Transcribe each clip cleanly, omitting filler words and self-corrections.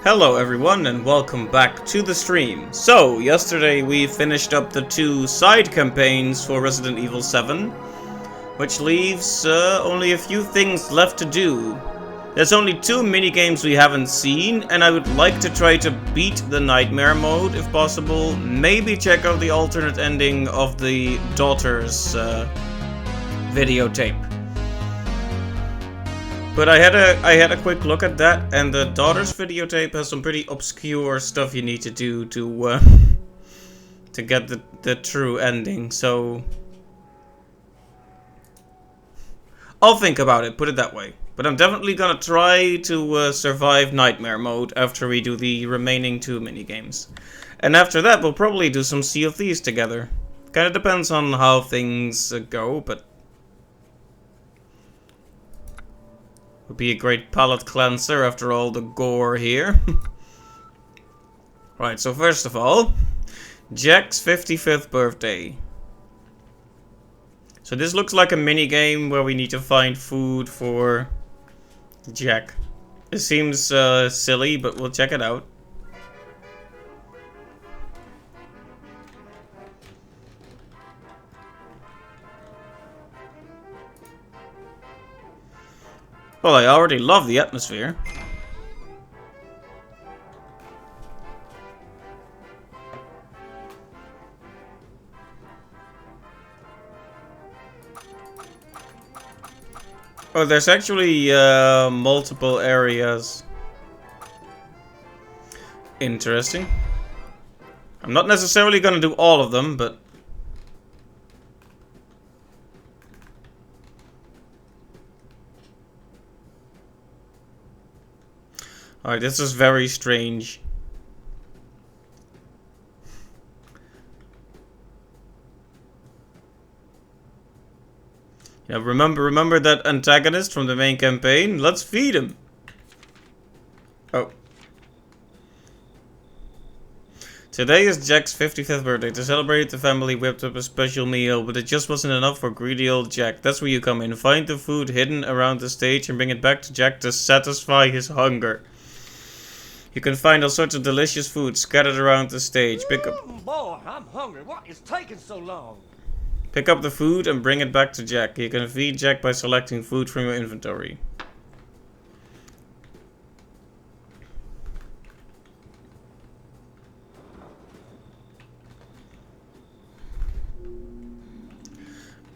Hello everyone and welcome back to the stream. So, yesterday we finished up the 2 side campaigns for Resident Evil 7, which leaves only a few things left to do. There's only 2 minigames we haven't seen, and I would like to try to beat the Nightmare mode if possible. Maybe check out the alternate ending of the Daughter's videotape. But I had a quick look at that, and the Daughter's videotape has some pretty obscure stuff you need to do to to get the true ending. So I'll think about it, put it that way. But I'm definitely gonna try to survive Nightmare mode after we do the remaining 2 minigames. And after that, we'll probably do some Sea of Thieves together. Kinda depends on how things go, but would be a great palate cleanser after all the gore here. Right, so first of all, Jack's 55th birthday. So this looks like a mini game where we need to find food for Jack. It seems silly, but we'll check it out. Well, I already love the atmosphere. Oh, there's actually multiple areas. Interesting. I'm not necessarily gonna do all of them, but alright, this is very strange. Yeah, remember that antagonist from the main campaign? Let's feed him. Oh. Today is Jack's 55th birthday. To celebrate, the family whipped up a special meal, but it just wasn't enough for greedy old Jack. That's where you come in. Find the food hidden around the stage and bring it back to Jack to satisfy his hunger. You can find all sorts of delicious food scattered around the stage. Boy, I'm hungry. What is taking so long? Pick up the food and bring it back to Jack. You can feed Jack by selecting food from your inventory.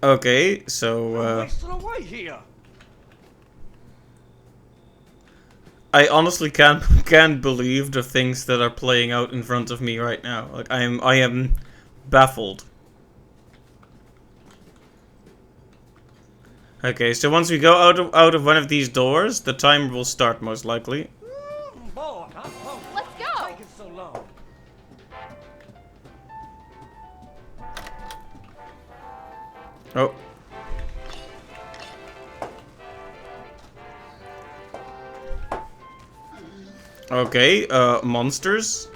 Okay, so Wasting away here. I honestly can't believe the things that are playing out in front of me right now. Like I am baffled. Okay, so once we go out of one of these doors, the timer will start most likely. Boy, I'm hungry. Let's go. Taking so long. Oh. Okay, monsters.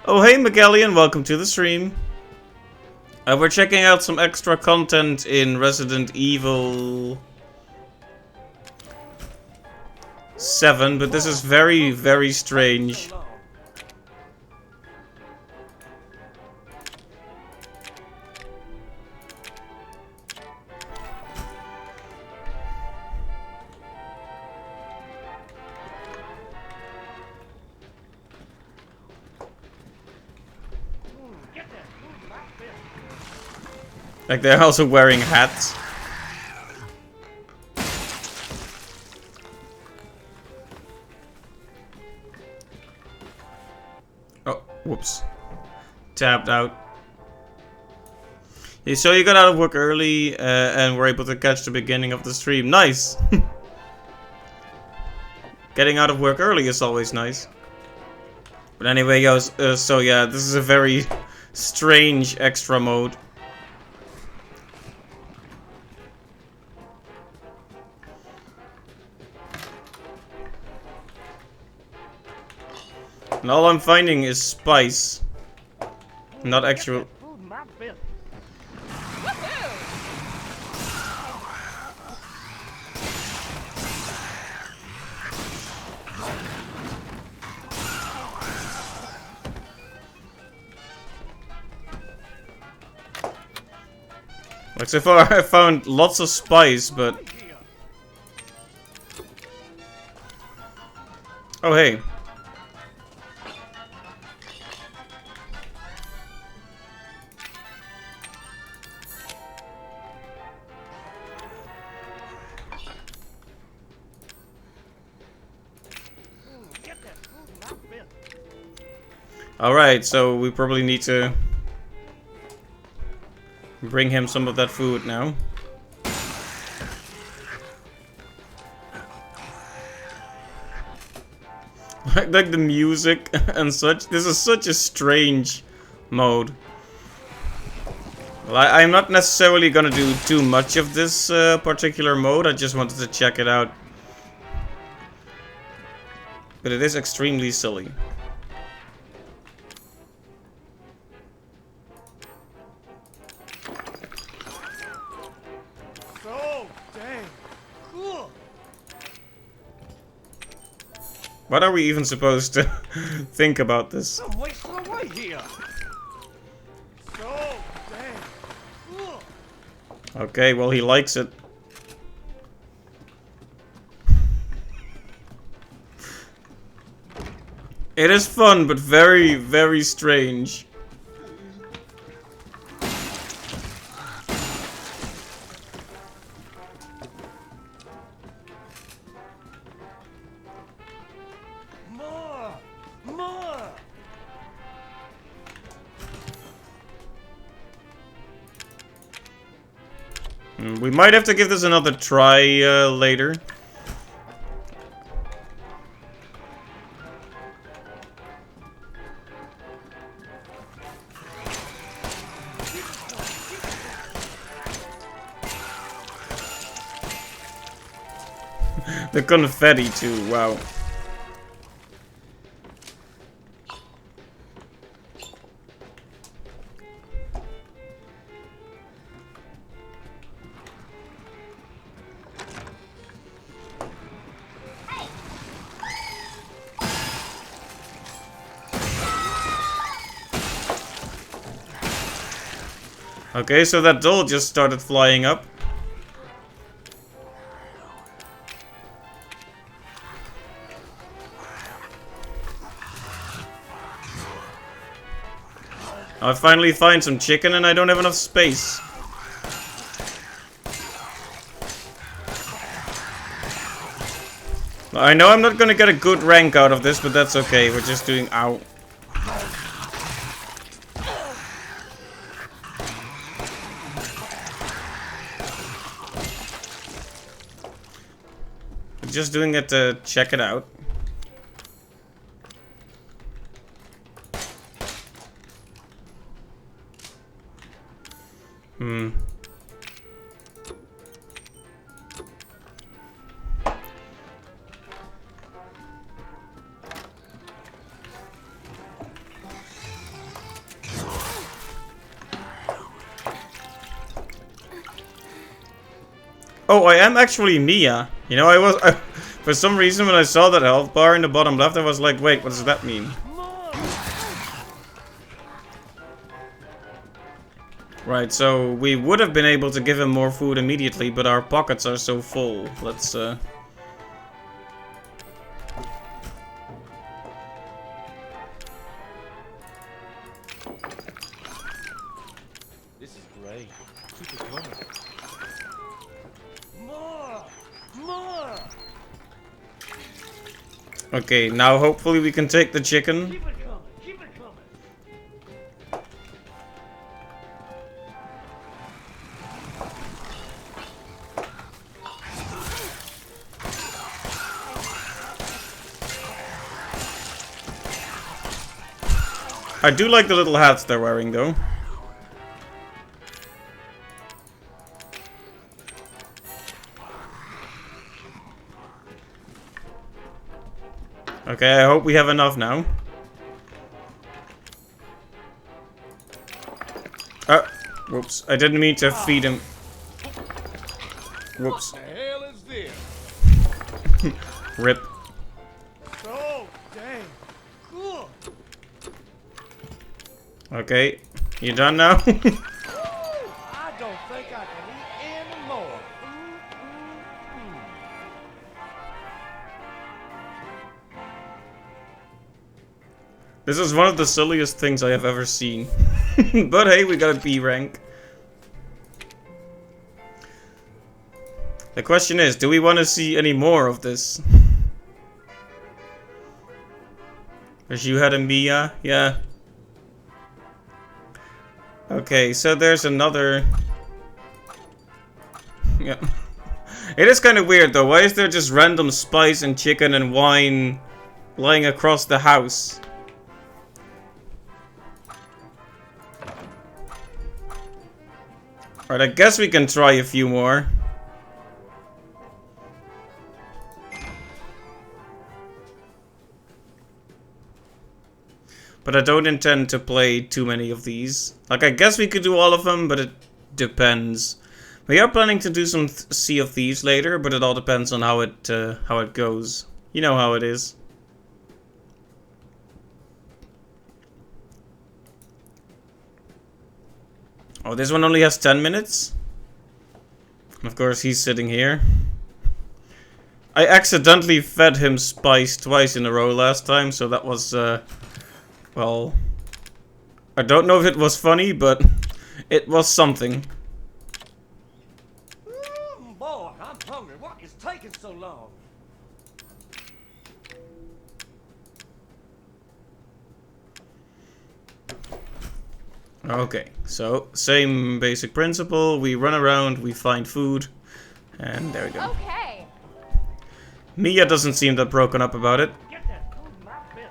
Oh hey Magellian, welcome to the stream. We're checking out some extra content in Resident Evil 7, but this is very, very strange. Like they're also wearing hats. Oh, whoops. Tapped out. Yeah, so you got out of work early and were able to catch the beginning of the stream. Nice! Getting out of work early is always nice. But anyway, guys, so yeah, this is a very strange extra mode. And all I'm finding is spice. Not actual. Get that food in my belly. Like so far I found lots of spice, but... Oh hey. Get that food in my belly. Alright, so we probably need to bring him some of that food now. Like the music and such. This is such a strange mode. Well, I'm not necessarily gonna do too much of this particular mode. I just wanted to check it out. But it is extremely silly. So dang cool. What are we even supposed to think about this? I'm wasting away here. So dang cool. Okay, well he likes it. It is fun, but very, very strange. More. We might have to give this another try later. The confetti too, wow. Okay, so that doll just started flying up. I finally find some chicken and I don't have enough space. I know I'm not gonna get a good rank out of this, but that's okay. We're just doing... Ow. We're just doing it to check it out. Oh, I am actually Mia. You know, for some reason when I saw that health bar in the bottom left, I was like, wait, what does that mean? Right, so we would have been able to give him more food immediately, but our pockets are so full. Let's, This is great. Keep it coming. More. Okay, now hopefully we can take the chicken. Keep it coming. Keep it coming. I do like the little hats they're wearing, though. Okay, I hope we have enough now. Whoops, I didn't mean to feed him. Whoops. What the hell is this? Rip. Oh, dang. Cool. Okay, you done now? I don't think I can eat any more. This is one of the silliest things I have ever seen. But hey, we got a B rank. The question is, do we want to see any more of this? Wish you had a Mia? Yeah. Okay, so there's another... Yeah. It is kind of weird though. Why is there just random spice and chicken and wine lying across the house? Alright, I guess we can try a few more. But I don't intend to play too many of these. Like, I guess we could do all of them, but it depends. We are planning to do some Sea of Thieves later, but it all depends on how it goes. You know how it is. Oh, this one only has 10 minutes? Of course, he's sitting here. I accidentally fed him spice twice in a row last time, so that was, well... I don't know if it was funny, but it was something. Boy, I'm hungry. What is taking so long? Okay, so same basic principle. We run around, we find food, and there we go. Okay. Mia doesn't seem that broken up about it. Get that food in my belly.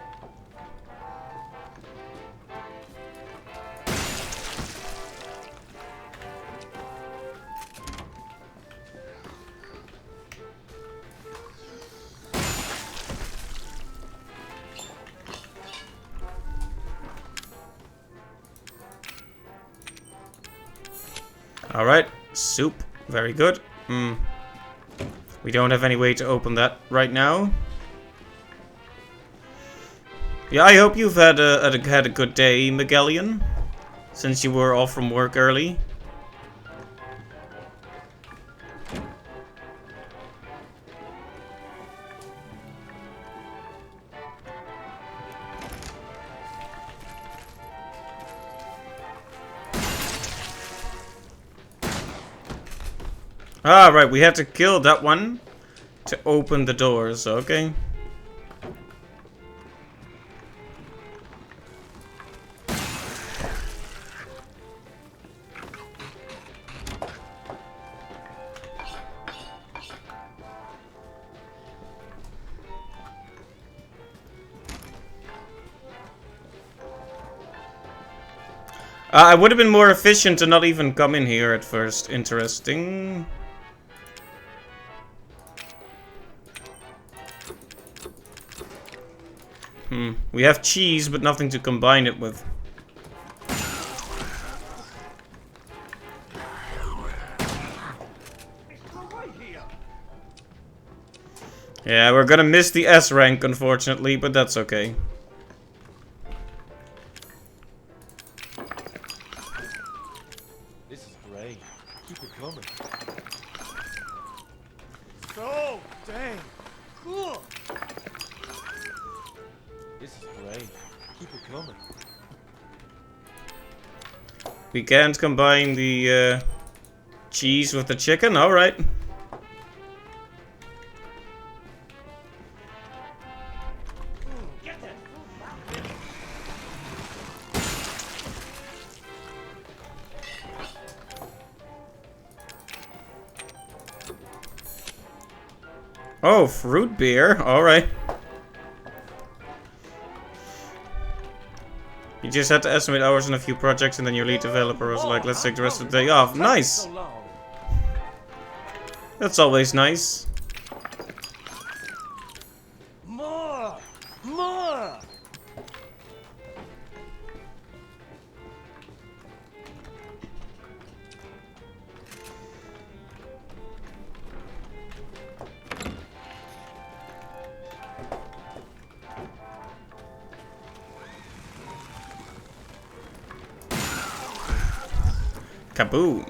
Alright, soup. Very good. We don't have any way to open that right now. Yeah, I hope you've had a good day, Magellian, since you were off from work early. Ah, right, we had to kill that one to open the doors, okay. I would have been more efficient to not even come in here at first. Interesting. We have cheese, but nothing to combine it with. Yeah, we're gonna miss the S rank, unfortunately, but that's okay. This is great. Keep it coming. So dang cool. This is great. Keep it coming. We can't combine the cheese with the chicken? Alright. Get that food in my belly. Oh, fruit beer. Alright. You just had to estimate hours on a few projects, and then your lead developer was like, let's take the rest of the day off. Nice! That's always nice. More! More! Kaboom.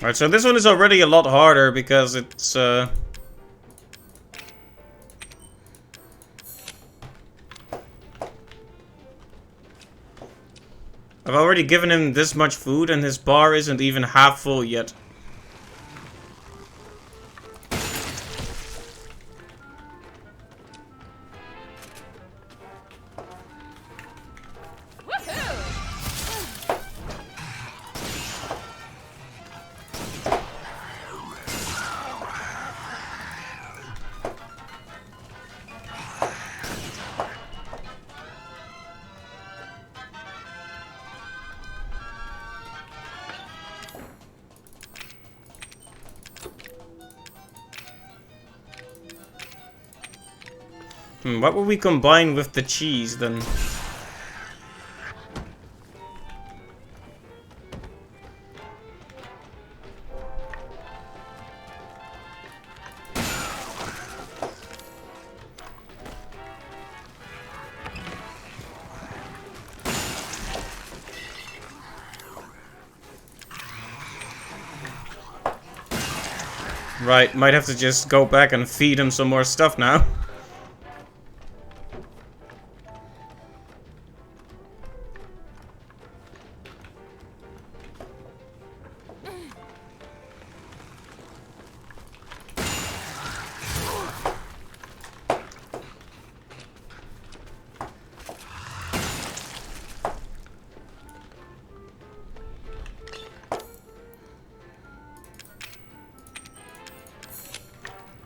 Alright, so this one is already a lot harder because it's, I've already given him this much food and his bar isn't even half full yet. What will we combine with the cheese then? Right, might have to just go back and feed him some more stuff now.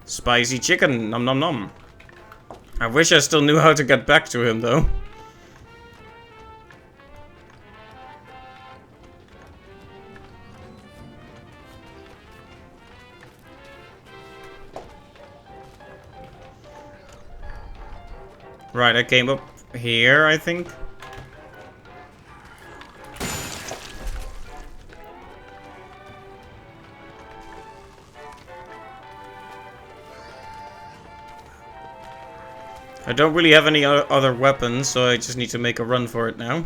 Spicy chicken, nom nom nom. I wish I still knew how to get back to him though. Right, I came up here, I think. I don't really have any other weapons, so I just need to make a run for it now.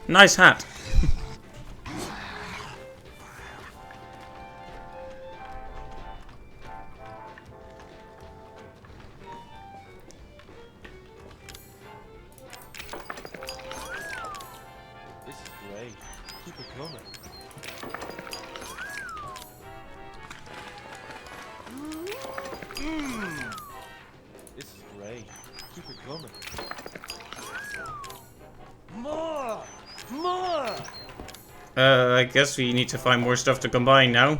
Nice hat. Keep it coming. This is great. Keep it coming. More! More! I guess we need to find more stuff to combine now.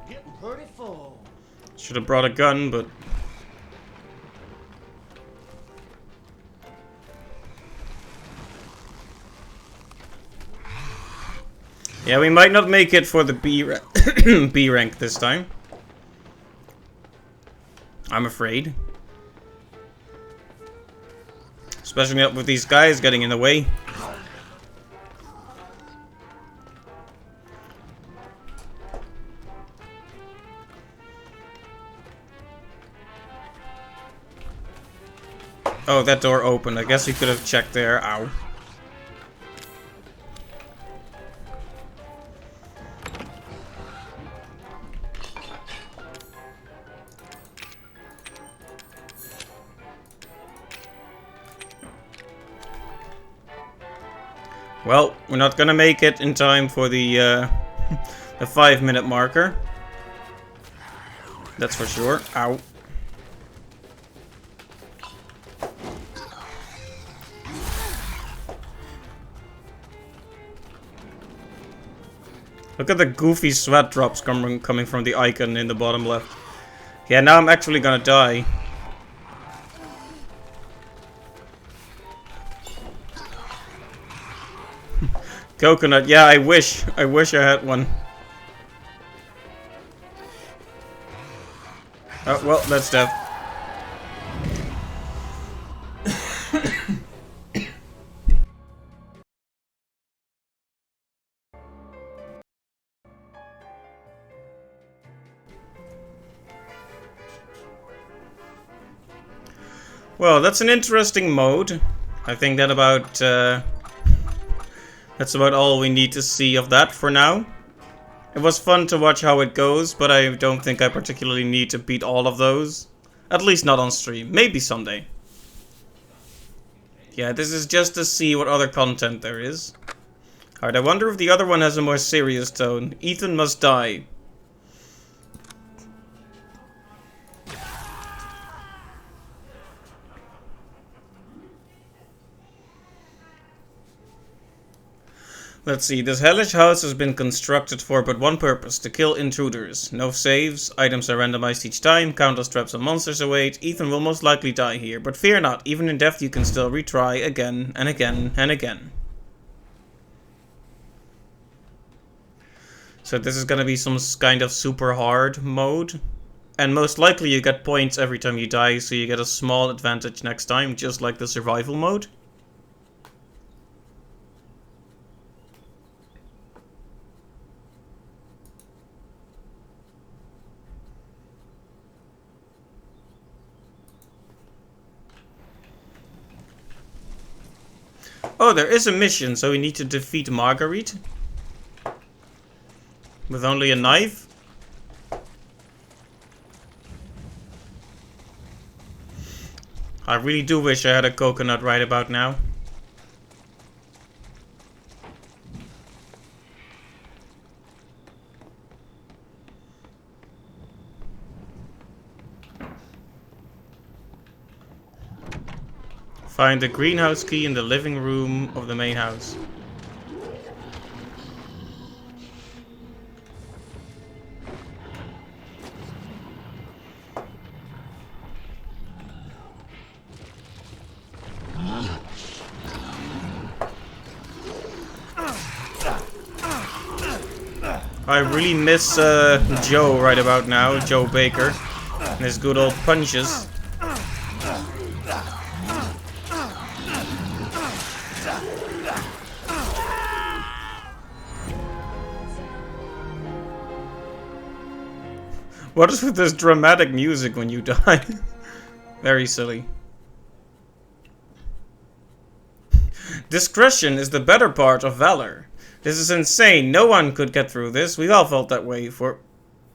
Getting pretty full. Should have brought a gun, but... yeah, we might not make it for the B rank this time. I'm afraid. Especially up with these guys getting in the way. Oh, that door opened. I guess you could have checked there. Ow. Well, we're not gonna make it in time for the the 5-minute marker. That's for sure. Ow. Look at the goofy sweat drops coming from the icon in the bottom left. Yeah, now I'm actually gonna die. Coconut, yeah, I wish. I wish I had one. Oh, well, that's death. Well, that's an interesting mode. I think that that's about all we need to see of that for now. It was fun to watch how it goes, but I don't think I particularly need to beat all of those. At least not on stream. Maybe someday. Yeah, this is just to see what other content there is. Alright, I wonder if the other one has a more serious tone. Ethan must die. Let's see, this hellish house has been constructed for but one purpose, to kill intruders. No saves, items are randomized each time, countless traps and monsters await. Ethan will most likely die here, but fear not, even in death you can still retry again and again and again. So this is gonna be some kind of super hard mode. And most likely you get points every time you die, so you get a small advantage next time, just like the survival mode. Oh, there is a mission, so we need to defeat Marguerite. With only a knife. I really do wish I had a coconut right about now. Find the greenhouse key in the living room of the main house. I really miss Joe right about now, Joe Baker, and his good old punches. What is with this dramatic music when you die? Very silly. Discretion is the better part of valor. This is insane. No one could get through this. We all felt that way for...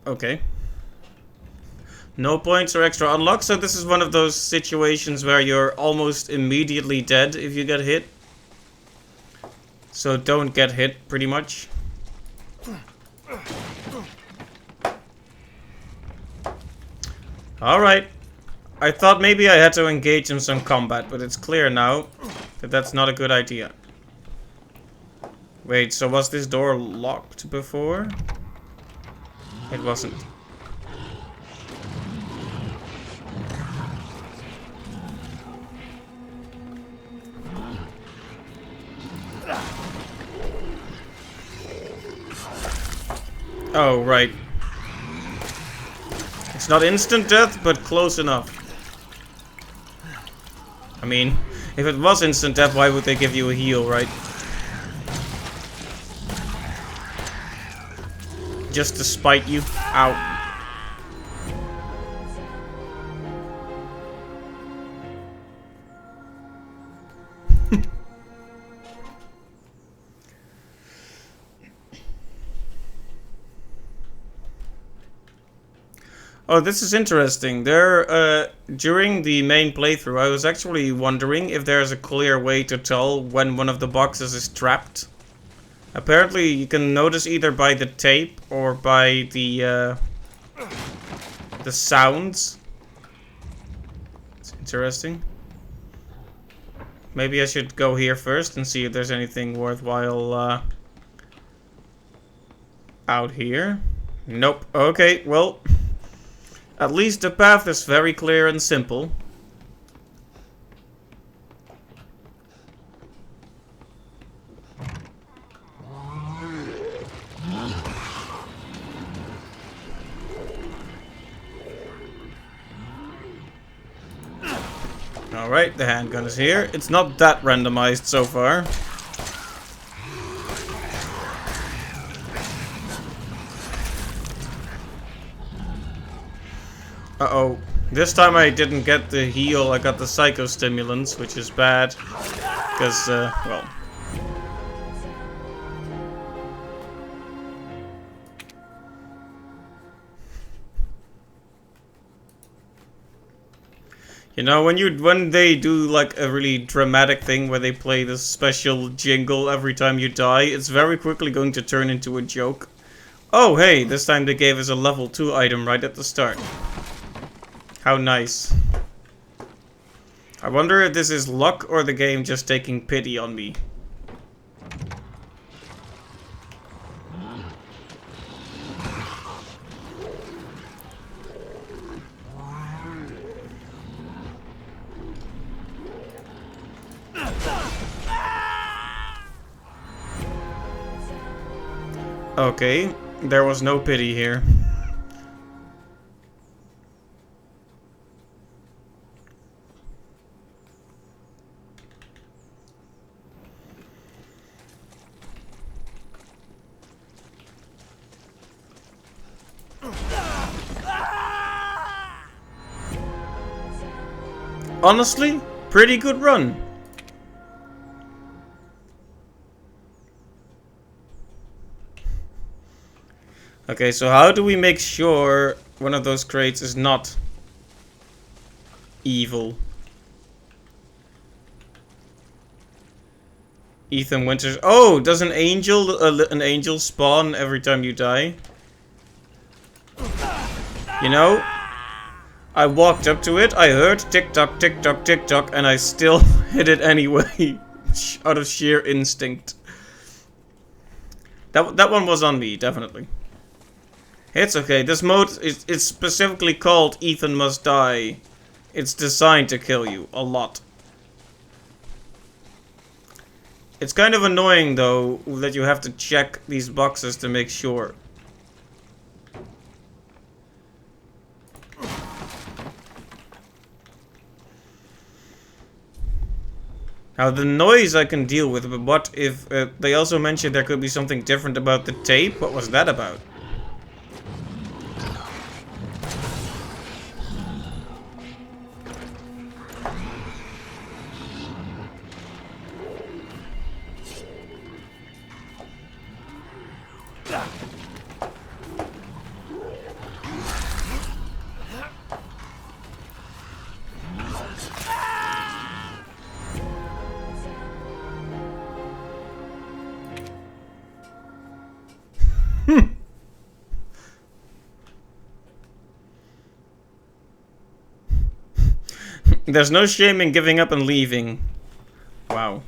Okay. No points or extra unlock. So this is one of those situations where you're almost immediately dead if you get hit. So don't get hit, pretty much. Alright. I thought maybe I had to engage in some combat, but it's clear now that that's not a good idea. Wait, so was this door locked before? It wasn't. Oh, right. It's not instant death, but close enough. I mean, if it was instant death, why would they give you a heal, right? Just to spite you. Ow. Oh, this is interesting. During the main playthrough, I was actually wondering if there's a clear way to tell when one of the boxes is trapped. Apparently, you can notice either by the tape or by the sounds. It's interesting. Maybe I should go here first and see if there's anything worthwhile out here. Nope. Okay, well... At least the path is very clear and simple. Alright, the handgun is here. It's not that randomized so far. Uh-oh. This time I didn't get the heal, I got the psychostimulants, which is bad. Because, well... You know, when they do like a really dramatic thing where they play this special jingle every time you die, it's very quickly going to turn into a joke. Oh hey, this time they gave us a level 2 item right at the start. How nice. I wonder if this is luck or the game just taking pity on me. Okay, there was no pity here. Honestly, pretty good run. Okay, so how do we make sure one of those crates is not evil? Ethan Winters. Oh, does an angel spawn every time you die? You know, I walked up to it, I heard tick tock, tick tock, tick tock, and I still hit it anyway, out of sheer instinct. That one was on me, definitely. It's okay. This mode is specifically called Ethan Must Die. It's designed to kill you a lot. It's kind of annoying though that you have to check these boxes to make sure. Now the noise I can deal with, but what if they also mentioned there could be something different about the tape? What was that about? There's no shame in giving up and leaving. Wow.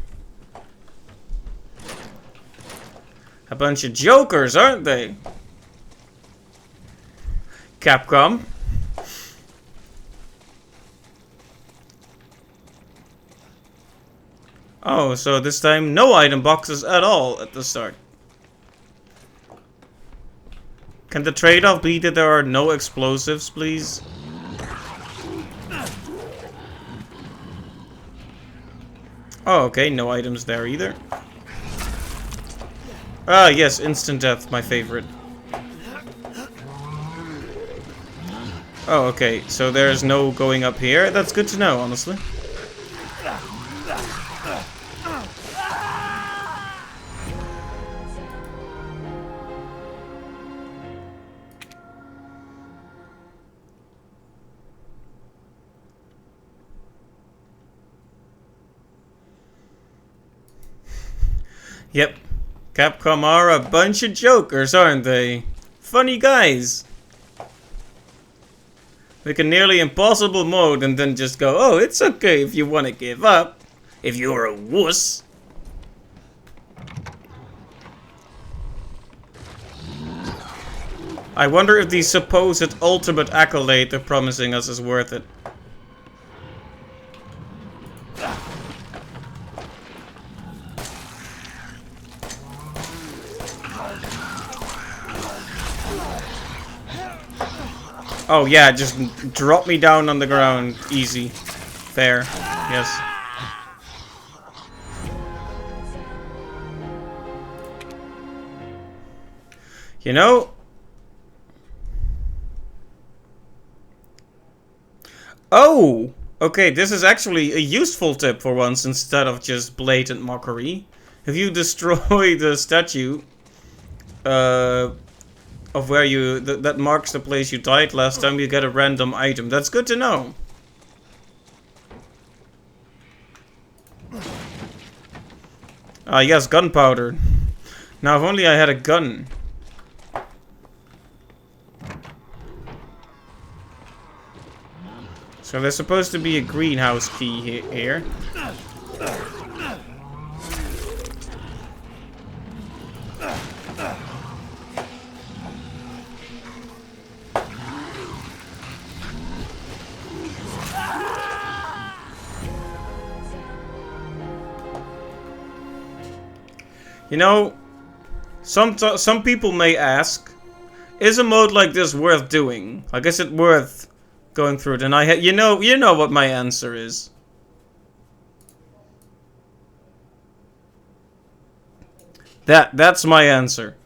A bunch of jokers, aren't they? Capcom. Oh, so this time no item boxes at all at the start. Can the trade-off be that there are no explosives, please? Oh, okay, no items there either. Ah, yes, instant death, my favorite. Oh, okay, so there's no going up here. That's good to know, honestly. Yep. Capcom are a bunch of jokers, aren't they? Funny guys. Make a nearly impossible mode and then just go, oh, it's okay if you want to give up. If you're a wuss. I wonder if the supposed ultimate accolade they're promising us is worth it. Oh yeah, just drop me down on the ground. Easy. Fair. Yes. You know... Oh! Okay, this is actually a useful tip for once instead of just blatant mockery. If you destroy the statue of where you... that marks the place you died last time, you get a random item. That's good to know. Ah, yes, gunpowder. Now, if only I had a gun. So there's supposed to be a greenhouse key here. You know, some people may ask, is a mode like this worth doing? Like, is it worth going through it? And you know what my answer is. That's my answer.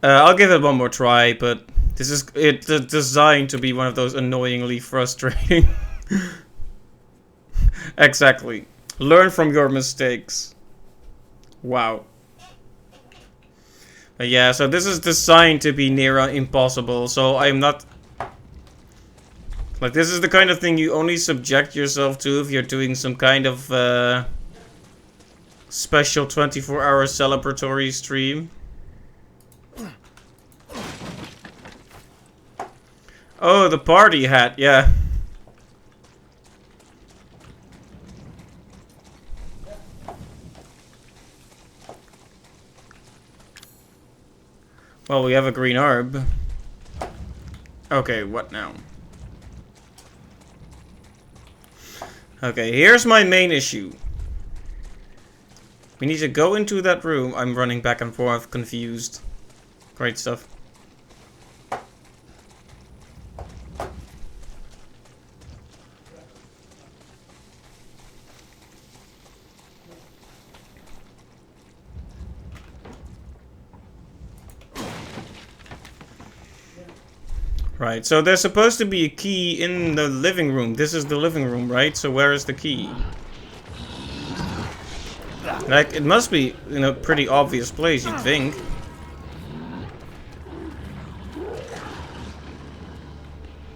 I'll give it one more try, but it's designed to be one of those annoyingly frustrating. Exactly. Learn from your mistakes. Wow. But yeah, so this is designed to be near impossible, so I'm not... Like, this is the kind of thing you only subject yourself to if you're doing some kind of special 24-hour celebratory stream. Oh, the party hat, yeah. Well, we have a green herb. Okay, what now? Okay, here's my main issue. We need to go into that room. I'm running back and forth, confused. Great stuff. Right, so there's supposed to be a key in the living room. This is the living room, right? So where is the key? Like, it must be in a pretty obvious place, you'd think.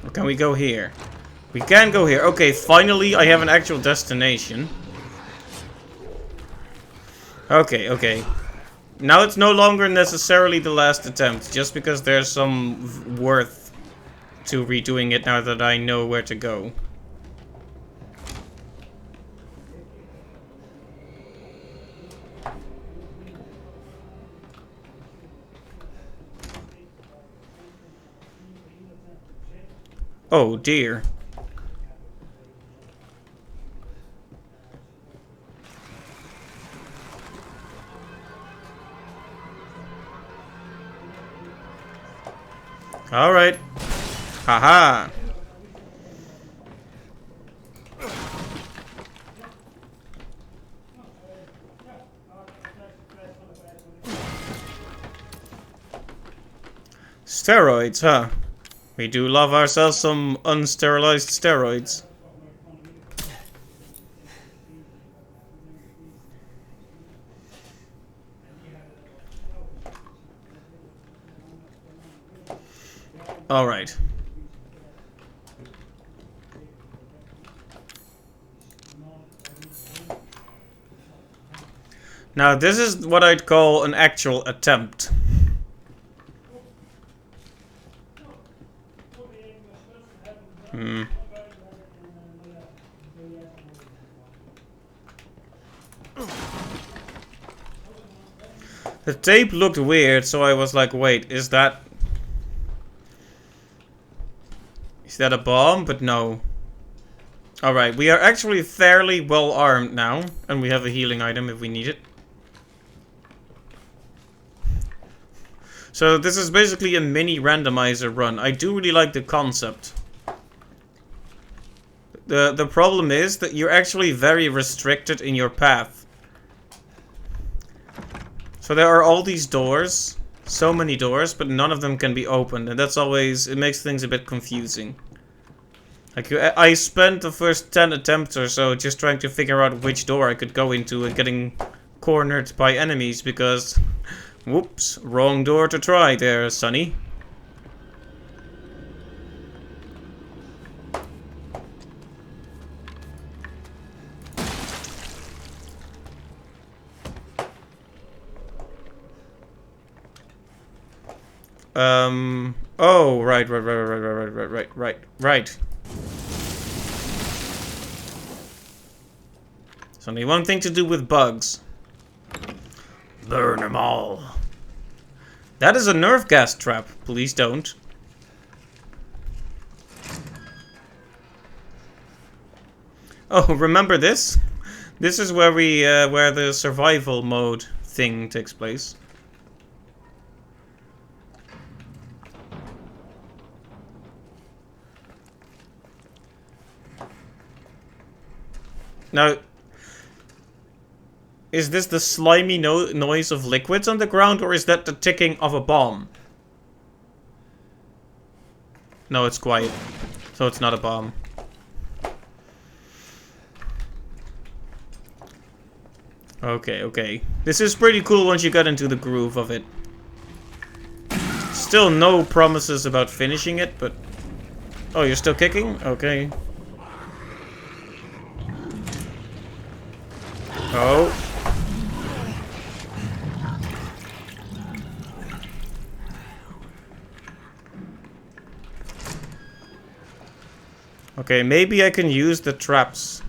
Or can we go here? We can go here. Okay, finally I have an actual destination. Okay, okay. Now it's no longer necessarily the last attempt, just because there's some worth to redoing it now that I know where to go. Oh dear. All right. Haha. Steroids, huh? We do love ourselves some unsterilized steroids. All right. Now, this is what I'd call an actual attempt. The tape looked weird, so I was like, wait, is that a bomb? But no. Alright, we are actually fairly well armed now, and we have a healing item if we need it. So this is basically a mini randomizer run. I do really like the concept. The problem is that you're actually very restricted in your path. So there are all these doors, so many doors, but none of them can be opened, and that's always, it makes things a bit confusing. Like, I spent the first 10 attempts or so just trying to figure out which door I could go into and getting cornered by enemies because, whoops, wrong door to try there, Sonny. Oh, right. It's only one thing to do with bugs. Burn them all. That is a nerve gas trap. Please don't. Oh, remember this? This is where we, where the survival mode thing takes place. Now, is this the slimy noise of liquids on the ground, or is that the ticking of a bomb? No, it's quiet. So it's not a bomb. Okay. This is pretty cool once you get into the groove of it. Still no promises about finishing it, but... Oh, you're still kicking? Okay. Oh. Okay, maybe I can use the traps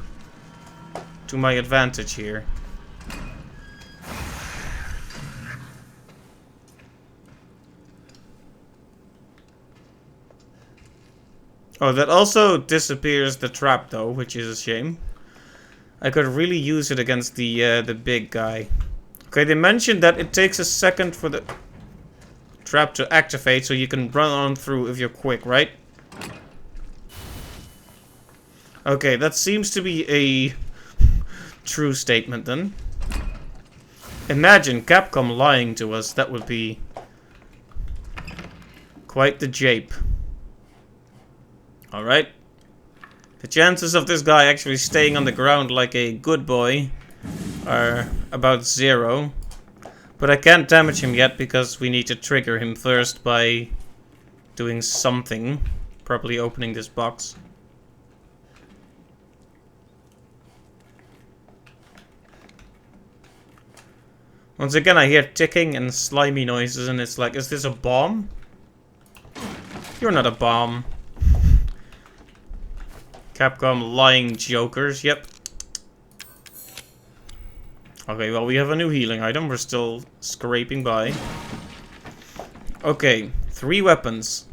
to my advantage here. Oh, that also disappears the trap though, which is a shame. I could really use it against the big guy. Okay, they mentioned that it takes a second for the trap to activate, so you can run on through if you're quick, right? Okay, that seems to be a true statement then. Imagine Capcom lying to us. That would be quite the jape. Alright. The chances of this guy actually staying on the ground like a good boy are about 0. But I can't damage him yet because we need to trigger him first by doing something. Probably opening this box. Once again, I hear ticking and slimy noises, and it's like, is this a bomb? You're not a bomb. Capcom lying jokers, yep. Okay, well, we have a new healing item. We're still scraping by. Okay, 3 weapons.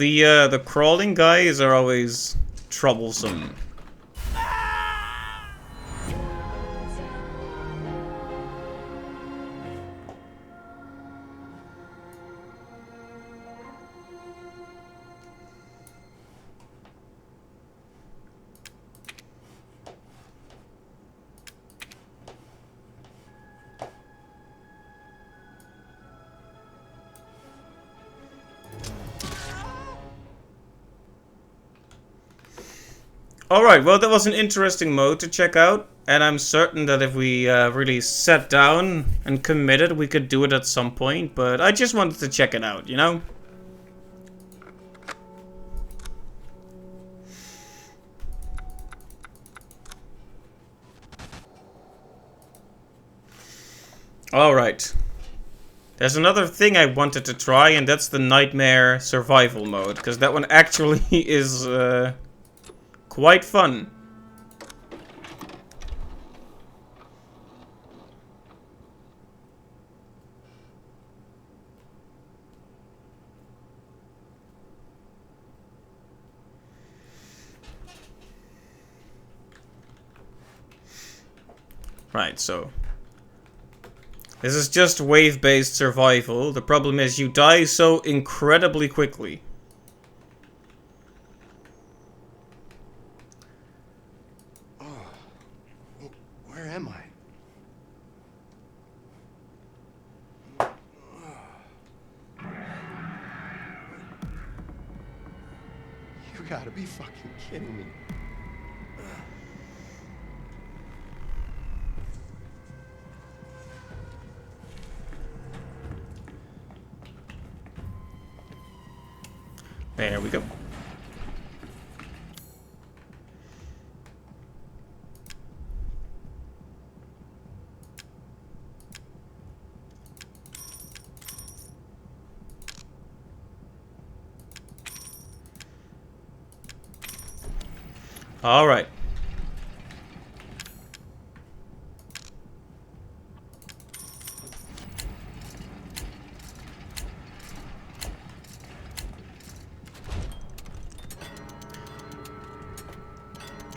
Yeah, the crawling guys are always troublesome. Alright, well that was an interesting mode to check out, and I'm certain that if we really sat down and committed, we could do it at some point, but I just wanted to check it out, you know? Alright. There's another thing I wanted to try, and that's the Nightmare Survival mode, because that one actually is quite fun. Right, so this is just wave-based survival. The problem is you die so incredibly quickly. Oh, where am I? You gotta be fucking kidding me. There we go. All right.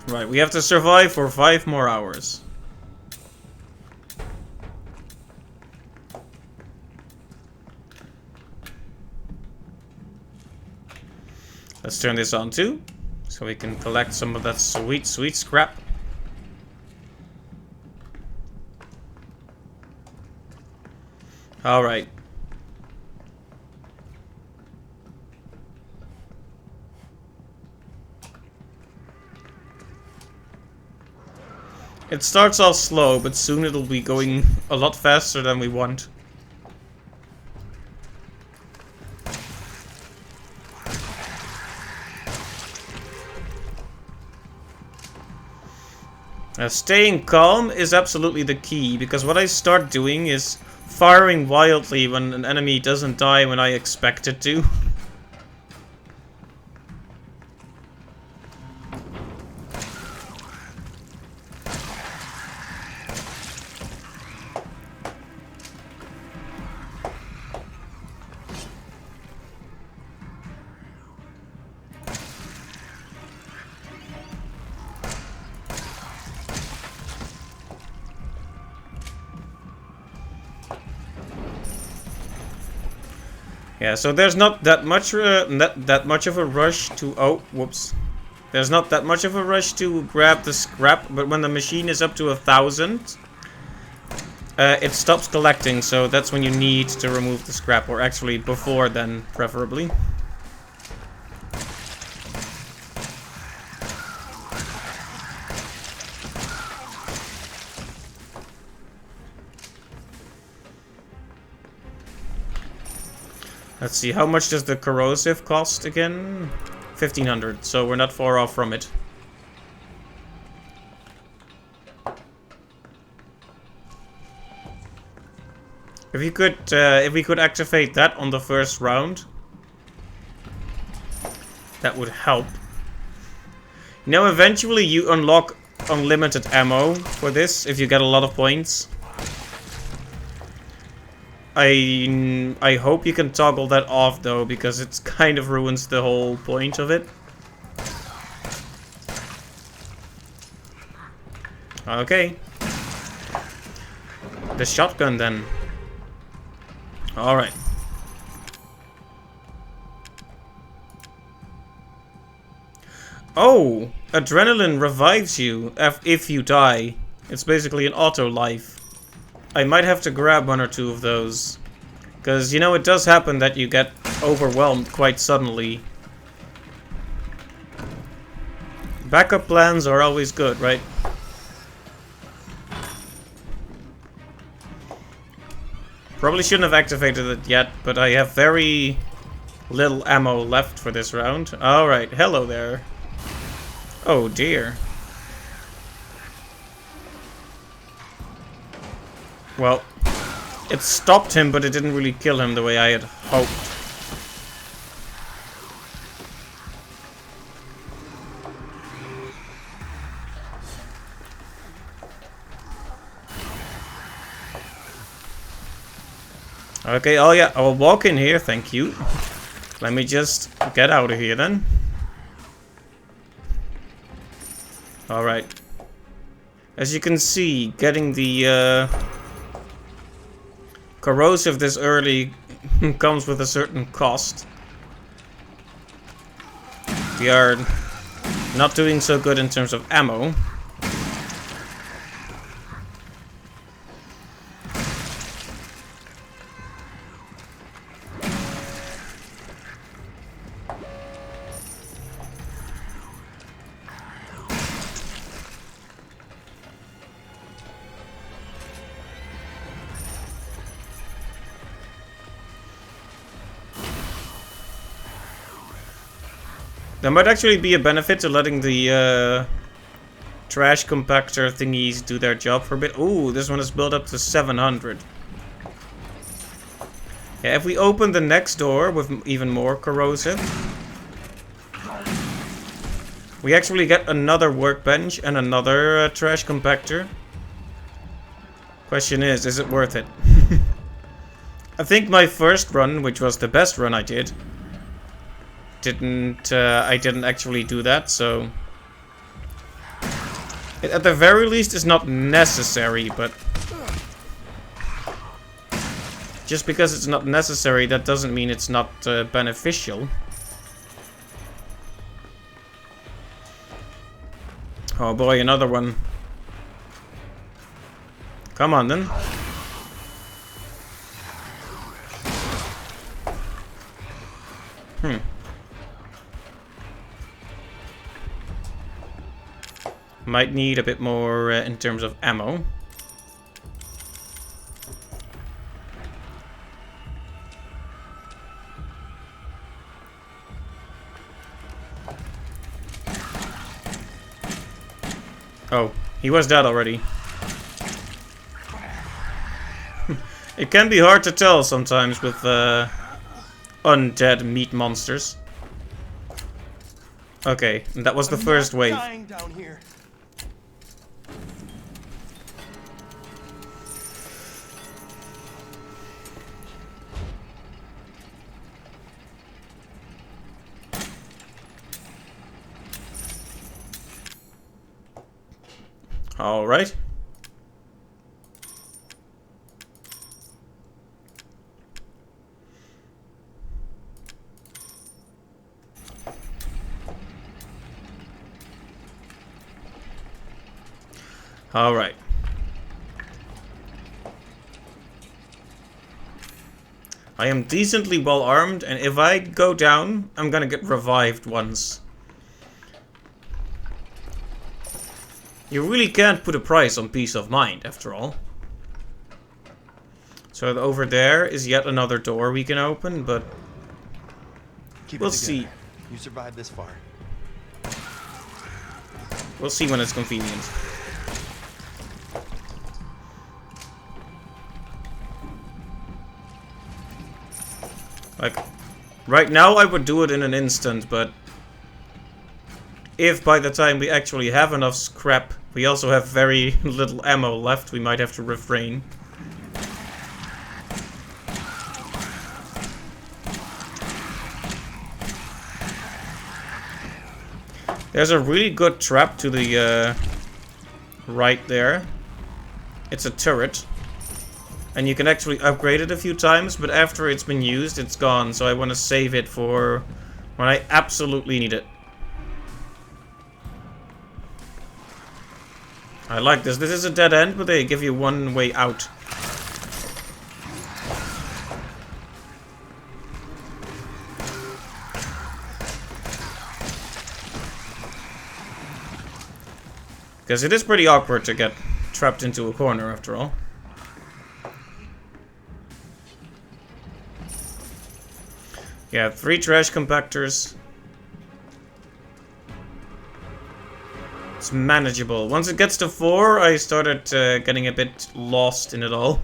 Right, we have to survive for 5 more hours. Let's turn this on too, so we can collect some of that sweet, sweet scrap. Alright. It starts off slow, but soon it'll be going a lot faster than we want. Staying calm is absolutely the key, because what I start doing is firing wildly when an enemy doesn't die when I expect it to. Yeah, so there's not that much that much of a rush to There's not that much of a rush to grab the scrap, but when the machine is up to 1,000, it stops collecting, so that's when you need to remove the scrap, or actually before then, preferably. Let's see, how much does the corrosive cost again? 1,500, so we're not far off from it. If we could activate that on the first round, that would help. You know, eventually you unlock unlimited ammo for this if you get a lot of points. I hope you can toggle that off though, because it kind of ruins the whole point of it. Okay. The shotgun then. Alright. Oh! Adrenaline revives you if you die. It's basically an auto life. I might have to grab 1 or 2 of those. Because, you know, it does happen that you get overwhelmed quite suddenly. Backup plans are always good, right? Probably shouldn't have activated it yet, but I have very little ammo left for this round. Alright, hello there. Oh dear. Well, It stopped him, but it didn't really kill him the way I had hoped. Okay, oh yeah, I'll walk in here, thank you. Let me just get out of here then. Alright. As you can see, getting the corrosive this early comes with a certain cost. We are not doing so good in terms of ammo. There might actually be a benefit to letting the trash compactor thingies do their job for a bit. Ooh, this one is built up to 700. Yeah, if we open the next door with even more corrosive, we actually get another workbench and another trash compactor. Question is it worth it? I think my first run, which was the best run I did, I didn't actually do that, so it, at the very least, is not necessary, but just because it's not necessary, that doesn't mean it's not beneficial. Oh boy, another one. Come on then. Might need a bit more in terms of ammo. Oh, he was dead already. It can be hard to tell sometimes with undead meat monsters. Okay, and that was the first wave. Down here. All right. All right. I am decently well armed, and if I go down, I'm gonna get revived once. You really can't put a price on peace of mind, after all. So over there is yet another door we can open, but we'll see. You survived this far. We'll see when it's convenient. Like, right now I would do it in an instant, but if by the time we actually have enough scrap, we also have very little ammo left, we might have to refrain. There's a really good trap to the right there. It's a turret. And you can actually upgrade it a few times, but after it's been used, it's gone. So I want to save it for when I absolutely need it. I like this. This is a dead end, but they give you one way out. Because it is pretty awkward to get trapped into a corner, after all. Yeah, 3 trash compactors. It's manageable. Once it gets to 4, I started getting a bit lost in it all.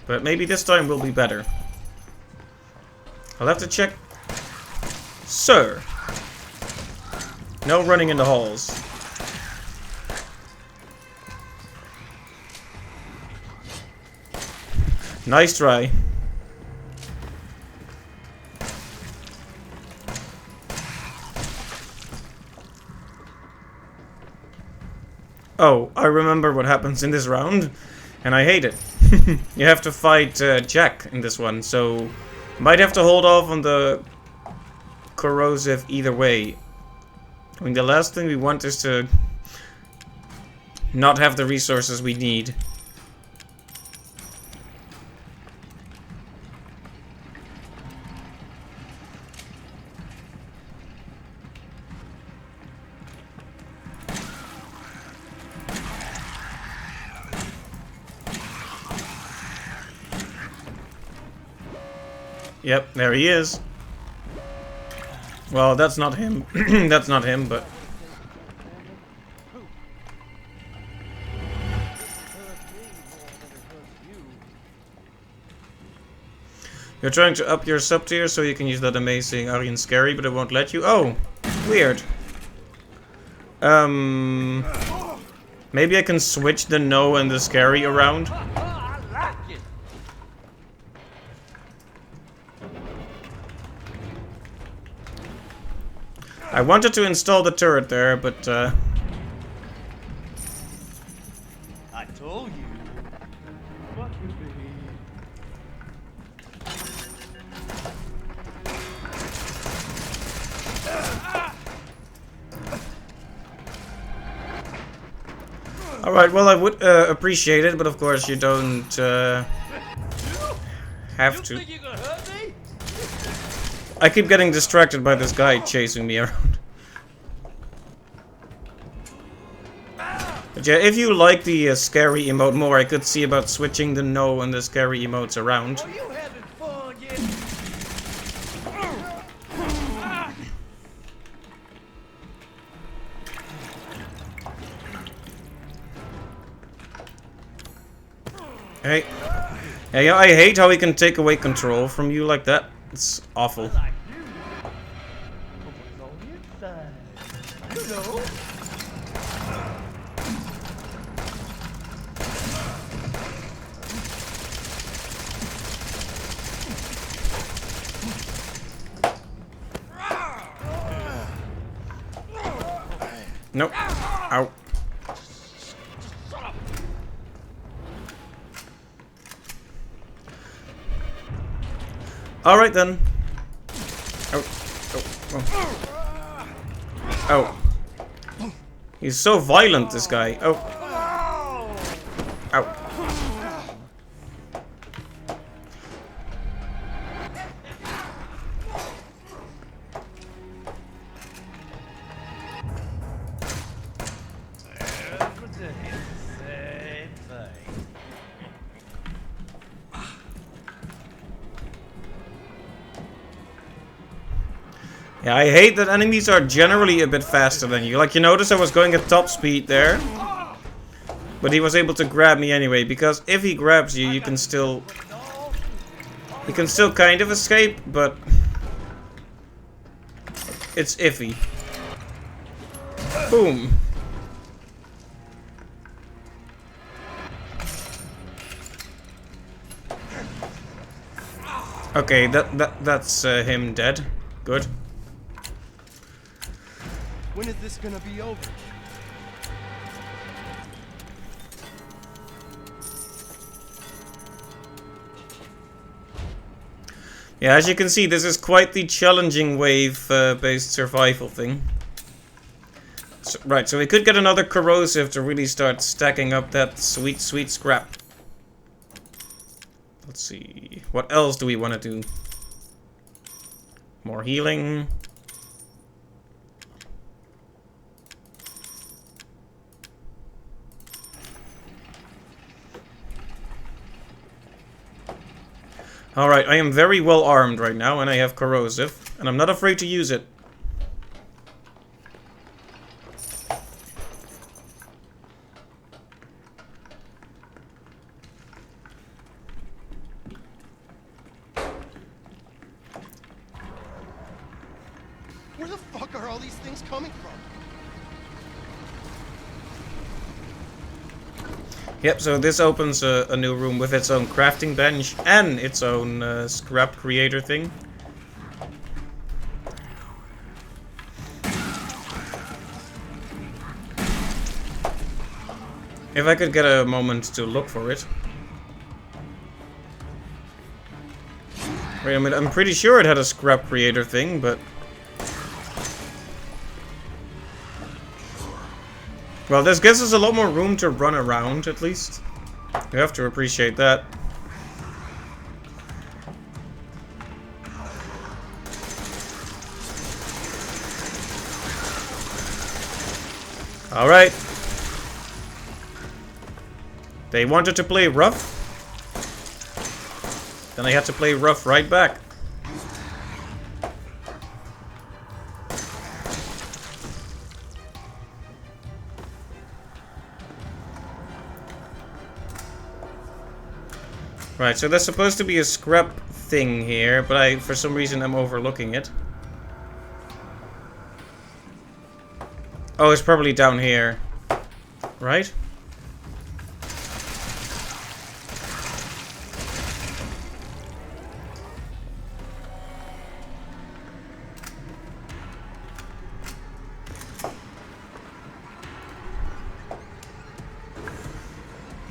But maybe this time will be better. I'll have to check. Sir! No running in the halls. Nice try. Oh, I remember what happens in this round, and I hate it. You have to fight Jack in this one, so might have to hold off on the corrosive either way. I mean, the last thing we want is to not have the resources we need. Yep, there he is. Well, that's not him. That's not him, but... You're trying to up your sub tier so you can use that amazing Aryan Scary, but it won't let you. Oh, weird. Maybe I can switch the no and the scary around. I like it. I wanted to install the turret there, but I told you. Fuck with me. alright, well I would appreciate it, but of course you don't have You to. think you gonna hurt me? I keep getting distracted by this guy chasing me around. But yeah, if you like the scary emote more, I could see about switching the no and the scary emotes around. Are you having fun yet? Hey. Yeah, I hate how he can take away control from you like that. It's awful. Like you. What's on the inside? You know. Nope. Ow. Shut up. Alright then. Oh. Oh. Oh. Oh. He's so violent, this guy. Oh. Ow. Same thing. Yeah, I hate that enemies are generally a bit faster than you. Like, you notice I was going at top speed there. But he was able to grab me anyway, because if he grabs you, you can still... You can still kind of escape, but... It's iffy. Boom. Okay, that's him dead. Good. When is this gonna be over? Yeah, as you can see, this is quite the challenging wave-based survival thing. So, right, so we could get another corrosive to really start stacking up that sweet, sweet scrap. Let's see. What else do we want to do? More healing. Alright, I am very well armed right now, and I have corrosive, and I'm not afraid to use it. all these things coming from? Yep, so this opens a new room with its own crafting bench and its own scrap creator thing. If I could get a moment to look for it. Wait a minute, I'm pretty sure it had a scrap creator thing, but... Well, this gives us a lot more room to run around, at least. You have to appreciate that. Alright. They wanted to play rough. Then I had to play rough right back. Right, so there's supposed to be a scrap thing here, but for some reason I'm overlooking it. Oh, it's probably down here. Right?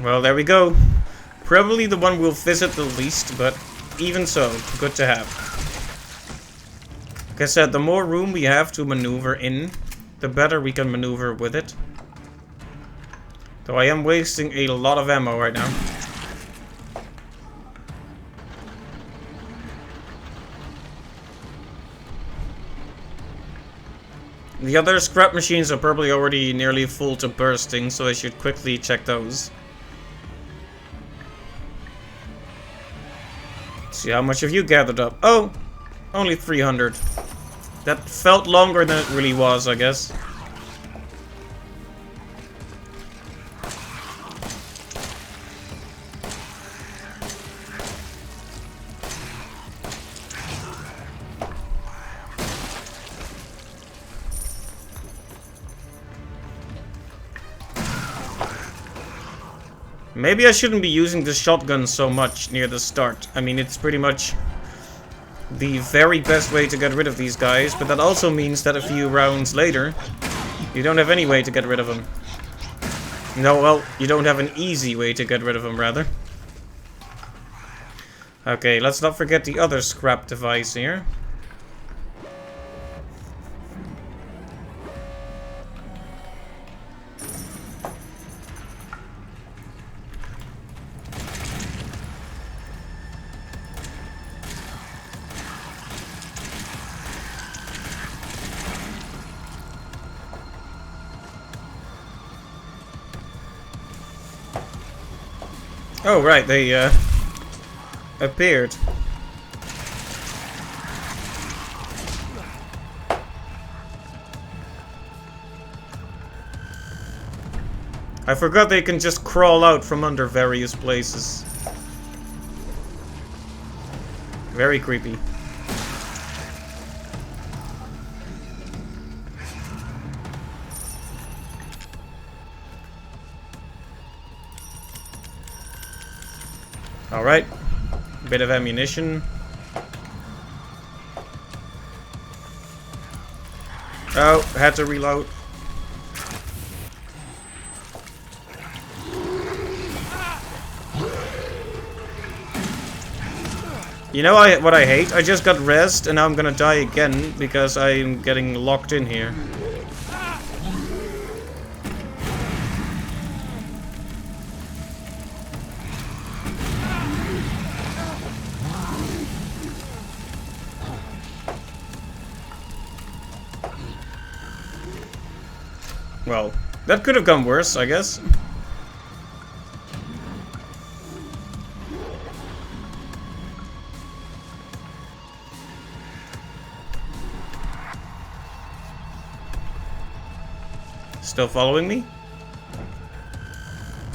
Well, there we go. Probably the one we'll visit the least, but even so, good to have. Like I said, the more room we have to maneuver in, the better we can maneuver with it. Though I am wasting a lot of ammo right now. The other scrap machines are probably already nearly full to bursting, so I should quickly check those. See how much have you gathered up? Oh, only 300. That felt longer than it really was, I guess. Maybe I shouldn't be using the shotgun so much near the start. I mean, it's pretty much the very best way to get rid of these guys, but that also means that a few rounds later, you don't have any way to get rid of them. No, well, you don't have an easy way to get rid of them, rather. Okay, let's not forget the other scrap device here. Oh, right, they, appeared. I forgot they can just crawl out from under various places. Very creepy. Alright, bit of ammunition. Oh, had to reload. You know what I hate? I just got rezzed and now I'm gonna die again because I'm getting locked in here. Well, that could have gone worse, I guess. Still following me?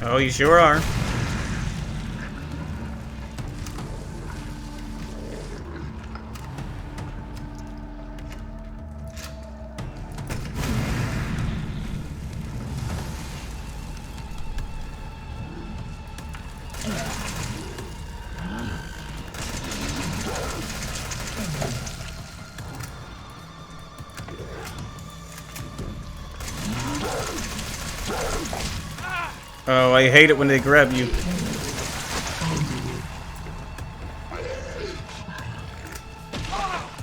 Oh, you sure are. Oh, I hate it when they grab you.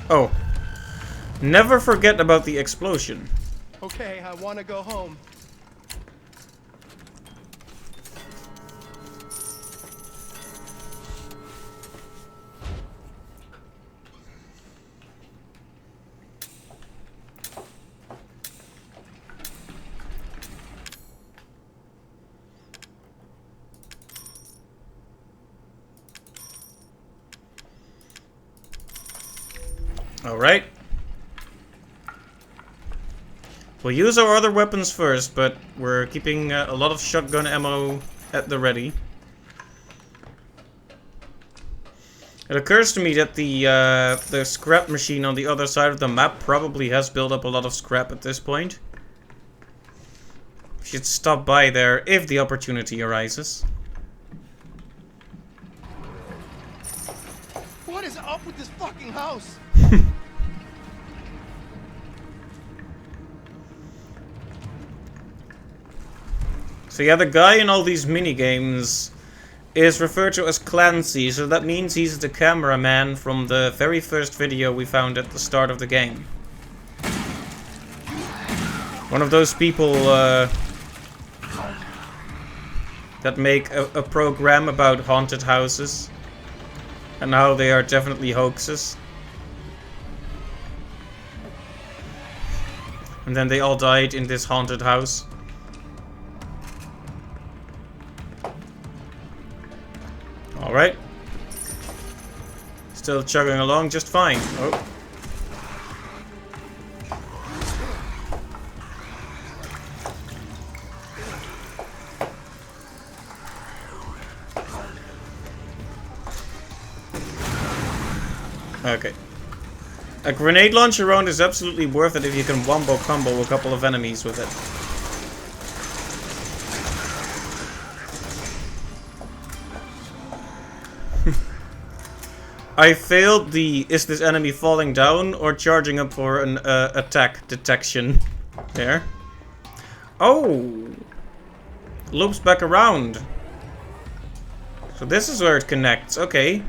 Oh. Never forget about the explosion. Okay, I want to go home. Alright. We'll use our other weapons first, but we're keeping a lot of shotgun ammo at the ready. It occurs to me that the scrap machine on the other side of the map probably has built up a lot of scrap at this point. We should stop by there if the opportunity arises. What is up with this fucking house? So yeah, the guy in all these minigames is referred to as Clancy, so that means he's the cameraman from the very first video we found at the start of the game. One of those people that make a program about haunted houses and how they are definitely hoaxes. And then they all died in this haunted house. Alright. Still chugging along just fine. Oh. Okay. A grenade launcher round is absolutely worth it if you can wombo combo a couple of enemies with it. I failed the is this enemy falling down or charging up for an attack detection there. Oh! Loops back around. So this is where it connects, okay.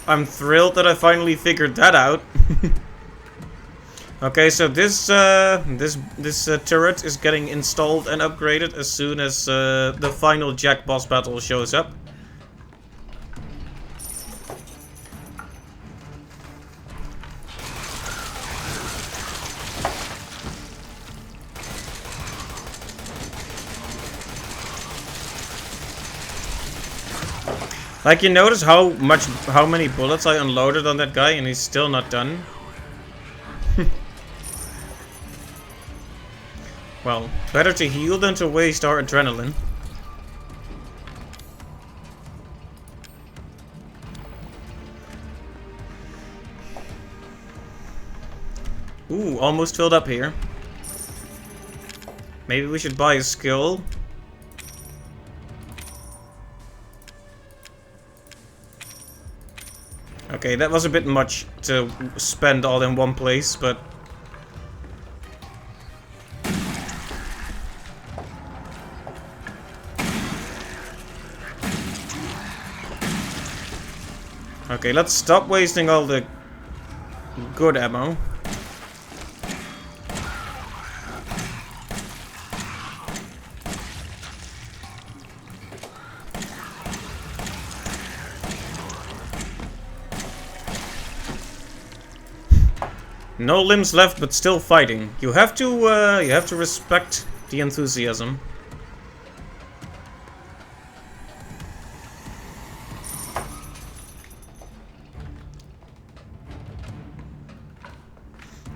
I'm thrilled that I finally figured that out. Okay, so this turret is getting installed and upgraded as soon as the final Jack boss battle shows up. Like, you notice how many bullets I unloaded on that guy and he's still not done? Well, better to heal than to waste our adrenaline. Ooh, almost filled up here. Maybe we should buy a skill. Okay, that was a bit much to spend all in one place, but... Okay, let's stop wasting all the good ammo. No limbs left, but still fighting. You have to respect the enthusiasm.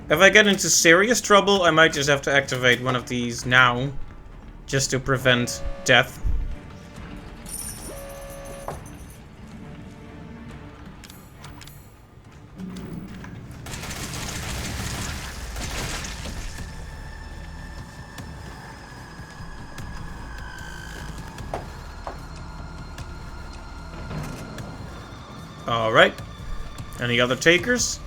If I get into serious trouble, I might just have to activate one of these now, just to prevent death. Alright. Any other takers?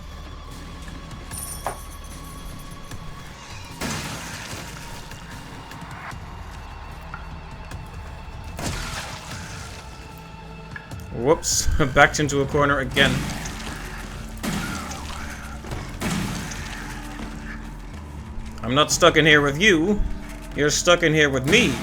Whoops. Backed into a corner again. I'm not stuck in here with you. You're stuck in here with me.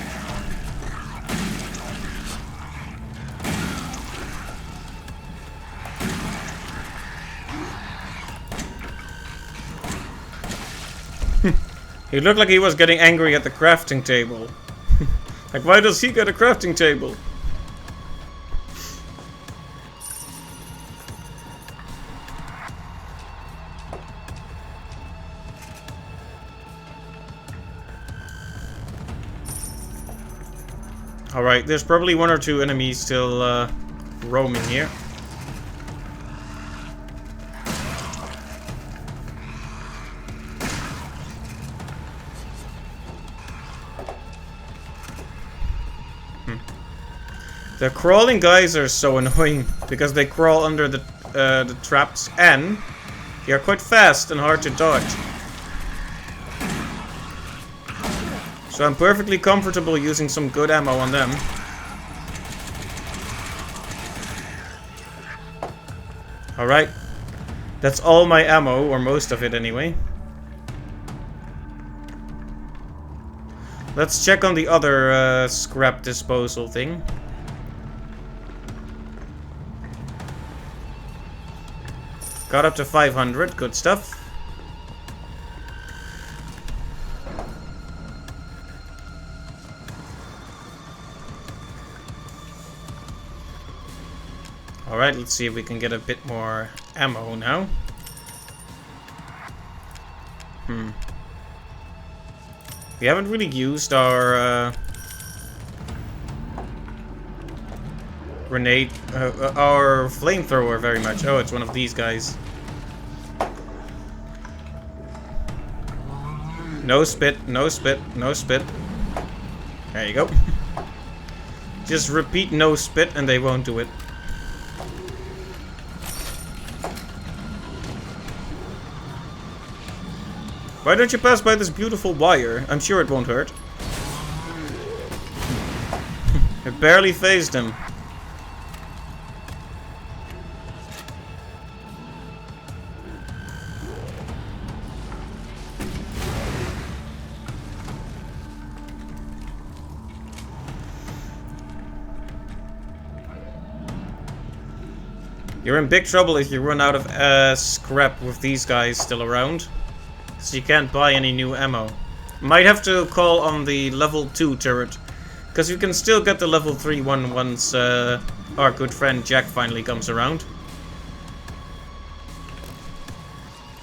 He looked like he was getting angry at the crafting table. Like, why does he get a crafting table? Alright, there's probably one or two enemies still roaming here. The crawling guys are so annoying because they crawl under the traps and they are quite fast and hard to dodge. So I'm perfectly comfortable using some good ammo on them. Alright. That's all my ammo, or most of it anyway. Let's check on the other scrap disposal thing. Got up to 500, good stuff. Alright, let's see if we can get a bit more ammo now. We haven't really used our grenade, our flamethrower very much. Oh, it's one of these guys. No spit, no spit, no spit. There you go. Just repeat no spit and they won't do it. Why don't you pass by this beautiful wire? I'm sure it won't hurt. It barely phased him. You're in big trouble if you run out of scrap with these guys still around. So you can't buy any new ammo. Might have to call on the level 2 turret. Because you can still get the level 3 one once our good friend Jack finally comes around.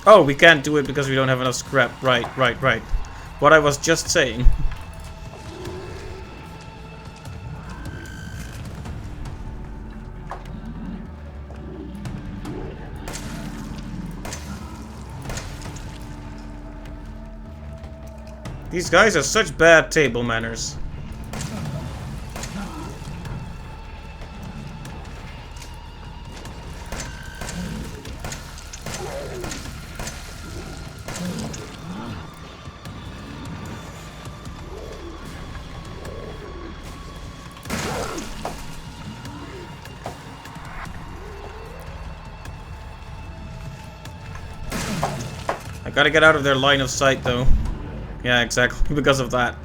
Oh, we can't do it because we don't have enough scrap. Right. What I was just saying. These guys have such bad table manners. I gotta get out of their line of sight though. Yeah, exactly, because of that.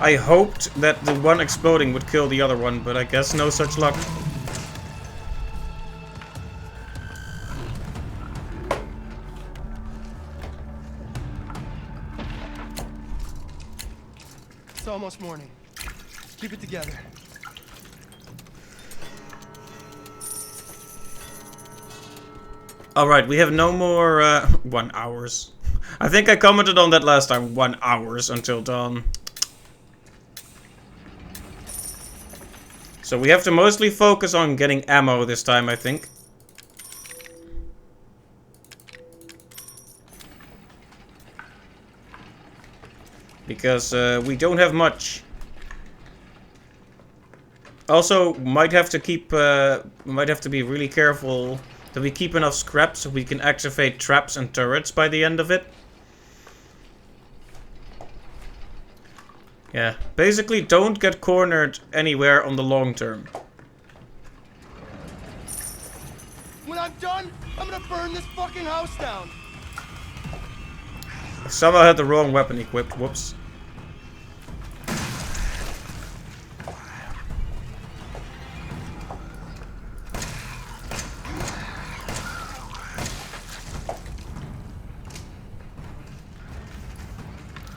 I hoped that the one exploding would kill the other one, but I guess no such luck. It's almost morning. Keep it together. Alright, we have no more 1 hours. I think I commented on that last time, 1 hours until dawn. So we have to mostly focus on getting ammo this time, I think. Because we don't have much. Also, might have to be really careful that we keep enough scrap so we can activate traps and turrets by the end of it. Yeah, basically don't get cornered anywhere on the long term. When I'm done, I'm gonna burn this fucking house down. I somehow had the wrong weapon equipped. Whoops.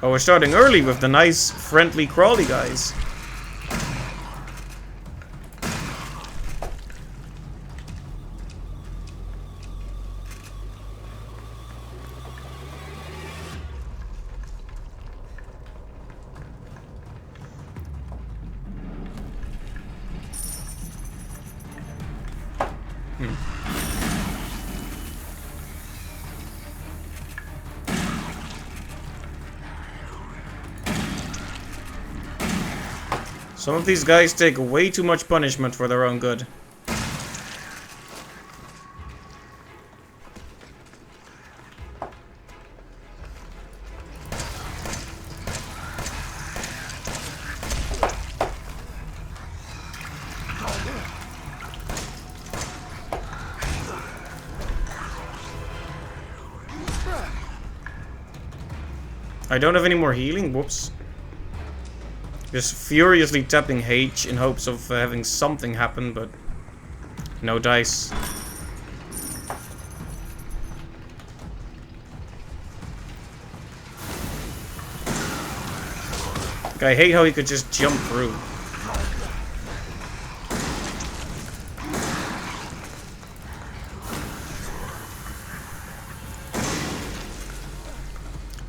Oh, we're starting early with the nice, friendly, crawly guys. Some of these guys take way too much punishment for their own good. I don't have any more healing. Whoops. Just furiously tapping H in hopes of having something happen, but no dice. I hate how he could just jump through.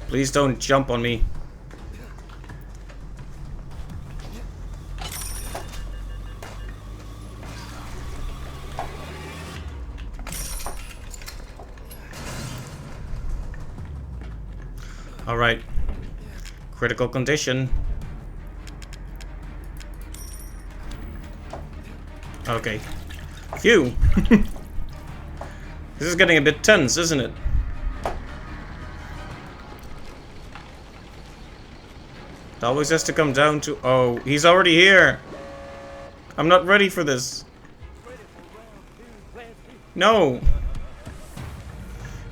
Please don't jump on me. Alright. Critical condition. Okay. Phew. This is getting a bit tense, isn't it? It always has to come down to... Oh, he's already here! I'm not ready for this. No!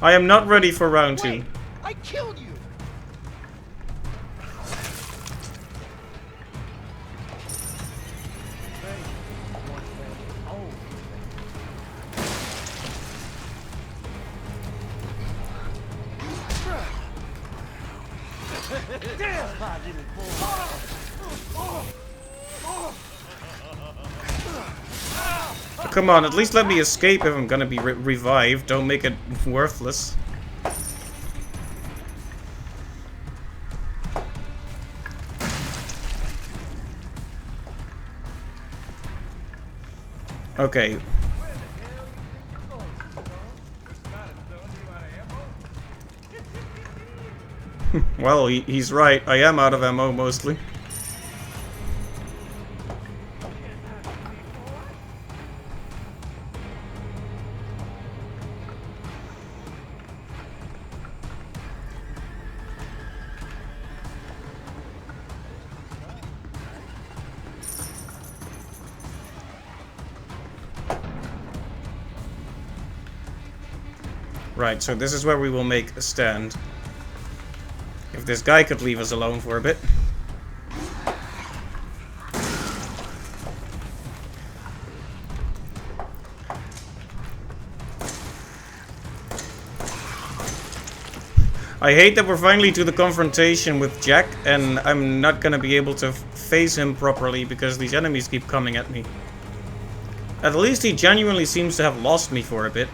I am not ready for round 2. Wait, I killed you! Come on, at least let me escape if I'm gonna be revived. Don't make it worthless. Okay. Well, he's right. I am out of ammo, mostly. Right, so this is where we will make a stand. If this guy could leave us alone for a bit. I hate that we're finally to the confrontation with Jack, and I'm not gonna be able to face him properly because these enemies keep coming at me. At least he genuinely seems to have lost me for a bit.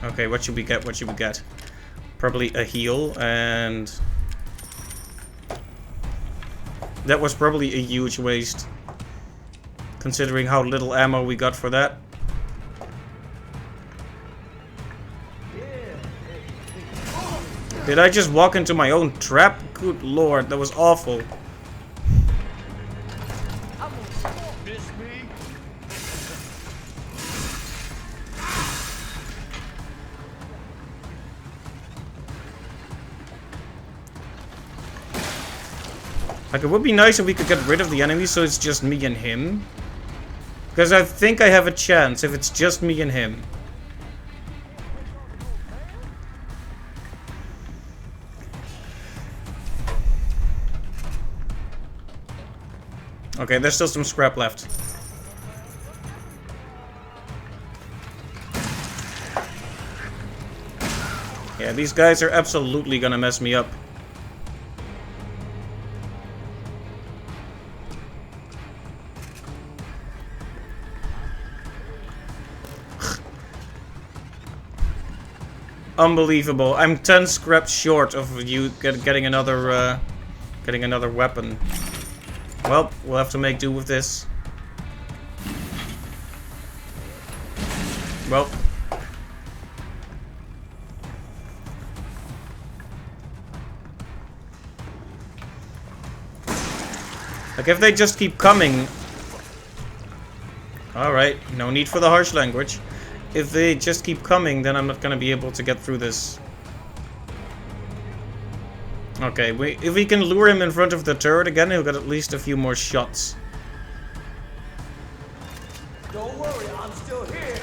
Okay, what should we get? What should we get? Probably a heal and... That was probably a huge waste, considering how little ammo we got for that. Did I just walk into my own trap? Good lord, that was awful. Miss me? Like, it would be nice if we could get rid of the enemy so it's just me and him. Because I think I have a chance if it's just me and him. Okay, there's still some scrap left. Yeah, these guys are absolutely gonna mess me up. Unbelievable. I'm 10 scraps short of you getting another weapon. Well, we'll have to make do with this. Well. Like, if they just keep coming... Alright, no need for the harsh language. If they just keep coming, then I'm not gonna be able to get through this. Okay, if we can lure him in front of the turret again, he'll get at least a few more shots. Don't worry, I'm still here.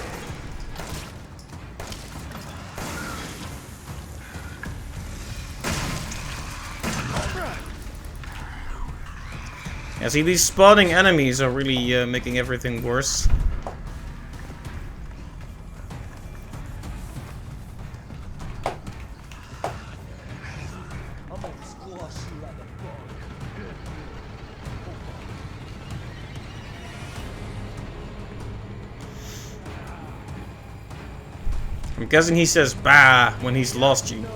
Yeah, see, these spawning enemies are really making everything worse. I'm guessing he says "bah" when he's lost you.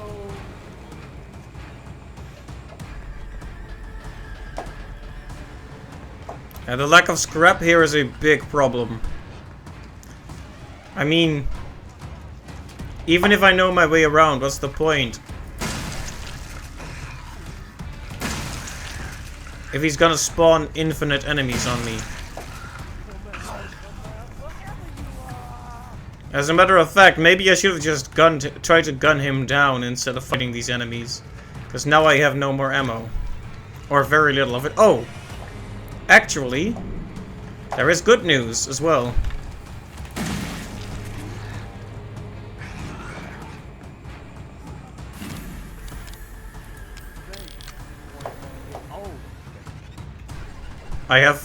And the lack of scrap here is a big problem. I mean, even if I know my way around, what's the point? If he's gonna spawn infinite enemies on me. As a matter of fact, maybe I should have just tried to gun him down instead of fighting these enemies. Because now I have no more ammo. Or very little of it. Oh! Actually, there is good news as well. I have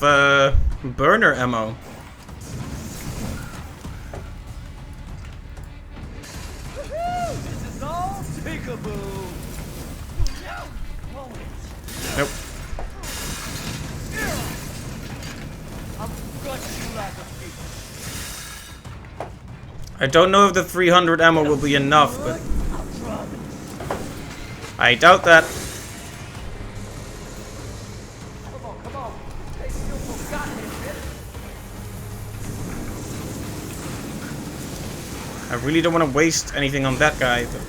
burner ammo. This is all peekaboo. Nope. I don't know if the 300 ammo will be enough, but I doubt that. Come on. They still forgot him. I really don't want to waste anything on that guy. But...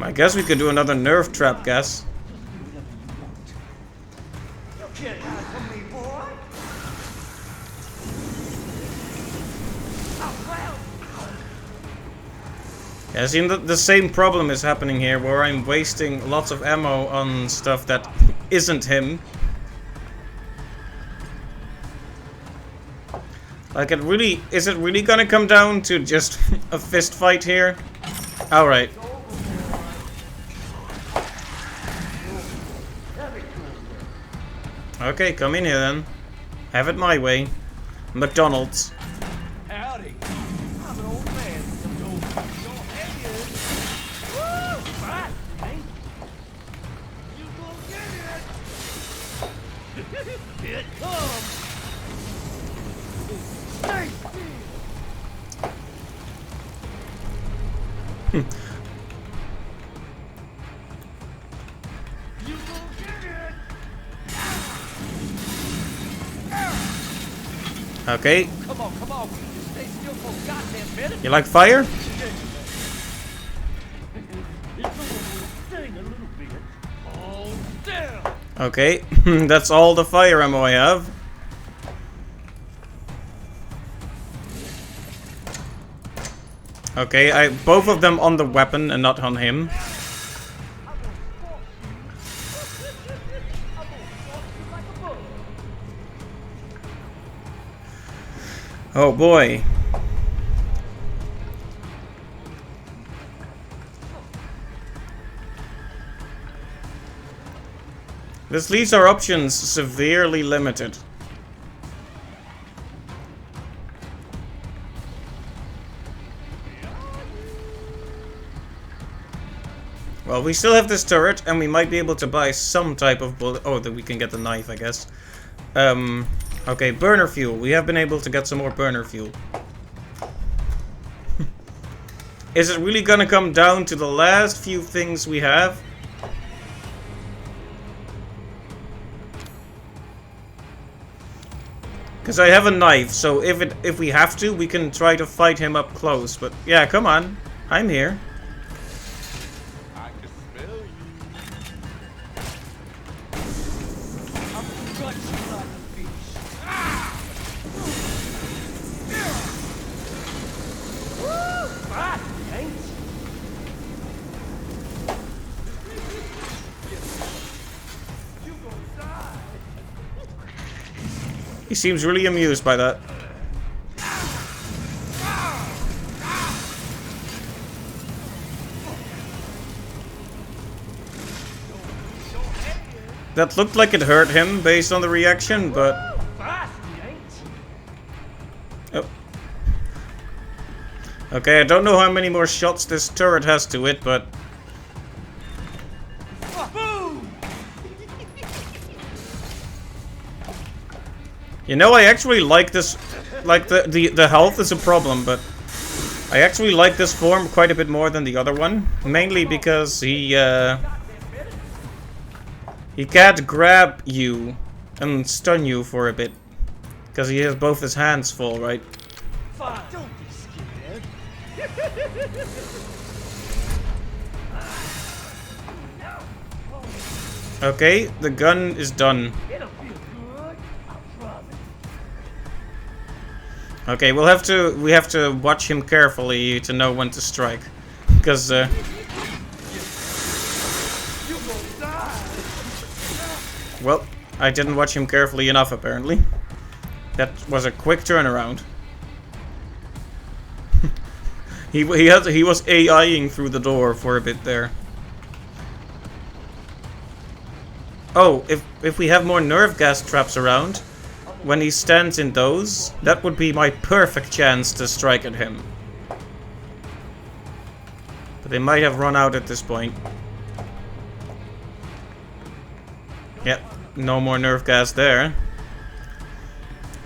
I guess we could do another nerve trap, guess. You can't hide from me, boy. Yeah, see, the same problem is happening here, where I'm wasting lots of ammo on stuff that isn't him. Like, is it really gonna come down to just a fist fight here? Alright. Okay, come in here then. Have it my way. McDonald's. Howdy. I'm an old man. Don't have you. Okay. Come on, come on. Just stay still for a goddamn minute. You like fire? It's only sting a little bit. Oh, damn. Okay. That's all the fire ammo I have. Okay, both of them on the weapon and not on him. Oh boy. This leaves our options severely limited. Well, we still have this turret, and we might be able to buy some type of bullet. Oh, that we can get the knife, I guess. Okay, burner fuel. We have been able to get some more burner fuel. Is it really gonna come down to the last few things we have? Because I have a knife, so if we have to, we can try to fight him up close. But yeah, come on. I'm here. I can smell you. I'm gonna gut you like a fish. Woo! Ah, ain't you? You gonna die. He seems really amused by that. That looked like it hurt him based on the reaction, but... Oh. Okay, I don't know how many more shots this turret has to it, but... You know, I actually like this... Like, the health is a problem, but... I actually like this form quite a bit more than the other one. Mainly because he can't grab you and stun you for a bit. Because he has both his hands full, right? Fine. Don't be scared. Okay, the gun is done. It'll feel good. I promise. Okay, we have to watch him carefully to know when to strike. Because You gonna die. well, I didn't watch him carefully enough apparently. That was a quick turnaround. he was AIing through the door for a bit there. Oh, if we have more nerve gas traps around, when he stands in those, that would be my perfect chance to strike at him. But they might have run out at this point. Yep, no more nerve gas there.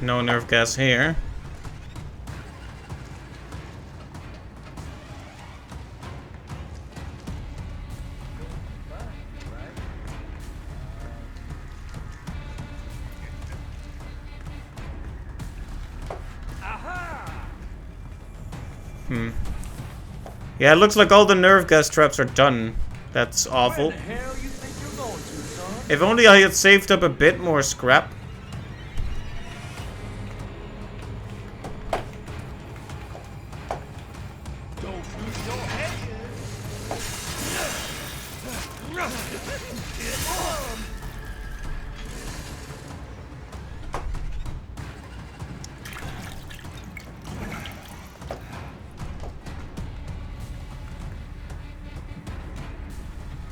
No nerve gas here. Yeah, it looks like all the nerve gas traps are done. That's awful. Where the hell you think you're going to, son? If only I had saved up a bit more scrap. Don't lose your head.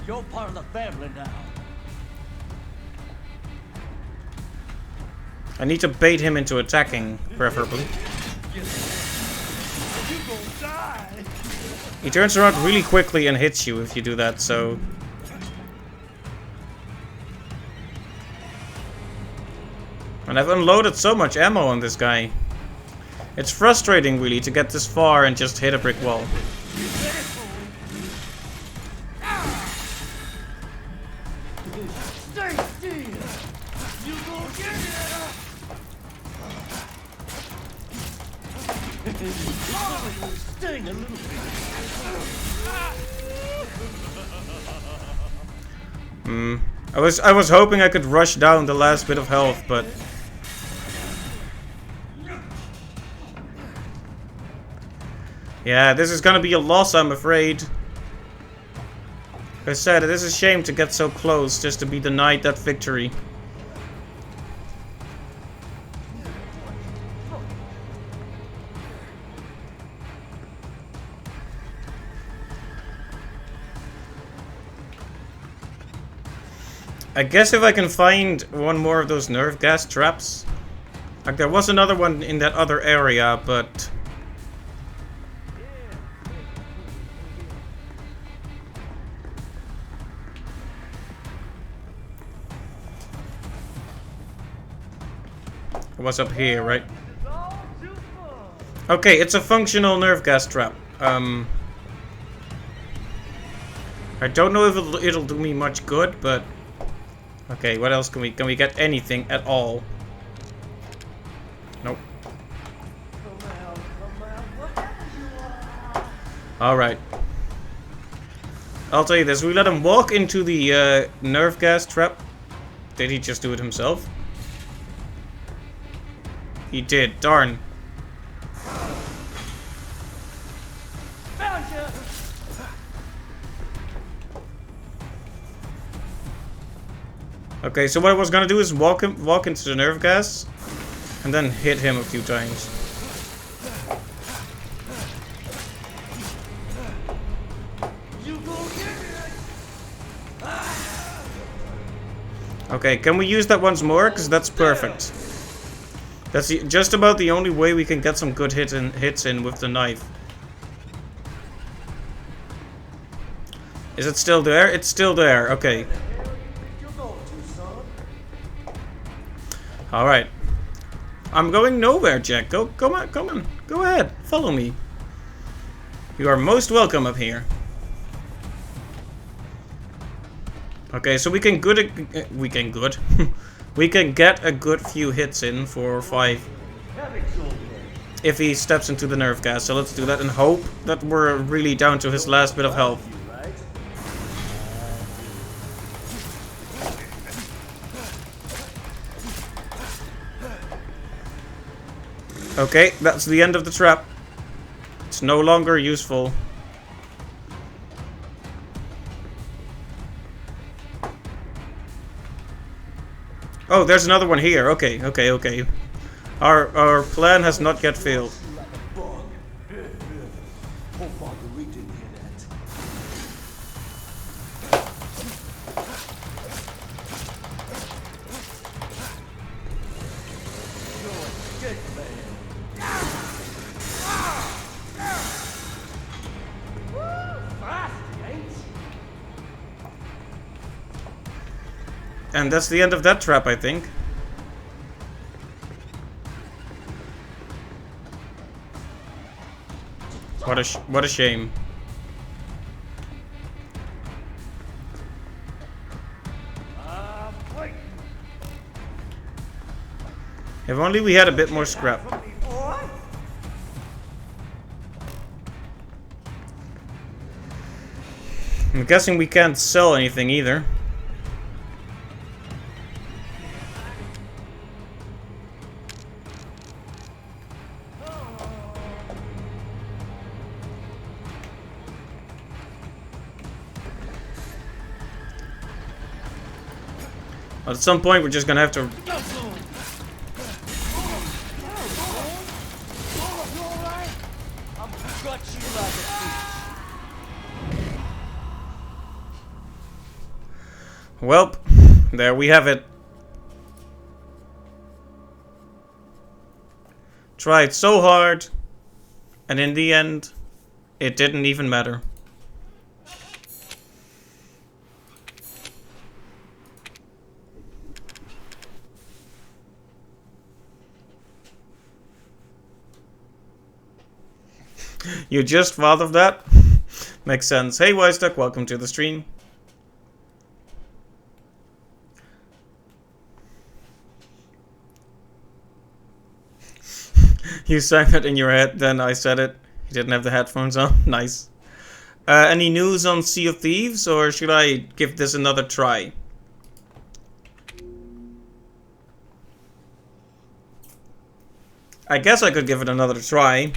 You're part of the family now. I need to bait him into attacking, preferably. You gonna die. He turns around really quickly and hits you if you do that, so... And I've unloaded so much ammo on this guy. It's frustrating, really, to get this far and just hit a brick wall. Stay still. You go get it. Oh, sting a little bit. I was hoping I could rush down the last bit of health, but yeah, this is gonna be a loss, I'm afraid. Like I said, it is a shame to get so close just to be denied that victory. I guess if I can find one more of those nerve gas traps. Like there was another one in that other area, but it was up here, right? Okay, it's a functional nerve gas trap. I don't know if it'll do me much good, but okay, what else can we get anything at all? Nope. Alright. I'll tell you this, we let him walk into the nerve gas trap. Did he just do it himself? He did, darn. Found you. Okay, so what I was gonna do is walk into the nerve gas and then hit him a few times. You go get it. Okay, can we use that once more? Because that's perfect. That's just about the only way we can get some good hits in with the knife. Is it still there? It's still there. Okay. All right. I'm going nowhere, Jack. Come on. Go ahead. Follow me. You are most welcome up here. Okay, so we can we can get a good few hits in for 5 if he steps into the nerve gas. So let's do that and hope that we're really down to his last bit of health. Okay, that's the end of the trap. It's no longer useful. Oh, there's another one here. Okay. Our plan has not yet failed. And that's the end of that trap, I think. What a shame. If only we had a bit more scrap. I'm guessing we can't sell anything either. At some point, we're just gonna have to. Welp, there we have it. Tried so hard, and in the end, it didn't even matter. You just thought of that? Makes sense. Hey, Wiseduck, welcome to the stream. You sang it in your head, then I said it. You didn't have the headphones on. Nice. Any news on Sea of Thieves, or should I give this another try? I guess I could give it another try.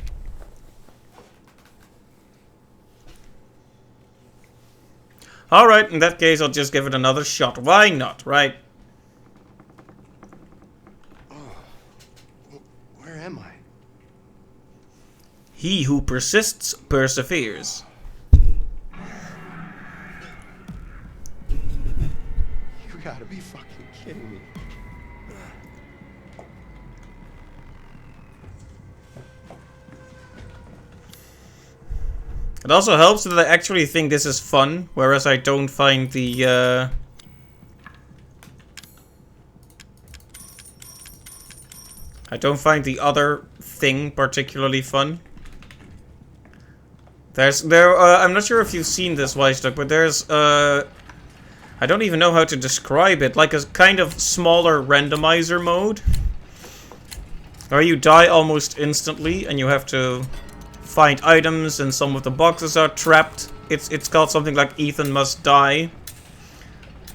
Alright, in that case I'll just give it another shot. Why not, right? Where am I? He who persists, perseveres. You gotta be fucking kidding me. It also helps that I actually think this is fun, whereas I don't find the, I don't find the other thing particularly fun. I'm not sure if you've seen this, Weisduck, but there's, I don't even know how to describe it, like a kind of smaller randomizer mode. Where you die almost instantly, and you have to find items, and some of the boxes are trapped. It's called something like Ethan Must Die.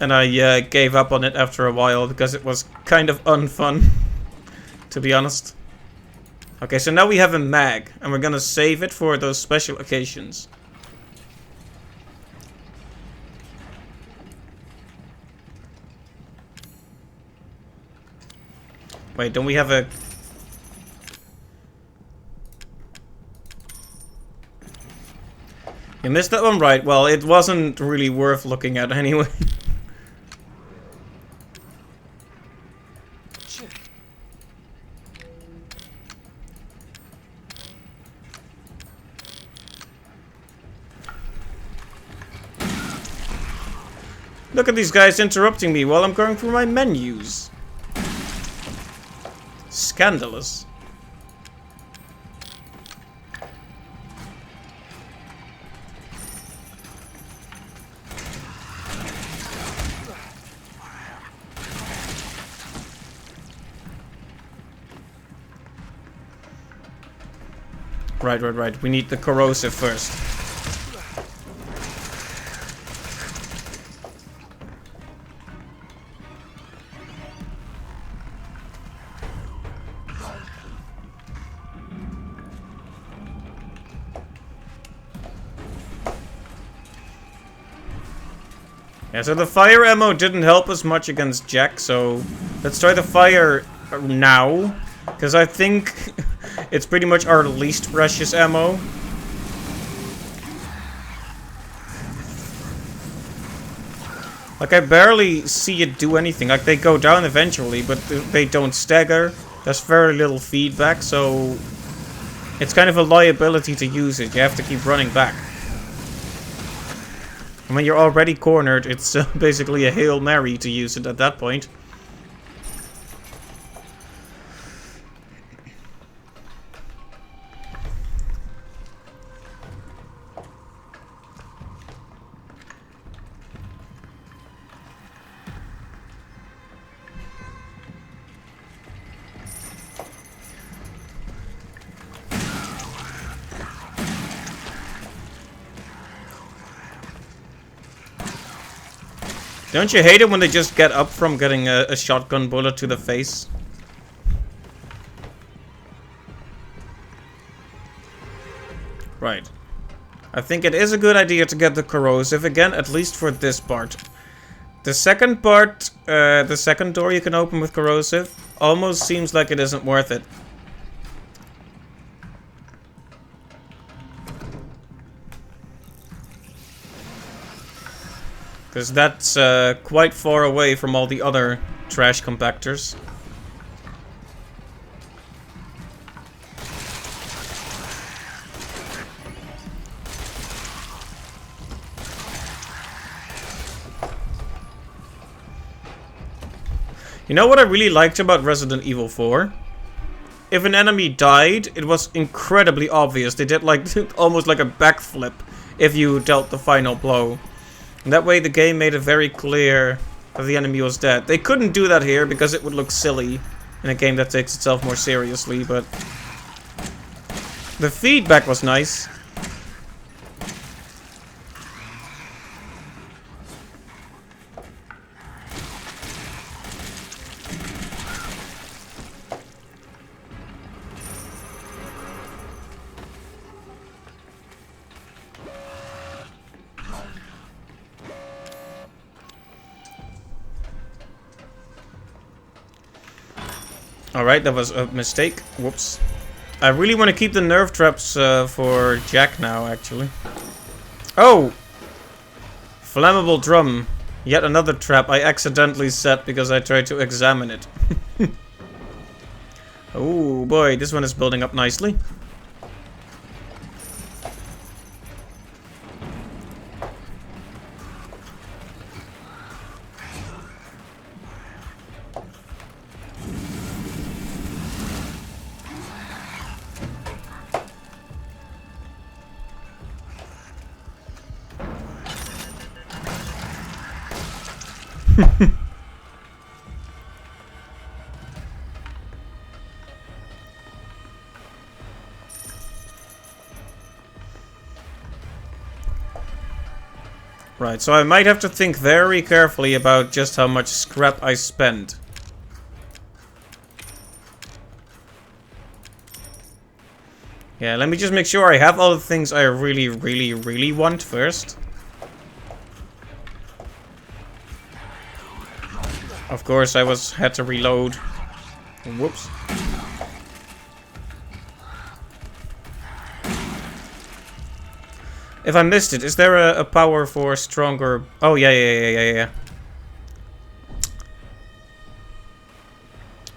And I gave up on it after a while, because it was kind of unfun, to be honest. Okay, so now we have a mag, and we're gonna save it for those special occasions. Wait, don't we have a... You missed that one, right? Well, it wasn't really worth looking at anyway. Look at these guys interrupting me while I'm going through my menus. Scandalous. Right. We need the corrosive first. Yeah, so the fire ammo didn't help us much against Jack, so let's try the fire now, because I think it's pretty much our least precious ammo. Like, I barely see it do anything. Like, they go down eventually, but they don't stagger. There's very little feedback, so it's kind of a liability to use it. You have to keep running back. And when you're already cornered, it's basically a Hail Mary to use it at that point. Don't you hate it when they just get up from getting a shotgun bullet to the face? Right. I think it is a good idea to get the corrosive again, at least for this part. The second part, the second door you can open with corrosive, almost seems like it isn't worth it. Because that's quite far away from all the other trash compactors. You know what I really liked about Resident Evil 4? If an enemy died, it was incredibly obvious. They did like almost like a backflip if you dealt the final blow. And that way the game made it very clear that the enemy was dead. They couldn't do that here because it would look silly in a game that takes itself more seriously, but The feedback was nice. Alright, that was a mistake. Whoops. I really want to keep the nerve traps for Jack now, actually. Oh! Flammable drum. Yet another trap I accidentally set because I tried to examine it. Oh boy, this one is building up nicely. Right, so I might have to think very carefully about just how much scrap I spend. Yeah, let me just make sure I have all the things I really want first. Of course, I had to reload. Whoops. If I missed it, is there a power for stronger... Oh, yeah.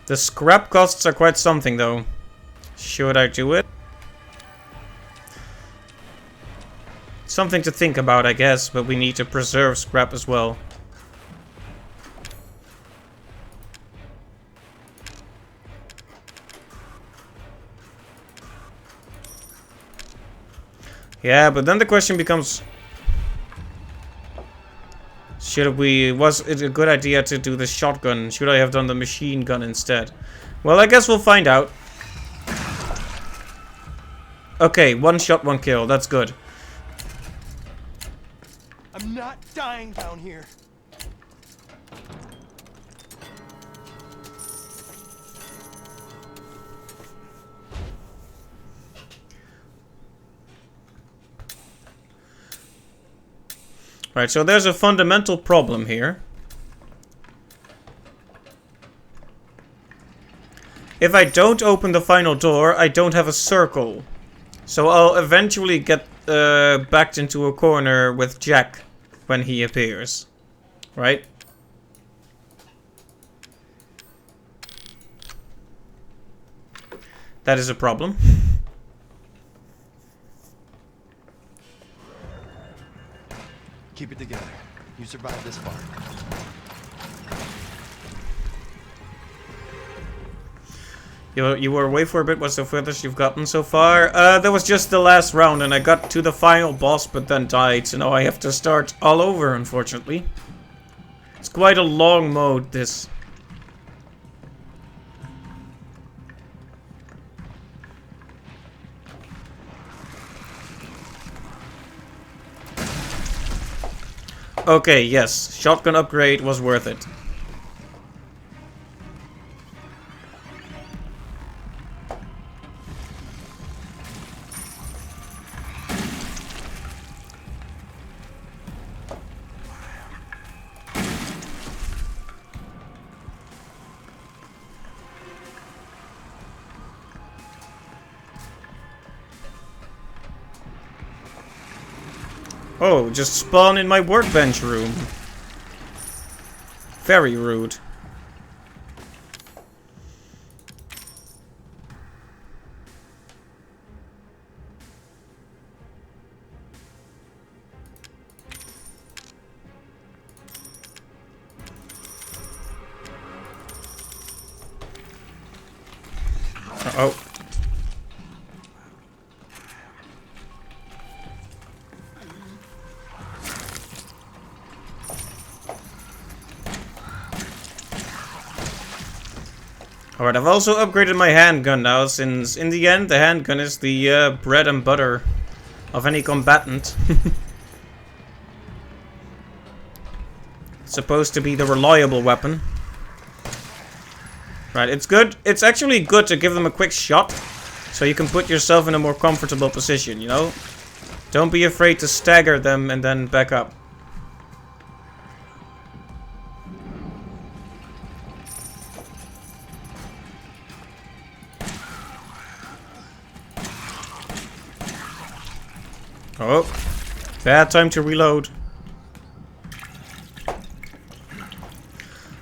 The scrap costs are quite something, though. Should I do it? Something to think about, I guess, but we need to preserve scrap as well. Yeah, but then the question becomes... was it a good idea to do the shotgun? Should I have done the machine gun instead? Well, I guess we'll find out. Okay, one shot, one kill. That's good. I'm not dying down here. Right, so there's a fundamental problem here. If I don't open the final door, I don't have a circle. So I'll eventually get backed into a corner with Jack when he appears. Right? That is a problem. Keep it together. You survived this far. You were away for a bit. What's the furthest you've gotten so far? That was just the last round, and I got to the final boss, but then died. So now I have to start all over, unfortunately. It's quite a long mode, this. Okay, yes. Shotgun upgrade was worth it. Oh, just spawn in my workbench room. Very rude. Uh-oh. Alright, I've also upgraded my handgun now, since in the end the handgun is the bread and butter of any combatant. It's supposed to be the reliable weapon. Right, it's good. It's actually good to give them a quick shot, so you can put yourself in a more comfortable position, you know? Don't be afraid to stagger them and then back up. Oh, bad time to reload.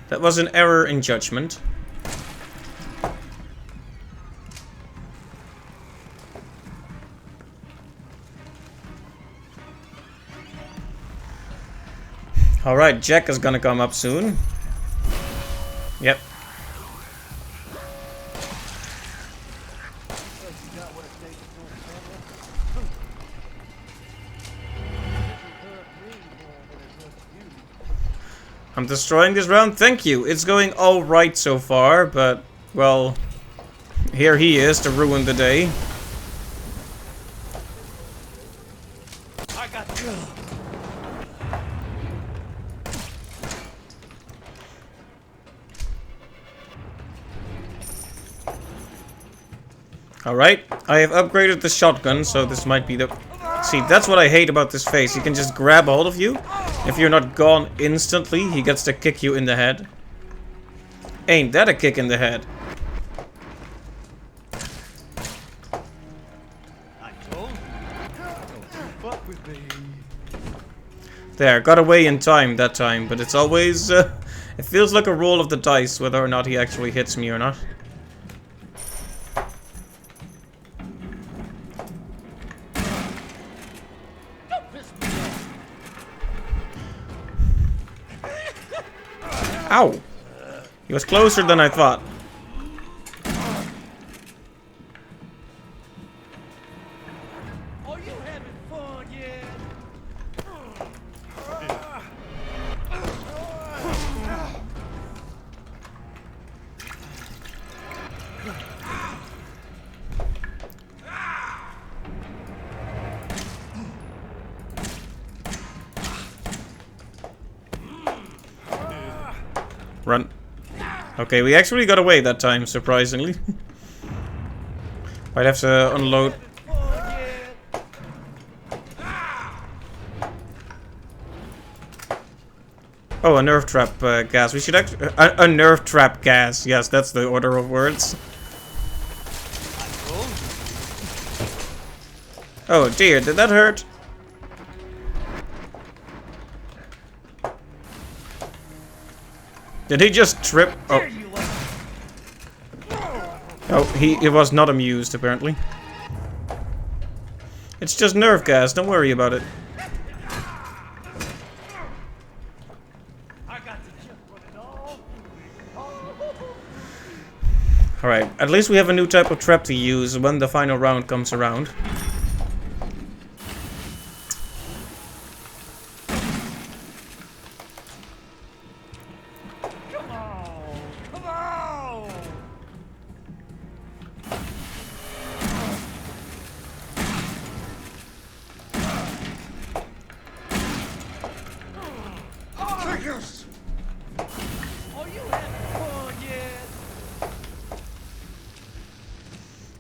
That was an error in judgment. Alright, Jack is gonna come up soon. Yep. I'm destroying this round, thank you. It's going alright so far, but, well, here he is to ruin the day. I got you. Alright, I have upgraded the shotgun, so this might be the... See, that's what I hate about this phase. He can just grab hold of you. If you're not gone instantly, he gets to kick you in the head. Ain't that a kick in the head? I told you. Don't fuck with me. There, got away in time that time, but it's always... it feels like a roll of the dice whether or not he actually hits me or not. Ow! He was closer than I thought. Are you having fun yet? Run. Okay, we actually got away that time, surprisingly. Might have to unload. Oh, a nerve trap gas. We should actually... a nerve trap gas. Yes, that's the order of words. Oh dear, did that hurt? Did he just trip? Oh. Oh, he was not amused, apparently. It's just nerve gas, don't worry about it. Alright, at least we have a new type of trap to use when the final round comes around.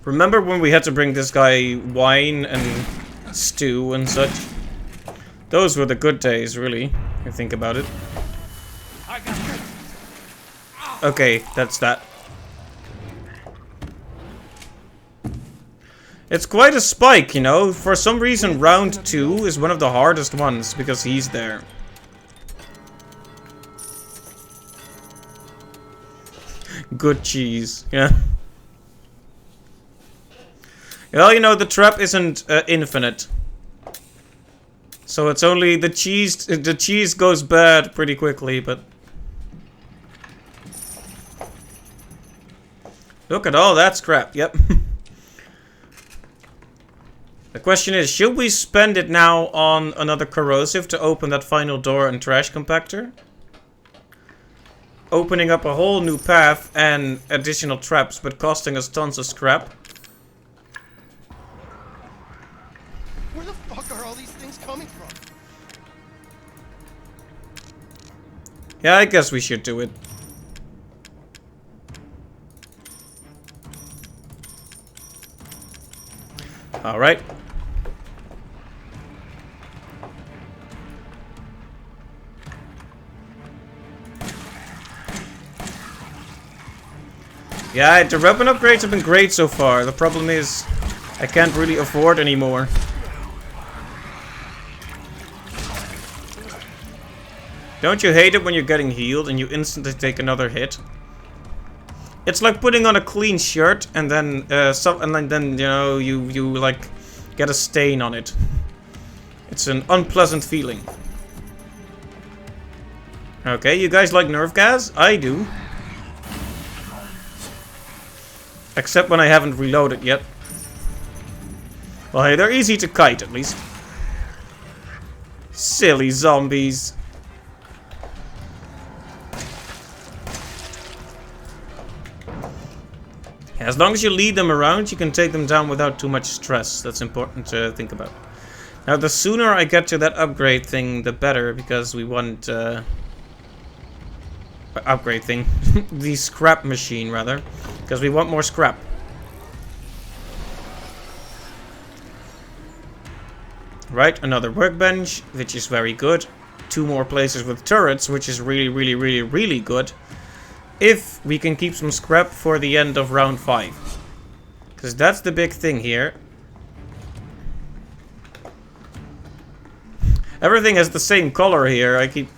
Remember when we had to bring this guy wine and stew and such? Those were the good days, really, if you think about it. Okay, that's that. It's quite a spike, you know? For some reason, round 2 is one of the hardest ones, because he's there. Good cheese, yeah. Well, you know, the trap isn't infinite. So it's only the cheese goes bad pretty quickly, but... Look at all that scrap, yep. The question is, should we spend it now on another corrosive to open that final door and trash compactor? opening up a whole new path and additional traps, but costing us tons of scrap. Where the fuck are all these things coming from? Yeah, I guess we should do it. Alright. Yeah, the weapon upgrades have been great so far. The problem is, I can't really afford any more. Don't you hate it when you're getting healed and you instantly take another hit? It's like putting on a clean shirt and then then you know you like get a stain on it. It's an unpleasant feeling. Okay, you guys like nerf gas? I do. Except when I haven't reloaded yet. Well, hey, they're easy to kite, at least. Silly zombies. As long as you lead them around, you can take them down without too much stress. That's important to think about. Now, the sooner I get to that upgrade thing, the better, because we want... upgrade thing. The scrap machine, rather. Because we want more scrap. Right, another workbench, which is very good. 2 more places with turrets, which is really good. If we can keep some scrap for the end of round 5. Because that's the big thing here. Everything has the same color here. I keep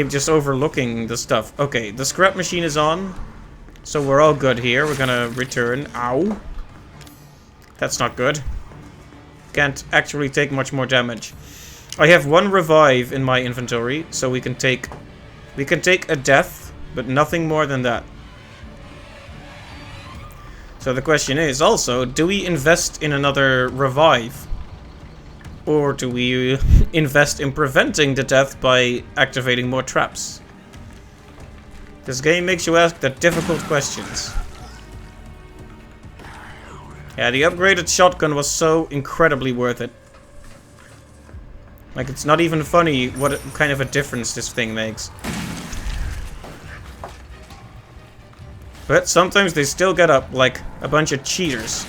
just overlooking the stuff. Okay, the scrap machine is on. So we're all good here. We're gonna return. Ow. That's not good. Can't actually take much more damage. I have 1 revive in my inventory, so we can take a death, but nothing more than that. So the question is also, do we invest in another revive? Or do we invest in preventing the death by activating more traps? This game makes you ask the difficult questions. Yeah, the upgraded shotgun was so incredibly worth it. Like, it's not even funny what kind of a difference this thing makes. But sometimes they still get up like a bunch of cheaters.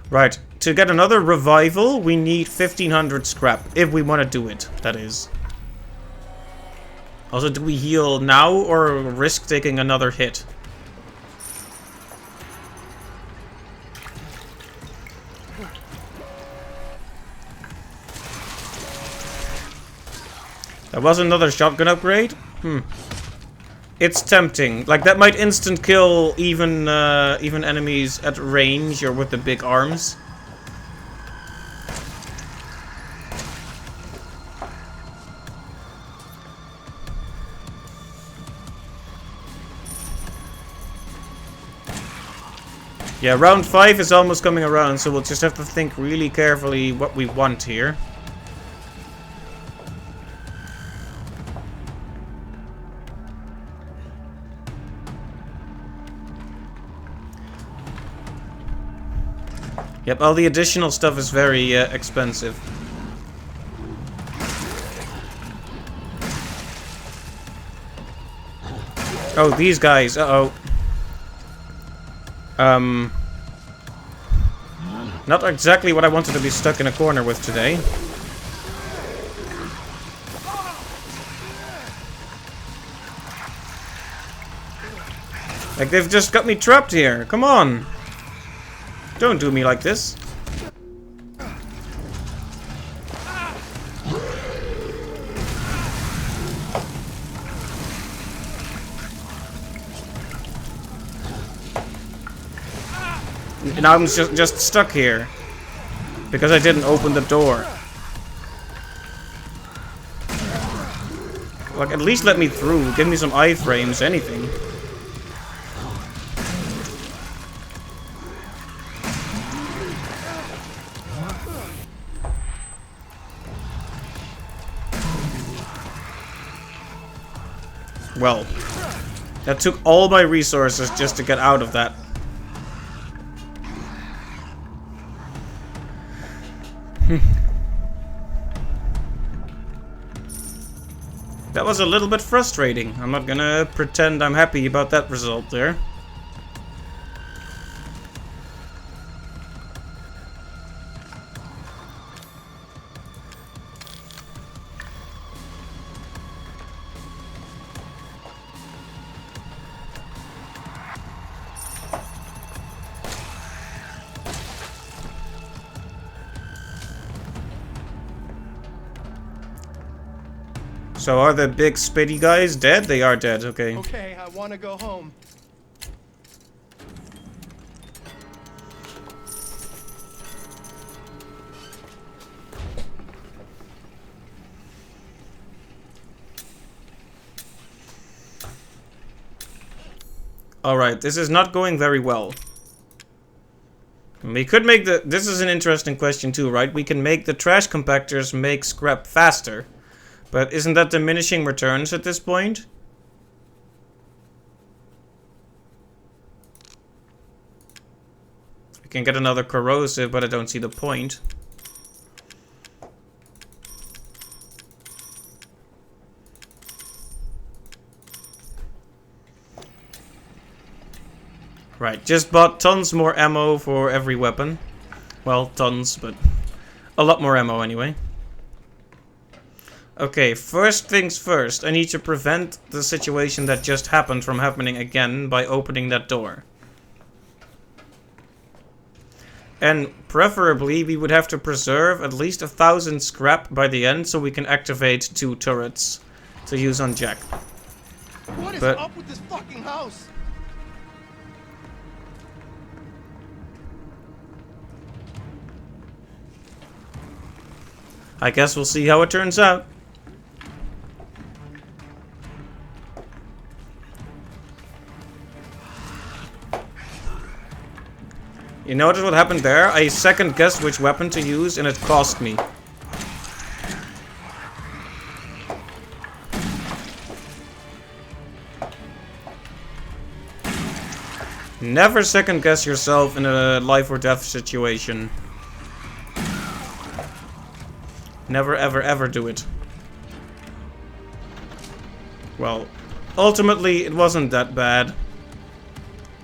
Right, to get another revival, we need 1500 scrap. If we want to do it, that is. Also, do we heal now or risk taking another hit? That was another shotgun upgrade? It's tempting. Like, that might instant kill even enemies at range or with the big arms. Yeah, round 5 is almost coming around, so we'll just have to think really carefully what we want here. Yep, all the additional stuff is very expensive. Oh, these guys, uh-oh. Not exactly what I wanted to be stuck in a corner with today. Like, they've just got me trapped here. Come on. Don't do me like this. Now I'm just stuck here. Because I didn't open the door. Like, at least let me through. Give me some iframes, anything. Well, that took all my resources just to get out of that. That was a little bit frustrating. I'm not gonna pretend I'm happy about that result there. So are the big spitty guys dead? They are dead, okay. Okay, I want to go home. Alright, this is not going very well. We could make the... This is an interesting question too, right? We can make the trash compactors make scrap faster. But isn't that diminishing returns at this point? We can get another corrosive, but I don't see the point. Right, just bought tons more ammo for every weapon. Well, tons, but a lot more ammo anyway. Okay, first things first, I need to prevent the situation that just happened from happening again by opening that door. And preferably, we would have to preserve at least 1,000 scrap by the end so we can activate 2 turrets to use on Jack. What is up with this fucking house? I guess we'll see how it turns out. You notice what happened there? I second guessed which weapon to use and it cost me. Never second guess yourself in a life or death situation. Never ever ever do it. Well, ultimately it wasn't that bad.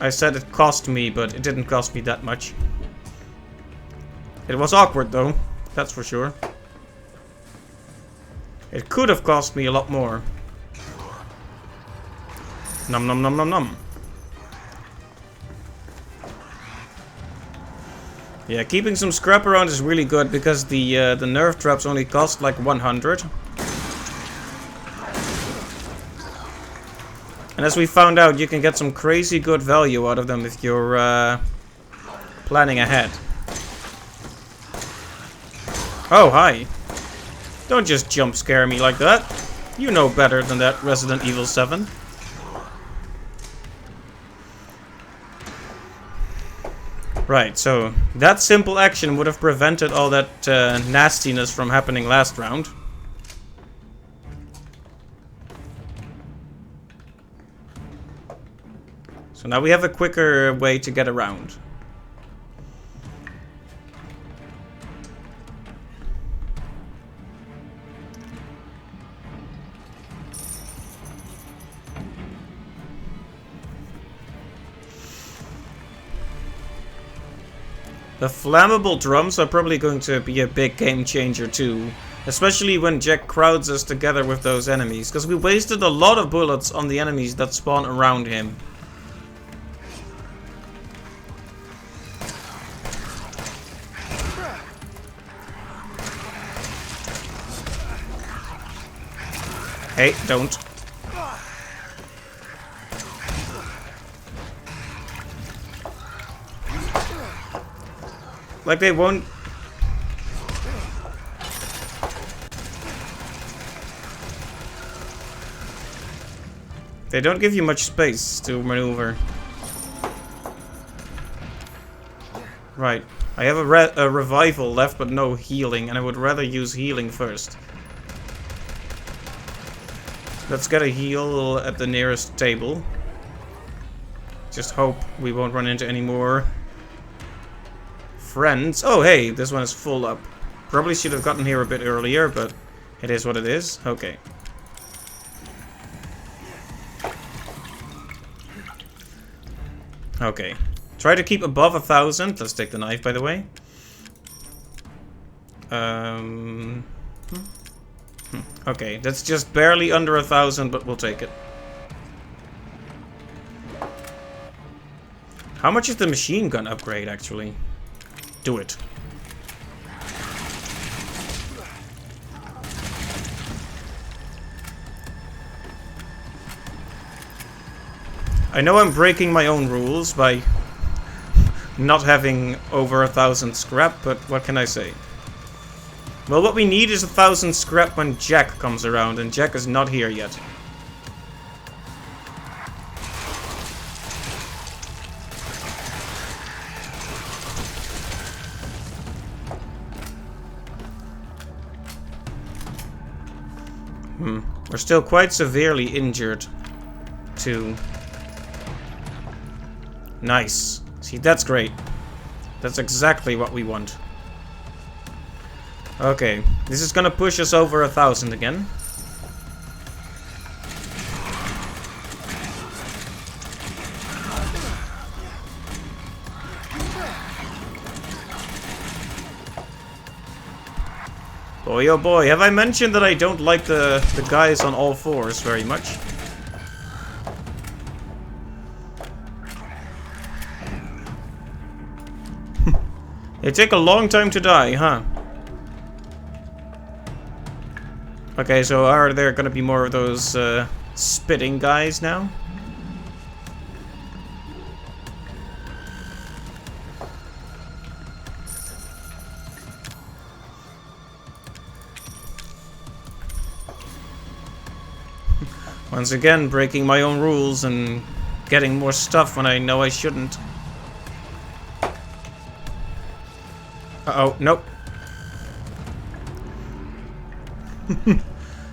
I said it cost me, but it didn't cost me that much. It was awkward though, that's for sure. It could have cost me a lot more. Nom nom nom nom nom. Yeah, keeping some scrap around is really good because the nerve traps only cost like 100. And as we found out, you can get some crazy good value out of them if you're planning ahead. Oh, hi. Don't just jump scare me like that. You know better than that, Resident Evil 7. Right, so that simple action would have prevented all that nastiness from happening last round. So now we have a quicker way to get around. The flammable drums are probably going to be a big game changer too. Especially when Jack crowds us together with those enemies. Because we wasted a lot of bullets on the enemies that spawn around him. Hey, don't. Like they won't... They don't give you much space to maneuver. Right. I have a revival left but no healing, and I would rather use healing first. Let's get a heal at the nearest table. Just hope we won't run into any more friends. Oh, hey, this one is full up. Probably should have gotten here a bit earlier, but it is what it is. Okay. Okay. Try to keep above 1,000. Let's take the knife, by the way. Okay, that's just barely under 1,000, but we'll take it. How much is the machine gun upgrade, actually? Do it. I know I'm breaking my own rules by not having over 1,000 scrap, but what can I say? Well, what we need is 1,000 scrap when Jack comes around, and Jack is not here yet. We're still quite severely injured, too. Nice. See, that's great. That's exactly what we want. Okay, this is gonna push us over 1,000 again. Boy, oh boy, have I mentioned that I don't like the guys on all fours very much? They take a long time to die, huh? Okay, so are there gonna be more of those spitting guys now? Once again, breaking my own rules and getting more stuff when I know I shouldn't. Uh-oh, nope.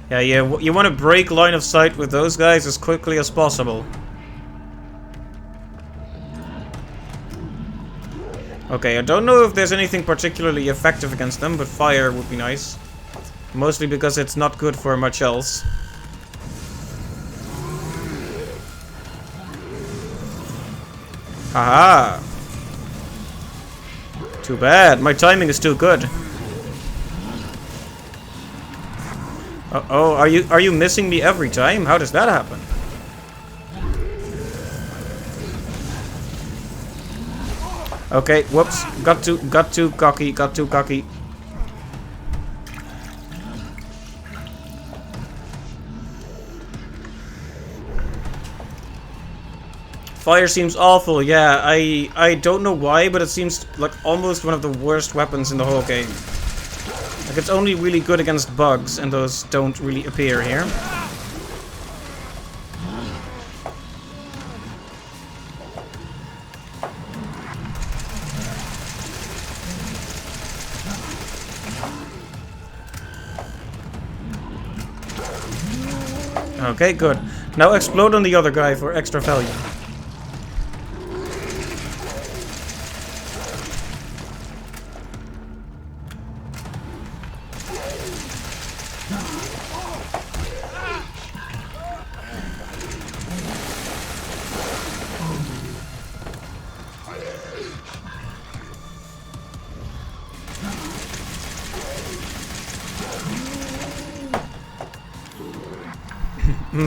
Yeah, you want to break line of sight with those guys as quickly as possible. Okay, I don't know if there's anything particularly effective against them, but fire would be nice. Mostly because it's not good for much else. Haha! Too bad, my timing is too good. Uh-oh, are you missing me every time? How does that happen? Okay, whoops. Got too cocky. Fire seems awful, yeah. I don't know why, but it seems like almost one of the worst weapons in the whole game. Like, it's only really good against bugs, and those don't really appear here. Okay, good. Now explode on the other guy for extra value.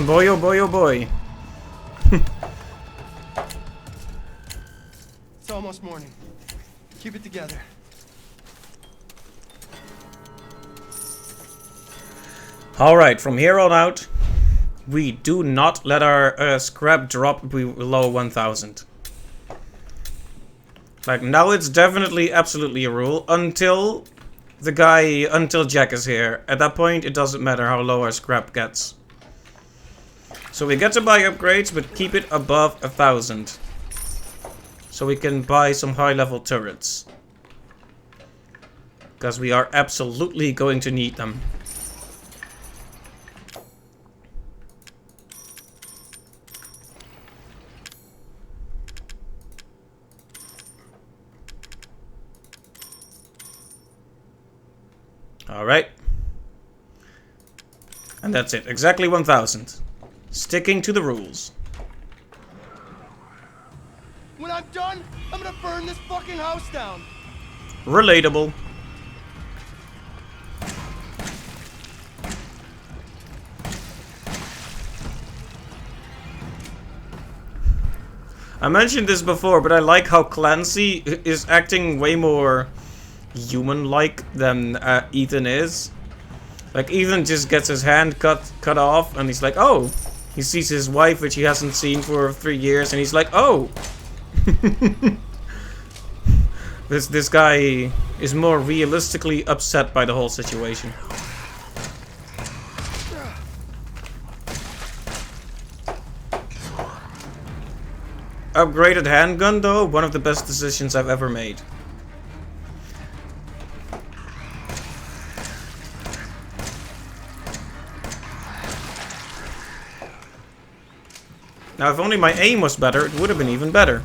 Boy, oh boy, oh boy. It's almost morning. Keep it together. Alright, from here on out, we do not let our scrap drop below 1,000. Like, now it's definitely absolutely a rule until Jack is here. At that point, it doesn't matter how low our scrap gets. So we get to buy upgrades, but keep it above 1,000. So we can buy some high-level turrets. Because we are absolutely going to need them. Alright. And that's it. Exactly 1,000. Sticking to the rules. When I'm done, I'm gonna burn this fucking house down. Relatable. I mentioned this before, but I like how Clancy is acting way more human-like than Ethan is. Like, Ethan just gets his hand cut off, and he's like, oh! He sees his wife, which he hasn't seen for 3 years, and he's like, oh! This guy is more realistically upset by the whole situation. Upgraded handgun though, one of the best decisions I've ever made. Now if only my aim was better, it would have been even better.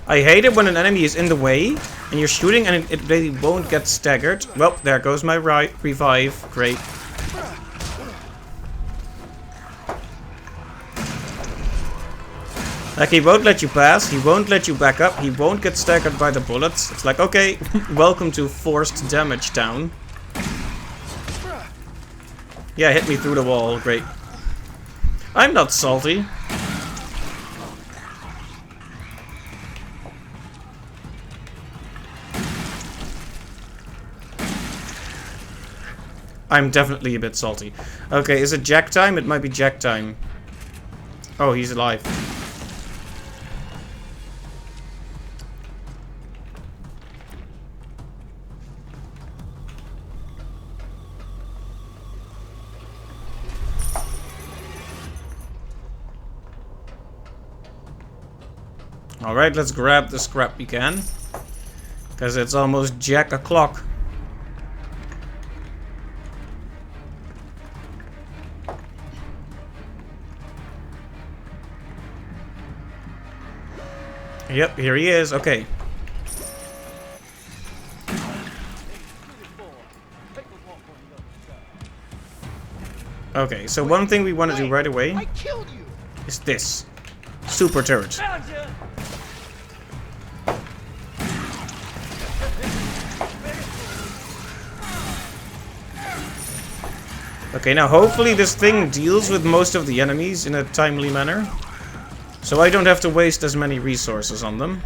I hate it when an enemy is in the way and you're shooting and it really won't get staggered. Well, there goes my revive. Great. Like, he won't let you pass, he won't let you back up, he won't get staggered by the bullets. It's like, okay, welcome to forced damage town. Yeah, hit me through the wall, great. I'm not salty. I'm definitely a bit salty. Okay, is it Jack time? It might be Jack time. Oh, he's alive. Alright, let's grab the scrap we can. Because it's almost Jack o'clock. Yep, here he is. Okay. Okay, so one thing we want to do right away is this. Super turret. Okay, now hopefully this thing deals with most of the enemies in a timely manner. So I don't have to waste as many resources on them.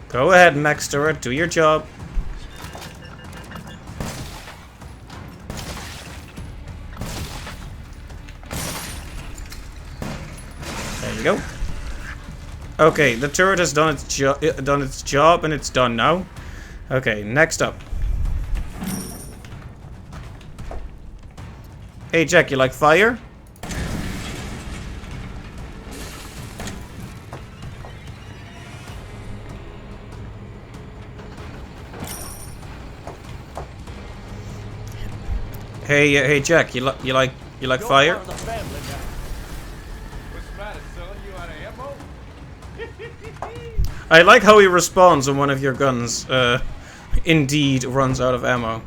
Go ahead, Max Turret, do your job. There you go. Okay, the turret has done its job and it's done now. Okay, next up. Hey Jack, you like fire? Hey Jack, you like fire? I like how he responds when one of your guns indeed runs out of ammo.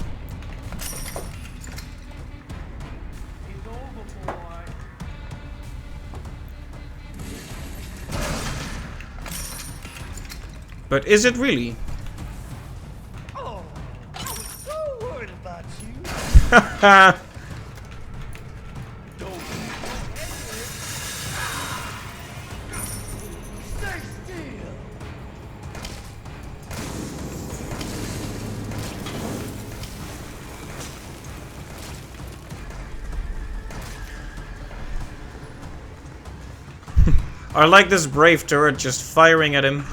But is it really? Oh, I was so worried about you. Haha. Stay still. I like this brave turret just firing at him.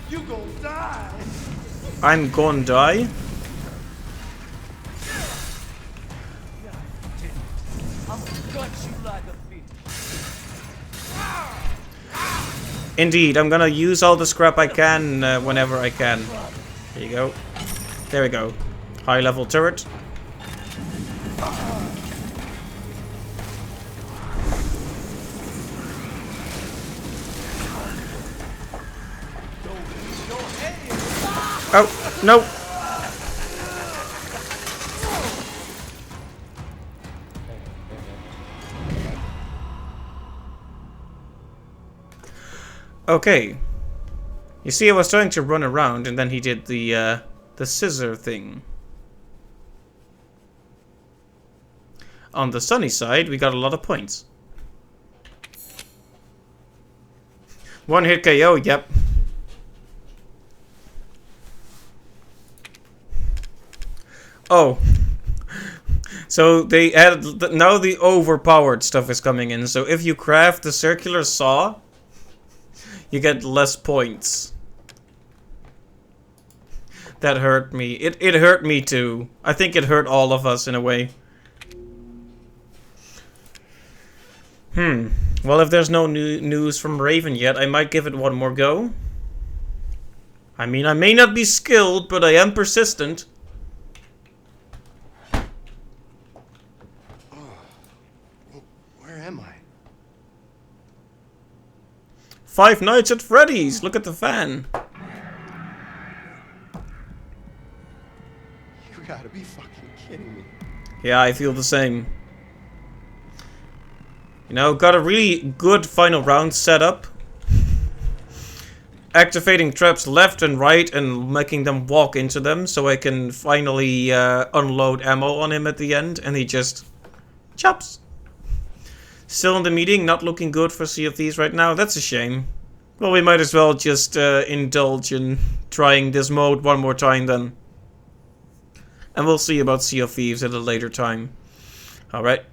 You gon' die. I'm gonna die. I'm gonna gut you like a fish. Indeed, I'm gonna use all the scrap I can whenever I can. There you go. There we go. High level turret. Oh, no. Okay. You see, I was trying to run around, and then he did the scissor thing. On the sunny side, we got a lot of points. One hit KO, yep. Oh. So they added, now the overpowered stuff is coming in. So if you craft the circular saw, you get less points. That hurt me. It hurt me too. I think it hurt all of us in a way. Well, if there's no news from Raven yet, I might give it one more go. I mean, I may not be skilled, but I am persistent. Where am I? Five Nights at Freddy's! Look at the fan. You gotta be fucking kidding me. Yeah, I feel the same. You know, got a really good final round set up. Activating traps left and right and making them walk into them so I can finally unload ammo on him at the end, and he just chops. Still in the meeting, not looking good for Sea of Thieves right now. That's a shame. Well, we might as well just indulge in trying this mode one more time then. And we'll see about Sea of Thieves at a later time. Alright.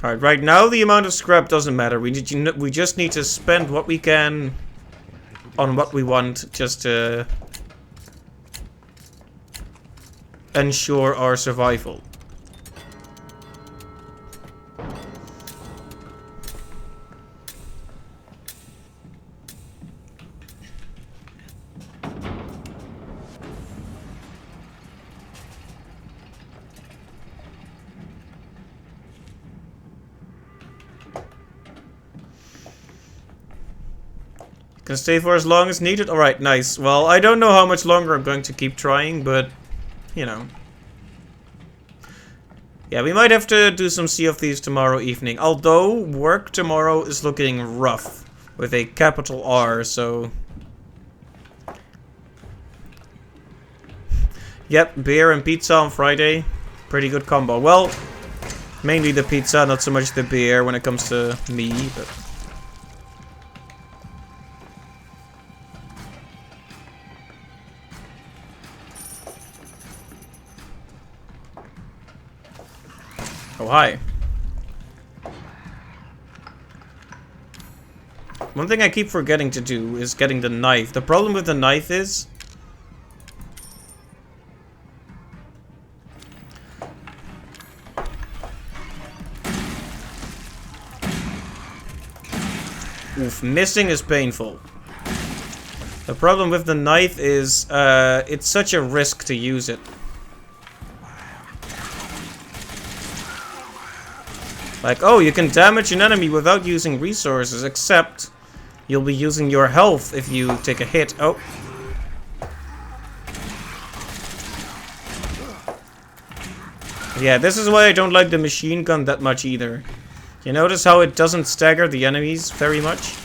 Alright, right now the amount of scrap doesn't matter. We just need to spend what we can on what we want just to ensure our survival. Can stay for as long as needed? Alright, nice. Well, I don't know how much longer I'm going to keep trying, but, you know. Yeah, we might have to do some Sea of Thieves tomorrow evening. Although, work tomorrow is looking rough. With a capital R, so... Yep, beer and pizza on Friday. Pretty good combo. Well, mainly the pizza, not so much the beer when it comes to me, but... Oh, hi. One thing I keep forgetting to do is getting the knife. The problem with the knife is... Oof, missing is painful. The problem with the knife is it's such a risk to use it. Like, oh, you can damage an enemy without using resources, except you'll be using your health if you take a hit. Oh. Yeah, this is why I don't like the machine gun that much either. You notice how it doesn't stagger the enemies very much?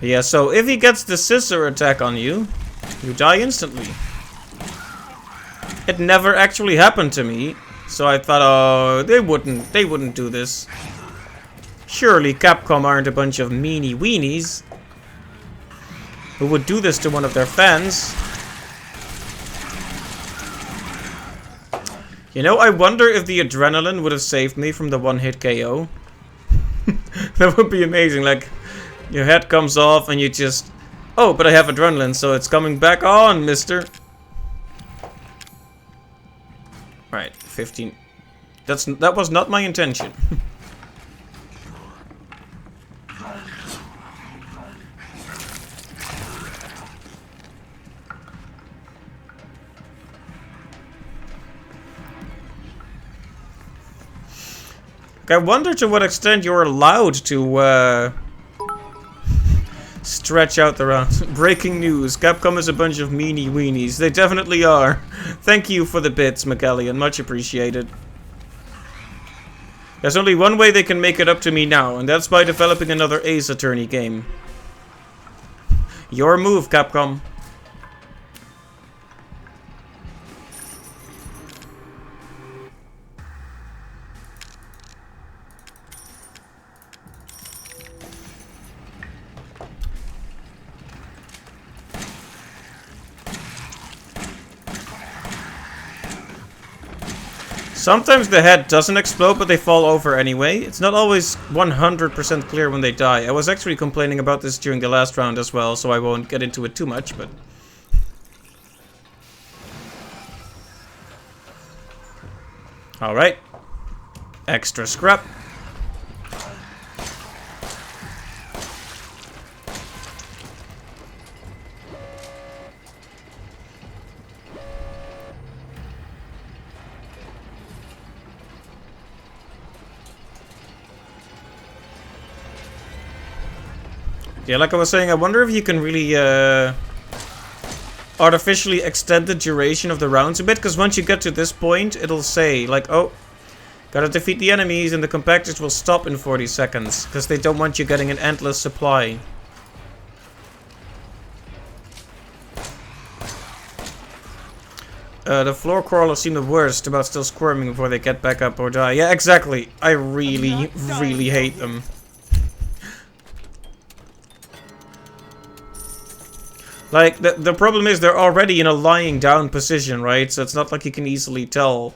Yeah, so if he gets the scissor attack on you, you die instantly. It never actually happened to me, so I thought, oh, they wouldn't do this. Surely Capcom aren't a bunch of meanie weenies who would do this to one of their fans. You know, I wonder if the adrenaline would have saved me from the one-hit KO. That would be amazing, like... Your head comes off and you just... Oh, but I have adrenaline, so it's coming back on, mister. 15. That was not my intention. I wonder to what extent you're allowed to stretch out the rounds. Breaking news. Capcom is a bunch of meanie weenies. They definitely are. Thank you for the bits, McAllion. Much appreciated. There's only one way they can make it up to me now, and that's by developing another Ace Attorney game. Your move, Capcom. Sometimes the head doesn't explode, but they fall over anyway. It's not always 100% clear when they die. I was actually complaining about this during the last round as well, so I won't get into it too much, but... Alright. Extra scrap. Yeah, like I was saying, I wonder if you can really artificially extend the duration of the rounds a bit, because once you get to this point, it'll say, like, oh, gotta defeat the enemies and the compactors will stop in 40 seconds, because they don't want you getting an endless supply. The floor crawlers seem the worst about still squirming before they get back up or die. Yeah, exactly. I really, really hate them. Like, the problem is they're already in a lying down position, right? So it's not like you can easily tell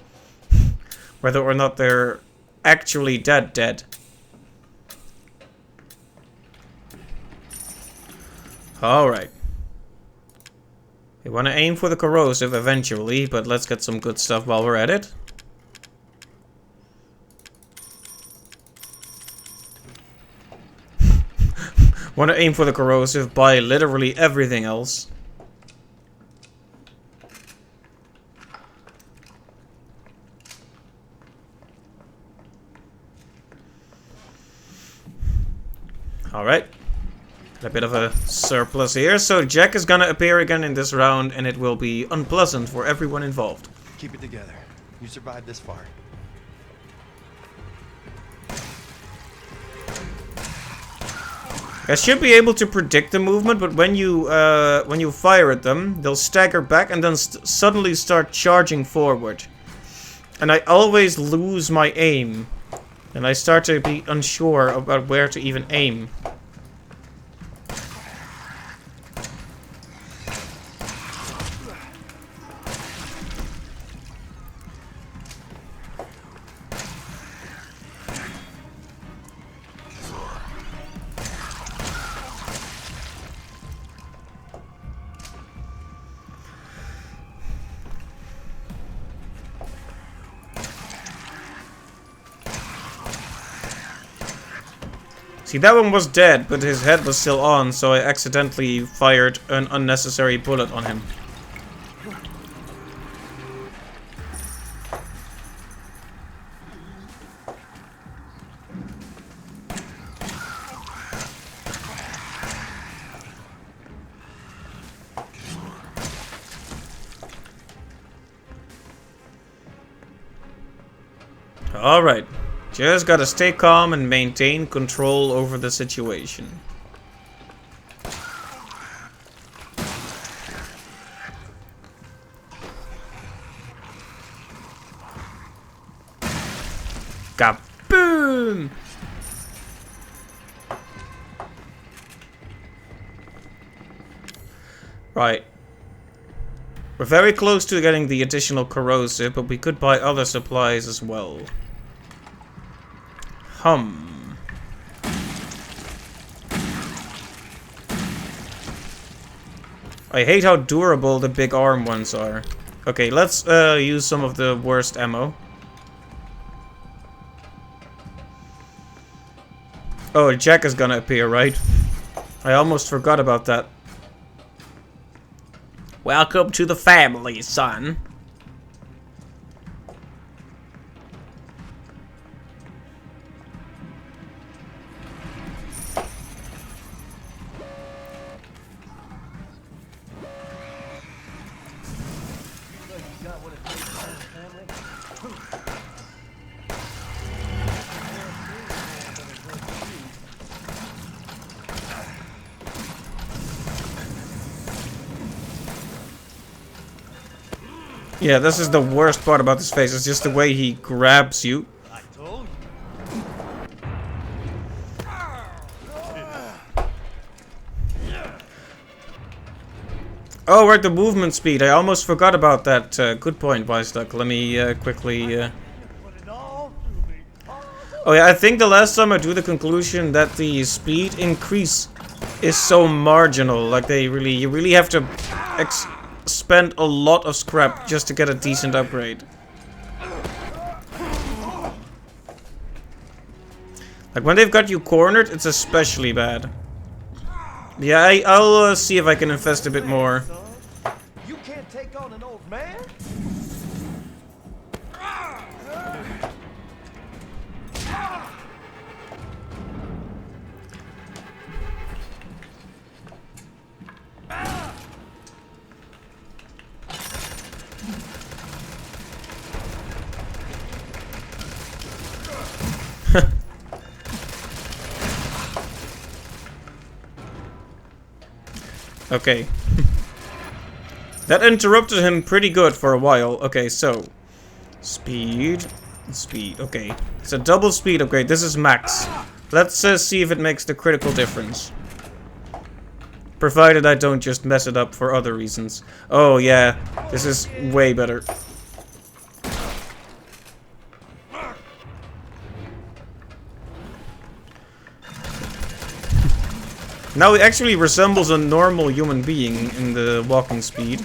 whether or not they're actually dead. Alright. We want to aim for the corrosive eventually, but let's get some good stuff while we're at it. Want to aim for the corrosive, buy literally everything else. Alright. Got a bit of a surplus here. So Jack is gonna appear again in this round, and it will be unpleasant for everyone involved. Keep it together. You survived this far. I should be able to predict the movement, but when you fire at them, they'll stagger back and then suddenly start charging forward. And I always lose my aim. And I start to be unsure about where to even aim. See, that one was dead, but his head was still on, so I accidentally fired an unnecessary bullet on him. Alright. Just gotta stay calm and maintain control over the situation. Kaboom! Right. We're very close to getting the additional corrosive, but we could buy other supplies as well. I hate how durable the big arm ones are. Okay, let's use some of the worst ammo. Oh, Jack is gonna appear, right? I almost forgot about that. Welcome to the family, son. Yeah, this is the worst part about this face. It's just the way he grabs you. I told you. Oh, right, the movement speed. I almost forgot about that. Good point, Weisduck. Let me quickly... Put it all through me. Oh yeah, I think the last time I drew the conclusion that the speed increase is so marginal. Like, you really have to spend a lot of scrap just to get a decent upgrade. Like, when they've got you cornered, it's especially bad. Yeah, I'll see if I can invest a bit more. You can't take on an old man? Okay. That interrupted him pretty good for a while. Okay, so... Speed. Speed. Okay. It's a double speed upgrade. This is max. Let's see if it makes the critical difference. Provided I don't just mess it up for other reasons. Oh, yeah. This is way better. Now he actually resembles a normal human being in the walking speed.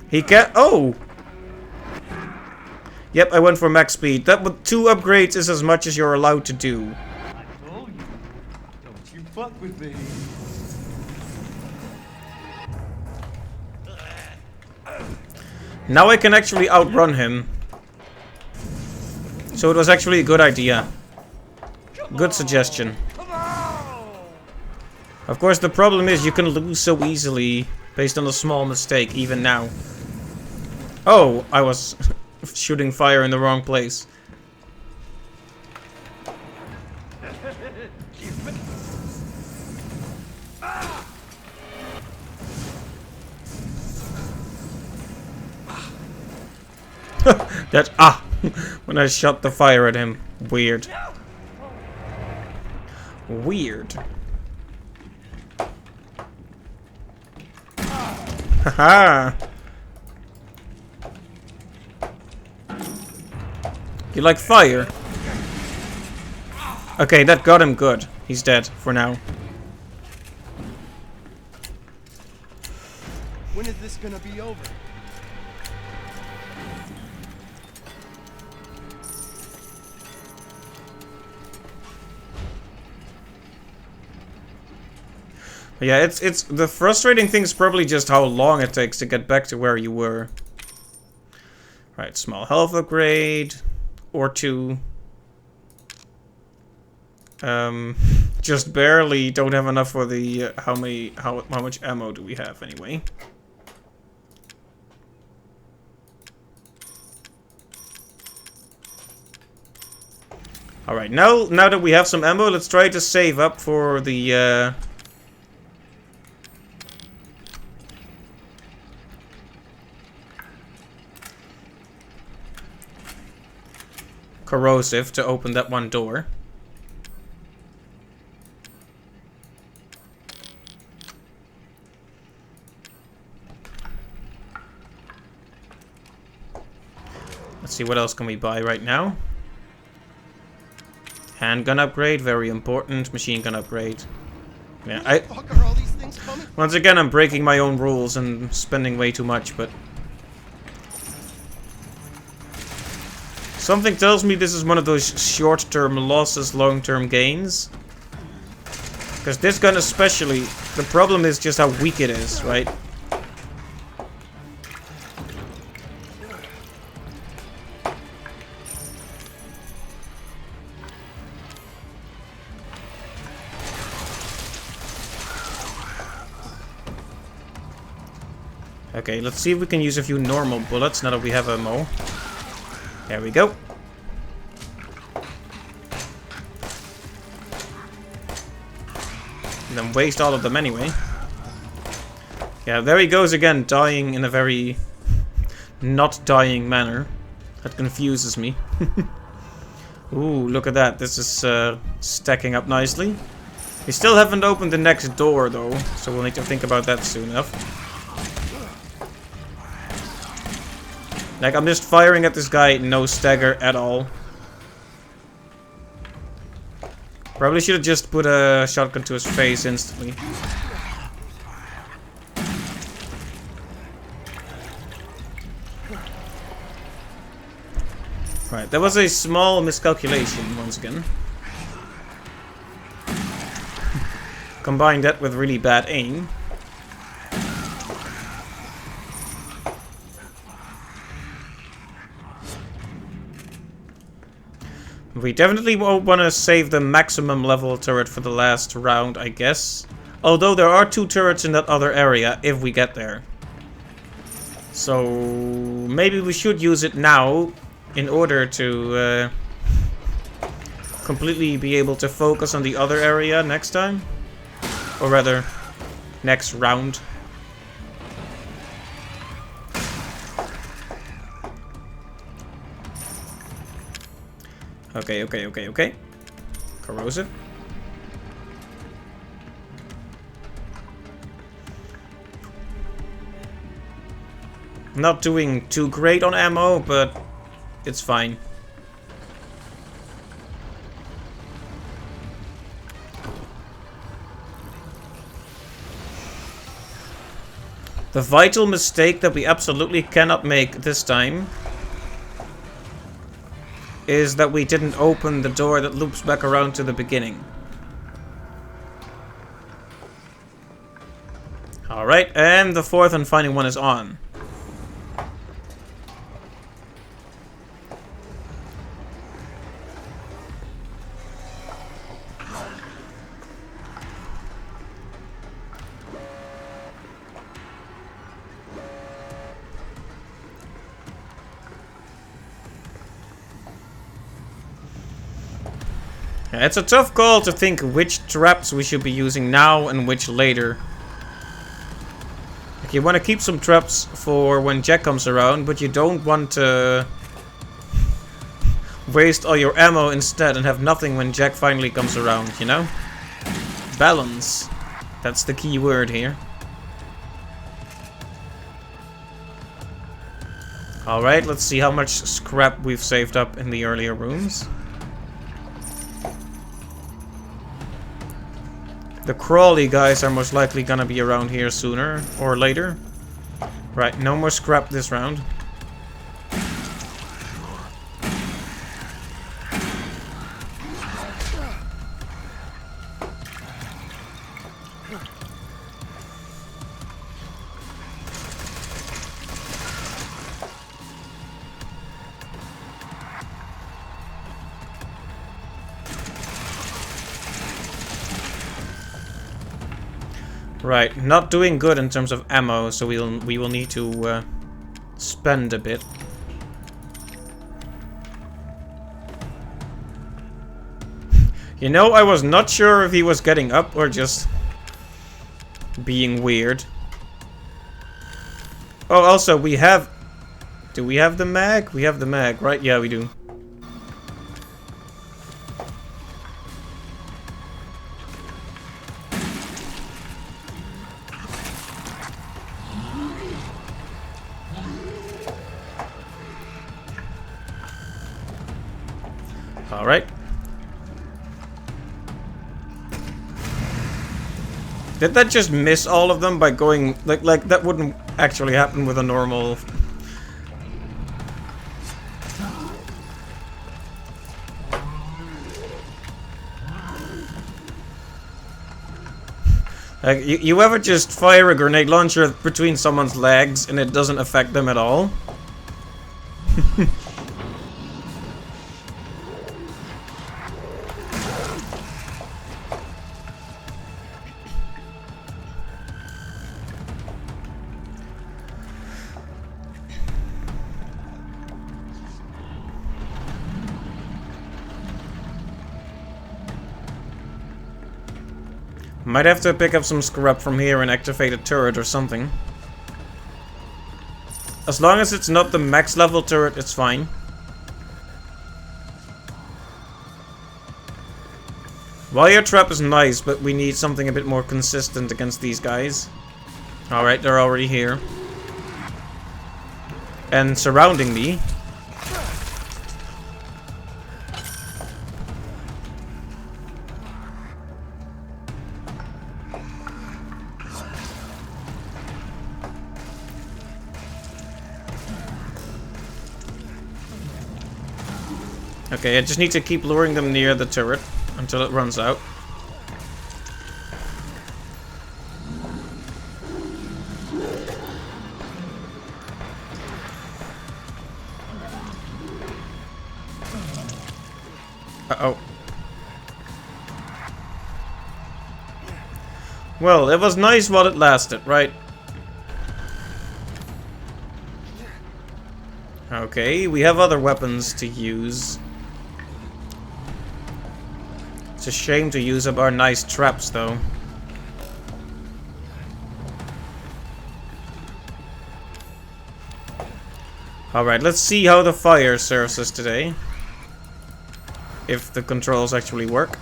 He can— oh! Yep, I went for max speed. That with 2 upgrades is as much as you're allowed to do. I told you. Don't you fuck with me. Now I can actually outrun him. So it was actually a good idea. Good suggestion. Of course, the problem is you can lose so easily based on a small mistake, even now. Oh, I was shooting fire in the wrong place. That— ah! When I shot the fire at him. Weird. Weird. Haha! You like fire? Okay, that got him good. He's dead for now. When is this gonna be over? Yeah, it's the frustrating thing is probably just how long it takes to get back to where you were. Right, small health upgrade or 2. Just barely don't have enough for the how much ammo do we have anyway? All right, now that we have some ammo, let's try to save up for the corrosive to open that one door. Let's see, what else can we buy right now? Handgun upgrade, very important. Machine gun upgrade. Yeah, Where the fuck are all these things coming? once again, I'm breaking my own rules and spending way too much, but Something tells me this is one of those short-term losses, long-term gains. Because this gun especially, the problem is just how weak it is, right? Okay, let's see if we can use a few normal bullets now that we have ammo. There we go. And then waste all of them anyway. Yeah, there he goes again, dying in a very not dying manner. That confuses me. Ooh, look at that. This is stacking up nicely. We still haven't opened the next door though, so we'll need to think about that soon enough. Like, I'm just firing at this guy, no stagger at all. Probably should have just put a shotgun to his face instantly. Right, that was a small miscalculation once again. Combine that with really bad aim. We definitely won't want to save the maximum level turret for the last round, I guess. Although there are 2 turrets in that other area, if we get there. So maybe we should use it now in order to completely be able to focus on the other area next time. Or rather, next round. Okay. Corrosive. Not doing too great on ammo, but it's fine. The vital mistake that we absolutely cannot make this time is that we didn't open the door that loops back around to the beginning. Alright, and the 4th and final one is on. Yeah, it's a tough call to think which traps we should be using now and which later. Like, you want to keep some traps for when Jack comes around, but you don't want to waste all your ammo instead and have nothing when Jack finally comes around, you know? Balance. That's the key word here. Alright, let's see how much scrap we've saved up in the earlier rooms. The Crawley guys are most likely gonna be around here sooner or later. Right, no more scrap this round. Right, not doing good in terms of ammo, so we will need to spend a bit. You know, I was not sure if he was getting up or just being weird. Oh, also we have... Do we have the mag? We have the mag, right? Yeah, we do. Alright. Did that just miss all of them by going... Like that wouldn't actually happen with a normal... Like, you ever just fire a grenade launcher between someone's legs and it doesn't affect them at all? Might have to pick up some scrap from here and activate a turret or something. As long as it's not the max level turret, it's fine. Wire trap is nice, but we need something a bit more consistent against these guys. Alright, they're already here. And surrounding me. Okay, I just need to keep luring them near the turret until it runs out. Uh-oh. Well, it was nice while it lasted, right? Okay, we have other weapons to use. It's a shame to use up our nice traps, though. Alright, let's see how the fire serves us today. If the controls actually work.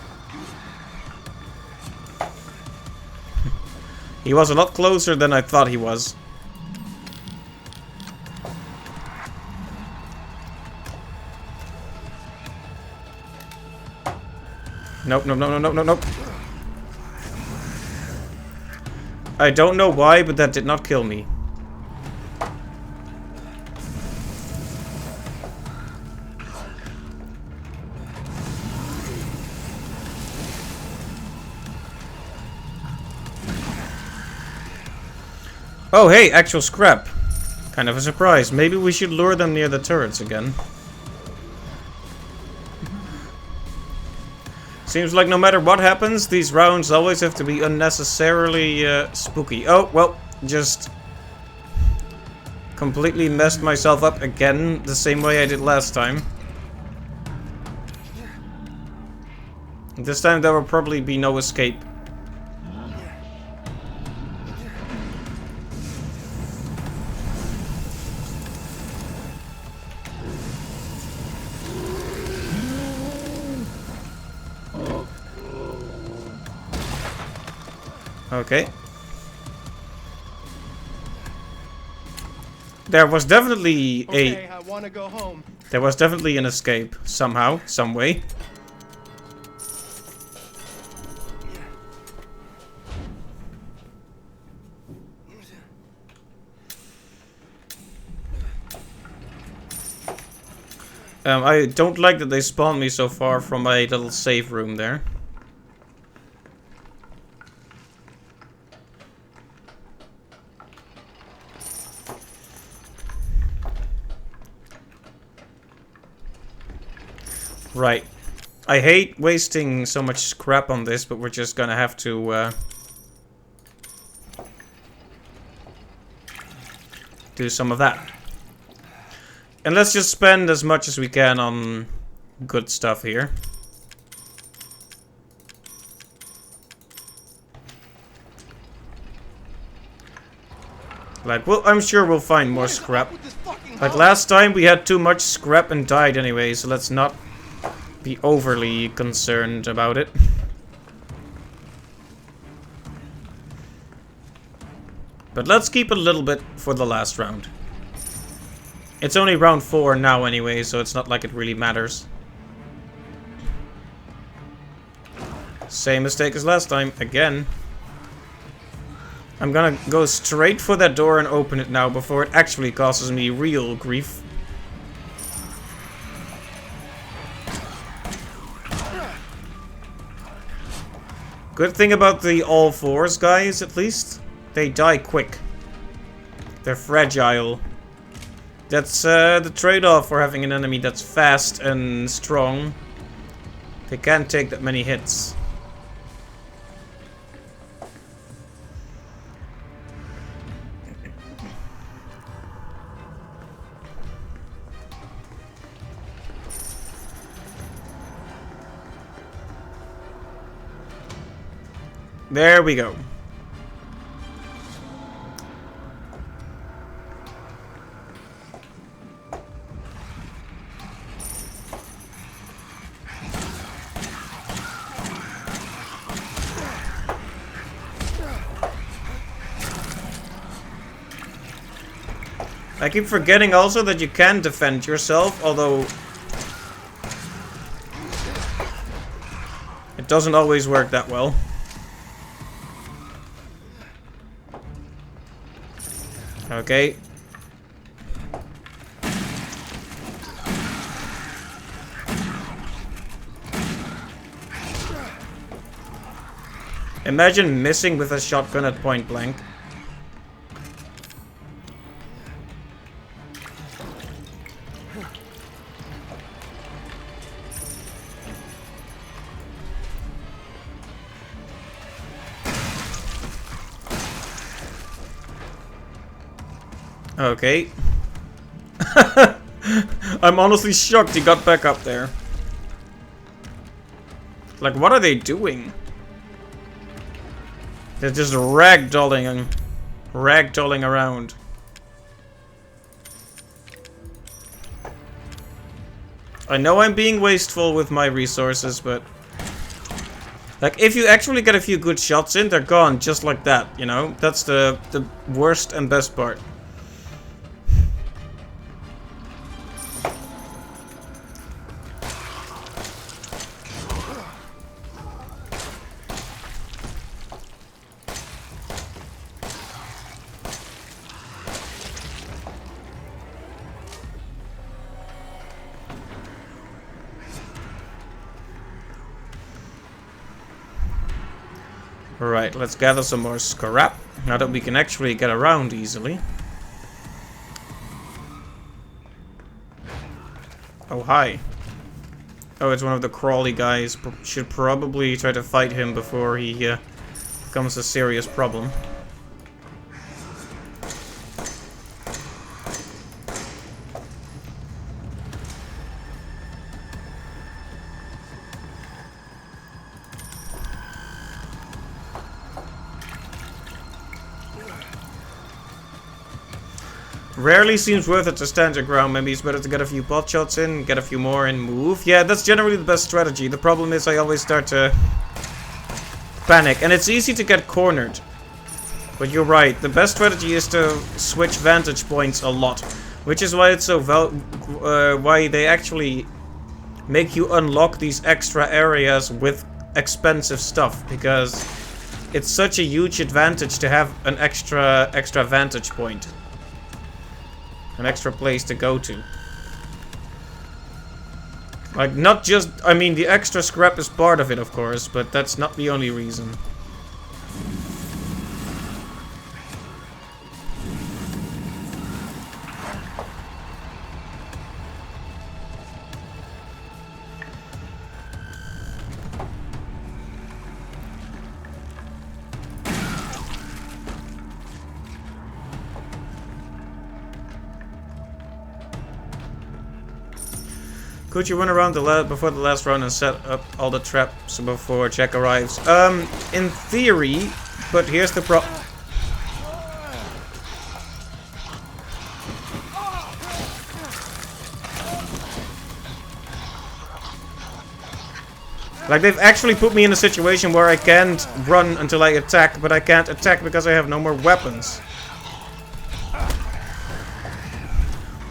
He was a lot closer than I thought he was. Nope, nope, nope, nope, nope, nope. I don't know why, but that did not kill me. Oh, hey, actual scrap. Kind of a surprise. Maybe we should lure them near the turrets again. Seems like no matter what happens, these rounds always have to be unnecessarily spooky. Oh, well, just completely messed myself up again, the same way I did last time. This time there will probably be no escape. Okay. There was definitely Okay, I want to go home. There was definitely an escape somehow, some way. I don't like that they spawned me so far from my little save room there. Right. I hate wasting so much scrap on this, but we're just gonna have to do some of that. And let's just spend as much as we can on good stuff here. Like, well, I'm sure we'll find more scrap. Like last time we had too much scrap and died anyway, so let's not be overly concerned about it. But let's keep a little bit for the last round. It's only round 4 now anyway, so it's not like it really matters. Same mistake as last time, again. I'm gonna go straight for that door and open it now before it actually causes me real grief. Good thing about the all fours guys, at least. They die quick. They're fragile. That's the trade-off for having an enemy that's fast and strong. They can't take that many hits. There we go. I keep forgetting also that you can defend yourself, although it doesn't always work that well. Okay. Imagine missing with a shotgun at point blank. Okay. I'm honestly shocked he got back up there. Like, what are they doing? They're just ragdolling around. I know I'm being wasteful with my resources, but like, if you actually get a few good shots in, they're gone just like that, you know? That's the worst and best part. Alright, let's gather some more scrap, now that we can actually get around easily. Oh, hi. Oh, it's one of the crawly guys. Should probably try to fight him before he becomes a serious problem. Rarely seems worth it to stand your ground. Maybe it's better to get a few pot shots in, get a few more and move. Yeah, that's generally the best strategy. The problem is I always start to panic. And it's easy to get cornered. But you're right. The best strategy is to switch vantage points a lot. Which is why it's so why they actually make you unlock these extra areas with expensive stuff. Because it's such a huge advantage to have an extra vantage point. An extra place to go to. Like, not just... I mean, the extra scrap is part of it, of course, but that's not the only reason. Could you run around before the last round and set up all the traps before Jack arrives? In theory, but here's the problem. Like, they've actually put me in a situation where I can't run until I attack, but I can't attack because I have no more weapons.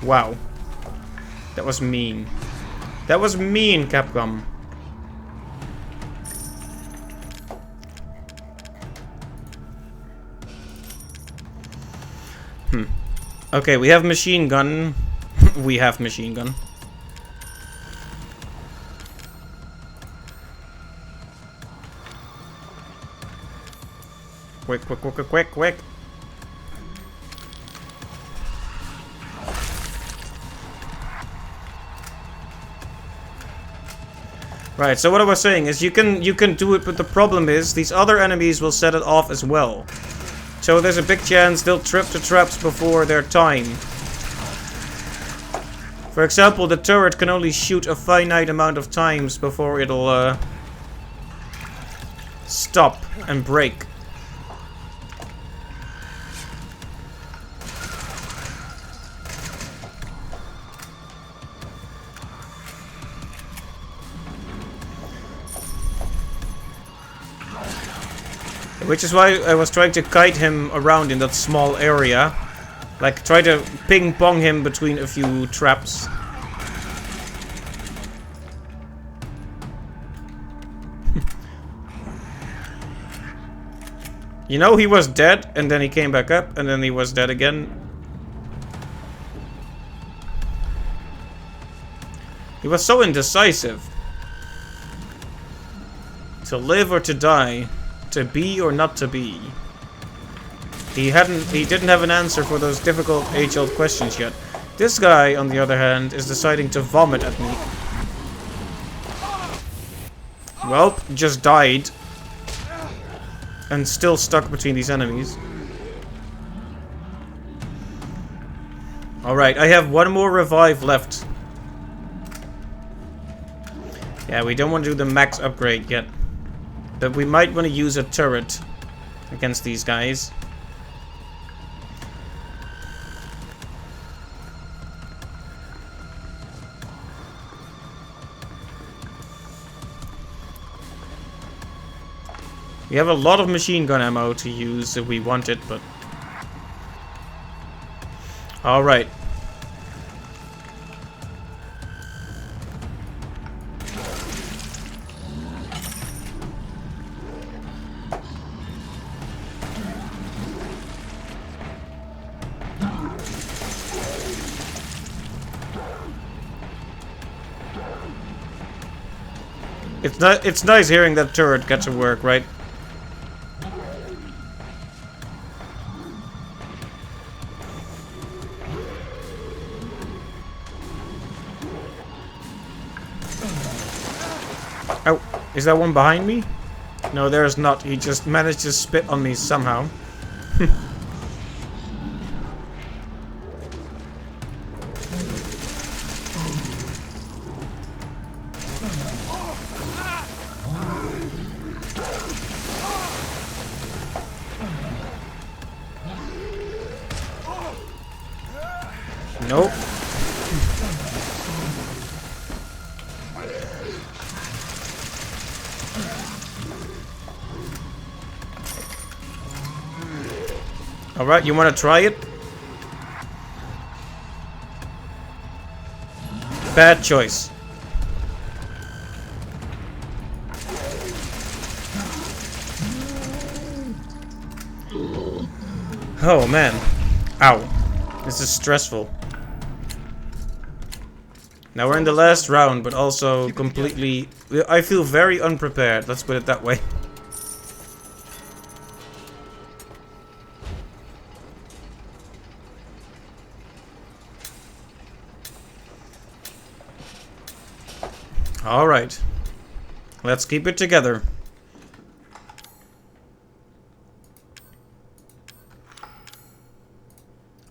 Wow. That was mean. That was mean, Capcom. Okay, we have machine gun. We have machine gun. Quick, quick, quick, quick, quick, quick. Right, so what I was saying is you can do it, but the problem is these other enemies will set it off as well. So there's a big chance they'll trip the traps before their time. For example, the turret can only shoot a finite amount of times before it'll stop and break. Which is why I was trying to kite him around in that small area. Like, try to ping-pong him between a few traps. You know, he was dead, and then he came back up, and then he was dead again. He was so indecisive. To live or to die. To be or not to be. He didn't have an answer for those difficult age-old questions yet. This guy, on the other hand, is deciding to vomit at me. Well, just died. And still stuck between these enemies. Alright, I have one more revive left. Yeah, we don't want to do the max upgrade yet. But we might want to use a turret against these guys. We have a lot of machine gun ammo to use if we want it, but... Alright. It's nice hearing that turret get to work, right? Oh, is that one behind me? No, there's not. He just managed to spit on me somehow. Nope. Alright, you want to try it? Bad choice. Oh man. Ow. This is stressful. Now we're in the last round, but also completely... I feel very unprepared, let's put it that way. Alright. Let's keep it together.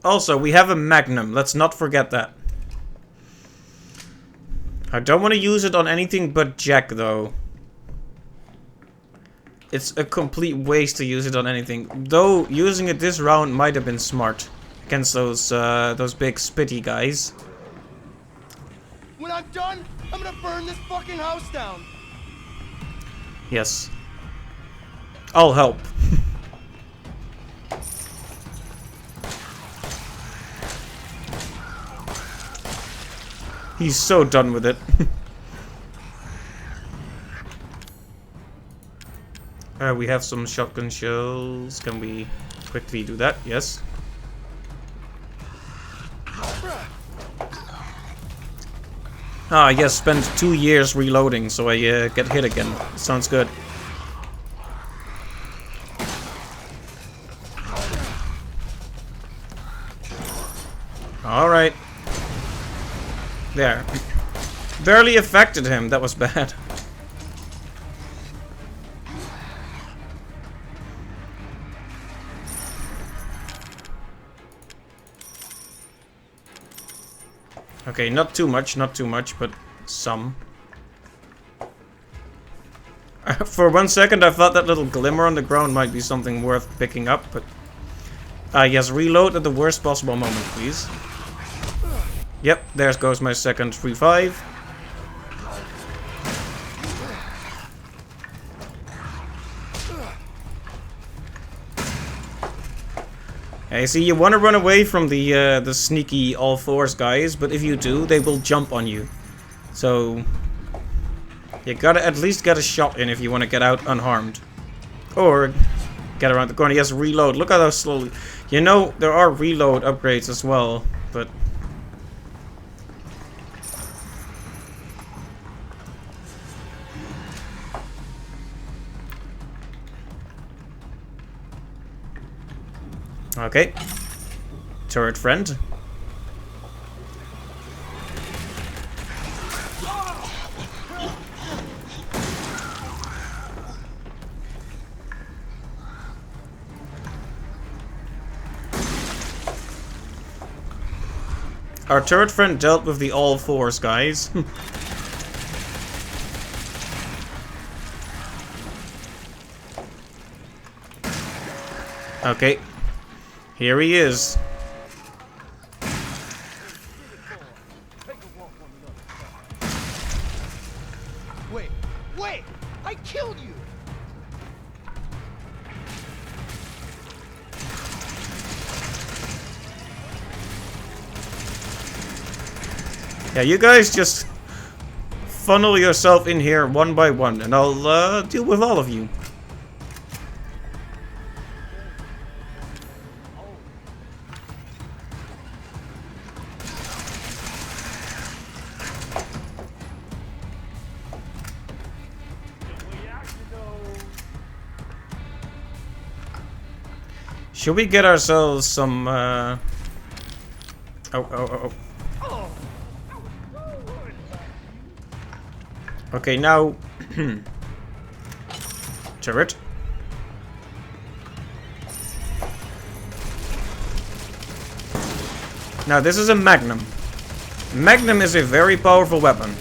Also, we have a Magnum, let's not forget that. I don't want to use it on anything but Jack, though. It's a complete waste to use it on anything. Though, using it this round might have been smart. Against those big spitty guys. When I'm done, I'm gonna burn this fucking house down. Yes. I'll help. He's so done with it. We have some shotgun shells. Can we quickly do that? Yes. Ah, yes, spent 2 years reloading, so I get hit again. Sounds good. Alright. There. Barely affected him. That was bad. Okay, not too much, but some. For 1 second I thought that little glimmer on the ground might be something worth picking up, but... yes, reload at the worst possible moment, please. Yep, there goes my second revive. Hey, see, you want to run away from the sneaky all fours guys, but if you do, they will jump on you. So you gotta at least get a shot in if you want to get out unharmed, or get around the corner. Yes, reload. Look at how slowly. You know there are reload upgrades as well, but okay. Turret friend. Our turret friend dealt with the all fours guys. Okay. Here he is. Wait! I killed you! Yeah, you guys just funnel yourself in here one by one, and I'll deal with all of you. Should we get ourselves some, Oh. Okay, now... turret. Now, this is a Magnum. Magnum is a very powerful weapon.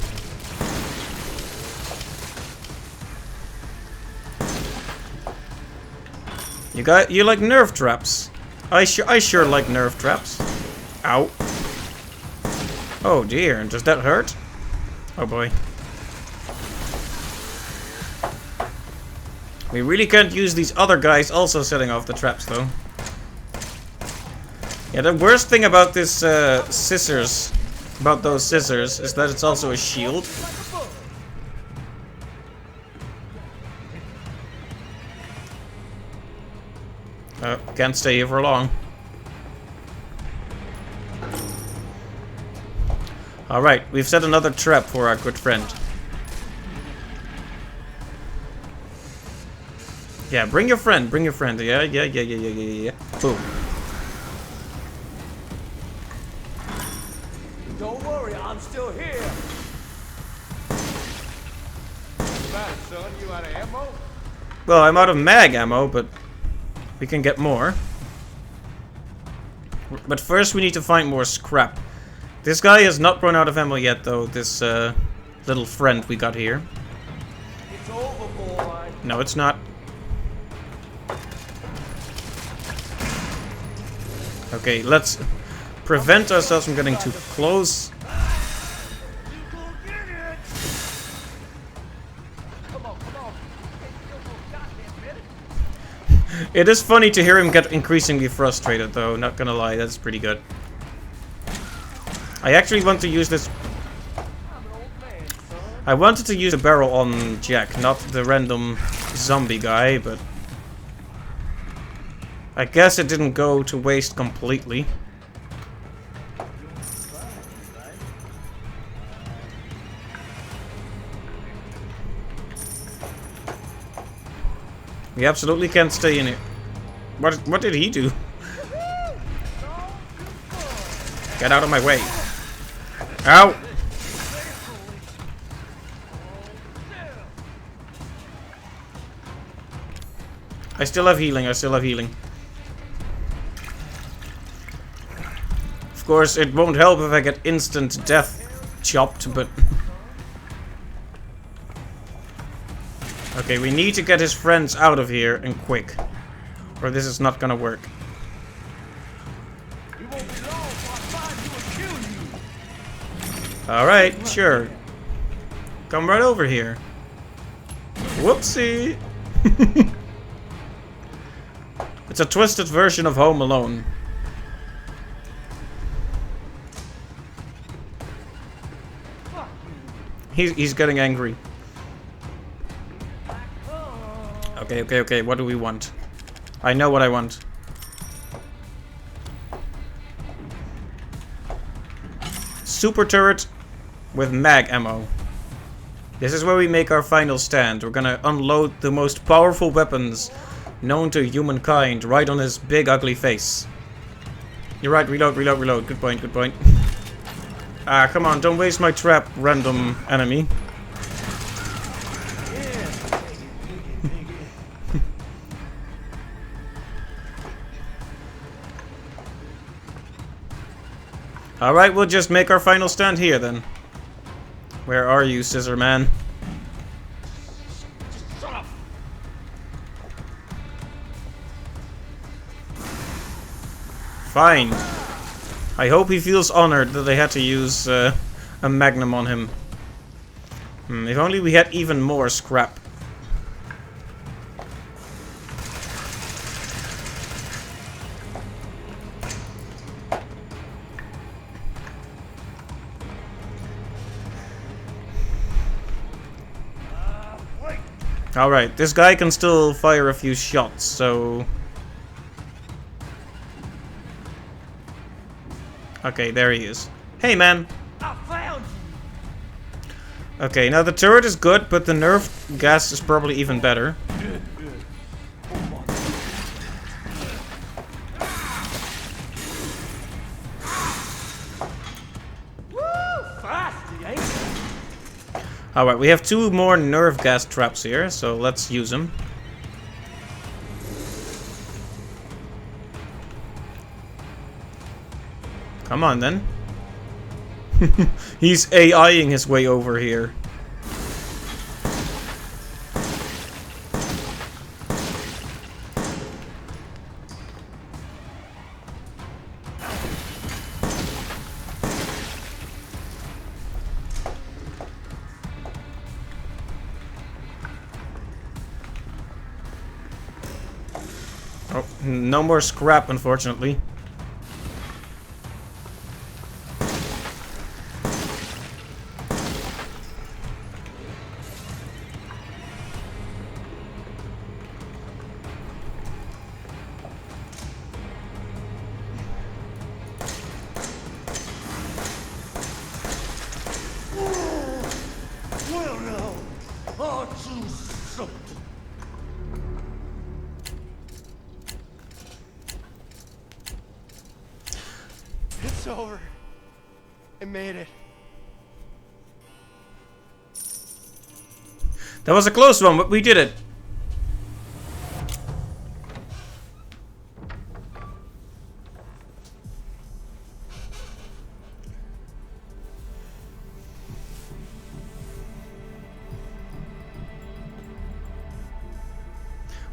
You like nerve traps? I sure like nerve traps. Ow. Oh dear, does that hurt? Oh boy. We really can't use these other guys also setting off the traps though. Yeah, the worst thing about this scissors, about those scissors, is that it's also a shield. Can't stay here for long. Alright, we've set another trap for our good friend. Yeah, bring your friend, Yeah. Boom. Don't worry, I'm still here. What's the matter, son? You out of ammo? Well, I'm out of mag ammo, but we can get more. But first we need to find more scrap. This guy has not run out of ammo yet, though, this little friend we got here. It's over, boy. No, it's not. Okay, let's prevent ourselves from getting too close. It is funny to hear him get increasingly frustrated, though, not gonna lie, that's pretty good. I actually want to use this... I wanted to use the barrel on Jack, not the random zombie guy, but... I guess it didn't go to waste completely. We absolutely can't stay in it. What did he do? Get out of my way. Ow! I still have healing, I still have healing. Of course, it won't help if I get instant death chopped, but... Okay, we need to get his friends out of here, and quick. Or this is not gonna work. Alright, sure. Come right over here. Whoopsie! It's a twisted version of Home Alone. He's getting angry. Okay, what do we want? I know what I want. Super turret with mag ammo. This is where we make our final stand. We're gonna unload the most powerful weapons known to humankind right on his big ugly face. You're right, reload. Good point. Ah, come on, don't waste my trap, random enemy. Alright, we'll just make our final stand here then. Where are you, Scissor Man? Fine. I hope he feels honored that they had to use a magnum on him. If only we had even more scrap. Alright, this guy can still fire a few shots, so... Okay, there he is. Hey, man! I found you. Okay, now the turret is good, but the nerve gas is probably even better. Alright, we have 2 more nerve gas traps here, so let's use them. Come on, then. He's AIing his way over here. Oh, no more scrap, unfortunately. Well, now, I'll choose something. It's over. I made it. That was a close one, but we did it.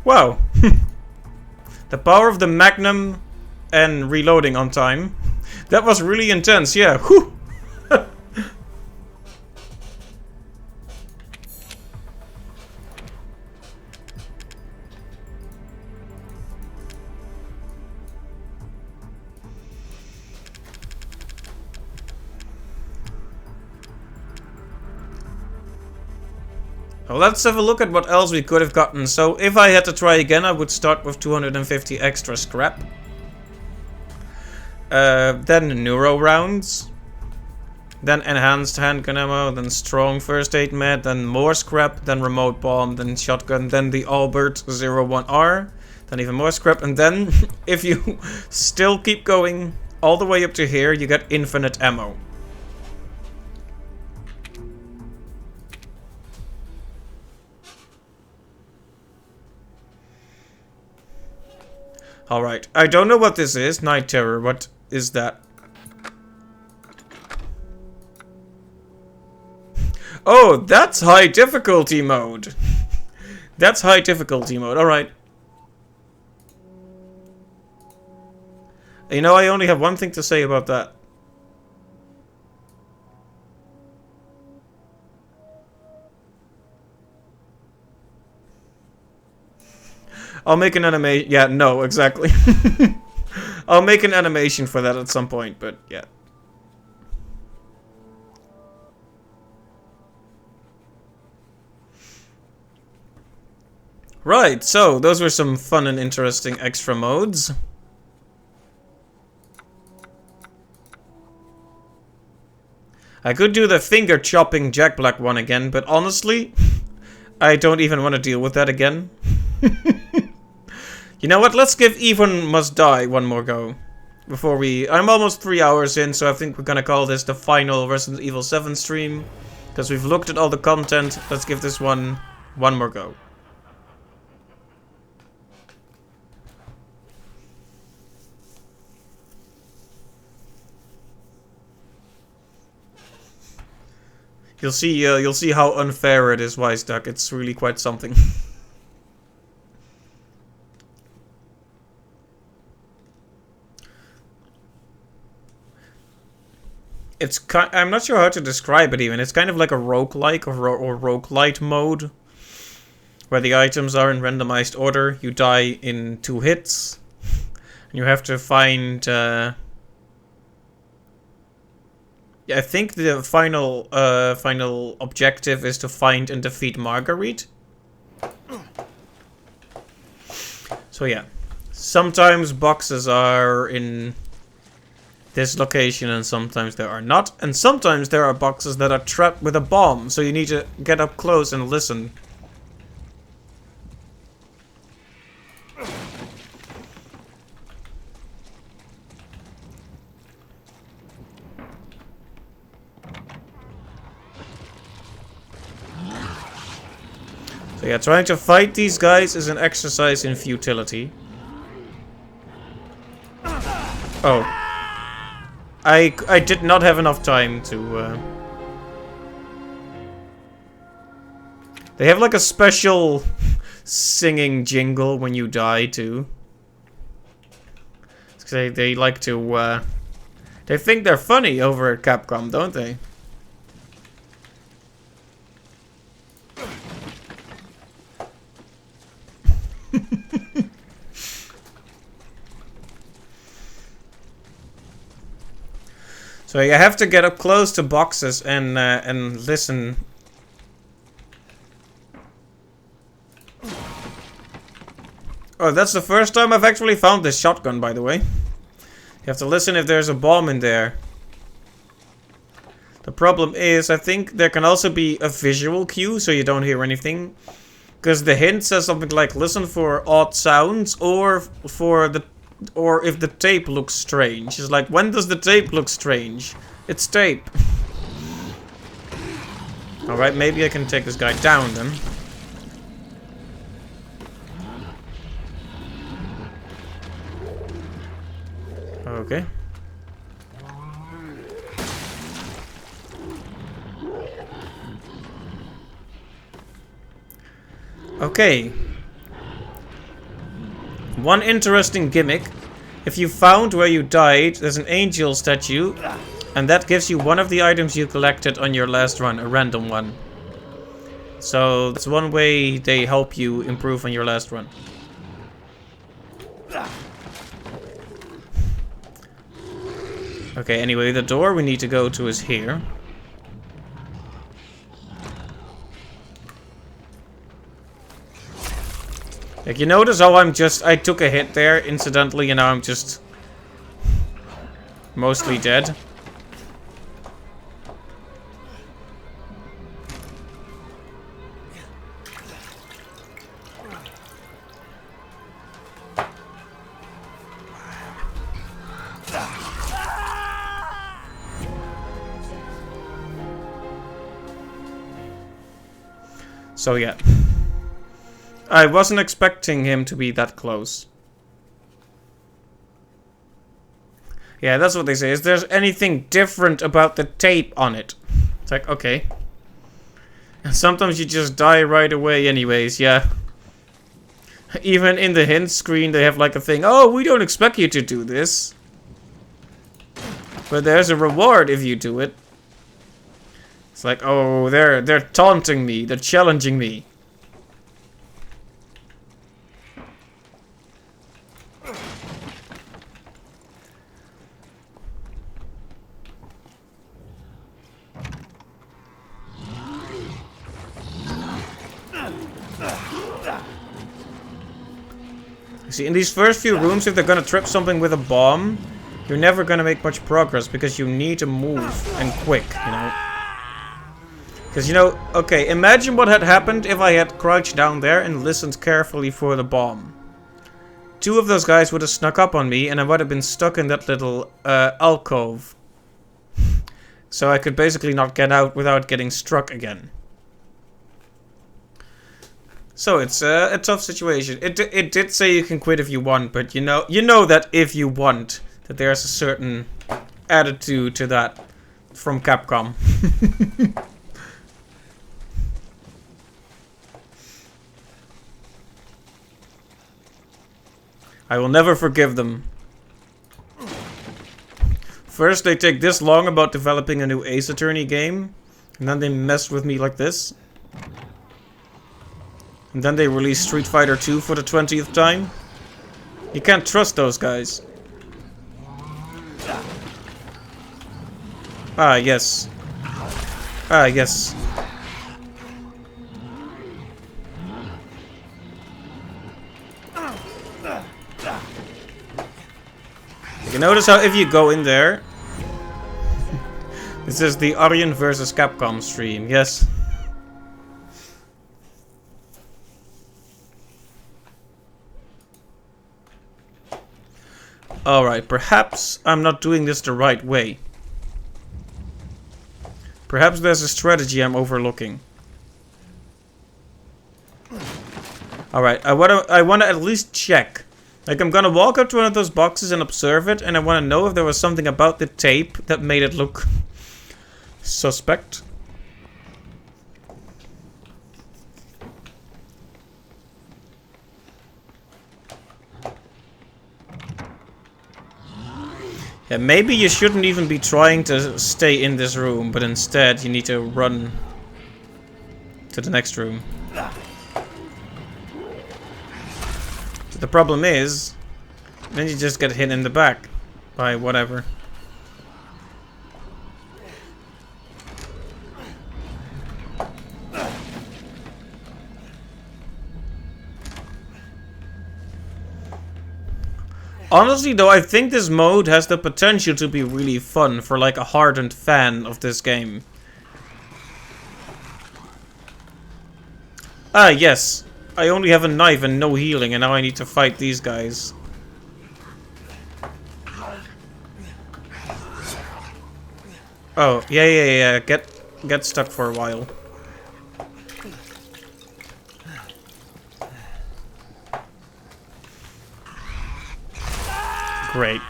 Wow. The power of the Magnum and reloading on time. That was really intense, yeah. Whew. Well, let's have a look at what else we could have gotten. So if I had to try again, I would start with 250 extra scrap. Then neuro rounds. Then enhanced handgun ammo, then strong first aid med, then more scrap, then remote bomb, then shotgun, then the Albert 01R, then even more scrap, and then, if you still keep going, all the way up to here, you get infinite ammo. Alright, I don't know what this is. Night Terror, what is that? Oh, that's high difficulty mode. That's high difficulty mode, alright. You know, I only have one thing to say about that. I'll make an animation. Yeah, no, exactly. I'll make an animation for that at some point, but yeah. Right, so those were some fun and interesting extra modes. I could do the finger chopping Jack Black one again, but honestly, I don't even want to deal with that again. You know what? Let's give Even Must Die one more go. Before we... I'm almost 3 hours in, so I think we're gonna call this the final Resident Evil 7 stream. Because we've looked at all the content. Let's give this one more go. You'll see how unfair it is, Wise Duck. It's really quite something. I'm not sure how to describe it even. It's kind of like a roguelike or roguelite mode. Where the items are in randomized order. You die in 2 hits. And you have to find... Yeah, I think the final objective is to find and defeat Marguerite. So yeah. Sometimes boxes are in... this location and sometimes there are not. And sometimes there are boxes that are trapped with a bomb. So you need to get up close and listen. So yeah, trying to fight these guys is an exercise in futility. Oh. I did not have enough time to... They have like a special singing jingle when you die too. They like to... They think they're funny over at Capcom, don't they? So you have to get up close to boxes and listen. Oh, that's the first time I've actually found this shotgun, by the way. You have to listen if there's a bomb in there. The problem is, I think there can also be a visual cue, so you don't hear anything. Because the hint says something like, listen for odd sounds, or if the tape looks strange. It's like, when does the tape look strange? It's tape. Alright, maybe I can take this guy down then. Okay. Okay. One interesting gimmick. If you found where you died, there's an angel statue, and that gives you one of the items you collected on your last run, a random one. So that's one way they help you improve on your last run. Okay, anyway, the door we need to go to is here. Like, you notice how I took a hit there, incidentally, and now I'm just mostly dead. So yeah. I wasn't expecting him to be that close. Yeah, that's what they say. Is there anything different about the tape on it? It's like, okay. And sometimes you just die right away anyways, yeah. Even in the hint screen they have like a thing. Oh, we don't expect you to do this. But there's a reward if you do it. It's like, oh, they're taunting me. They're challenging me. See, in these first few rooms, if they're gonna trip something with a bomb, you're never gonna make much progress because you need to move and quick, you know. Because, you know, okay, imagine what had happened if I had crouched down there and listened carefully for the bomb. Two of those guys would have snuck up on me and I would have been stuck in that little alcove. So I could basically not get out without getting struck again. So it's a tough situation. It did say you can quit if you want, but you know that if you want, that there's a certain attitude to that from Capcom. I will never forgive them. First they take this long about developing a new Ace Attorney game, and then they mess with me like this. And then they release Street Fighter 2 for the 20th time. You can't trust those guys. Ah, yes. Ah, yes. You notice how if you go in there... This is the Aryan versus Capcom stream, yes. Alright, perhaps I'm not doing this the right way. Perhaps there's a strategy I'm overlooking. Alright, I wanna at least check. Like, I'm gonna walk up to one of those boxes and observe it, and I wanna know if there was something about the tape that made it look suspect. Yeah, maybe you shouldn't even be trying to stay in this room, but instead you need to run to the next room. So the problem is, then you just get hit in the back by whatever. Honestly though, I think this mode has the potential to be really fun for like a hardened fan of this game. Ah, yes. I only have a knife and no healing, and now I need to fight these guys. Oh, yeah. Get stuck for a while. Great.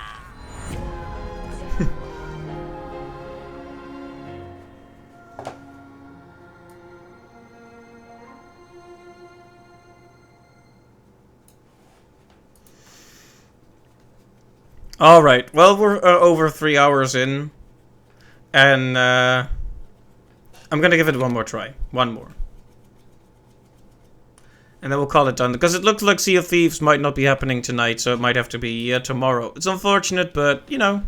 Alright, well, we're over 3 hours in. And, I'm gonna give it one more try. One more. And then we'll call it done. Because it looks like Sea of Thieves might not be happening tonight, so it might have to be tomorrow. It's unfortunate, but, you know.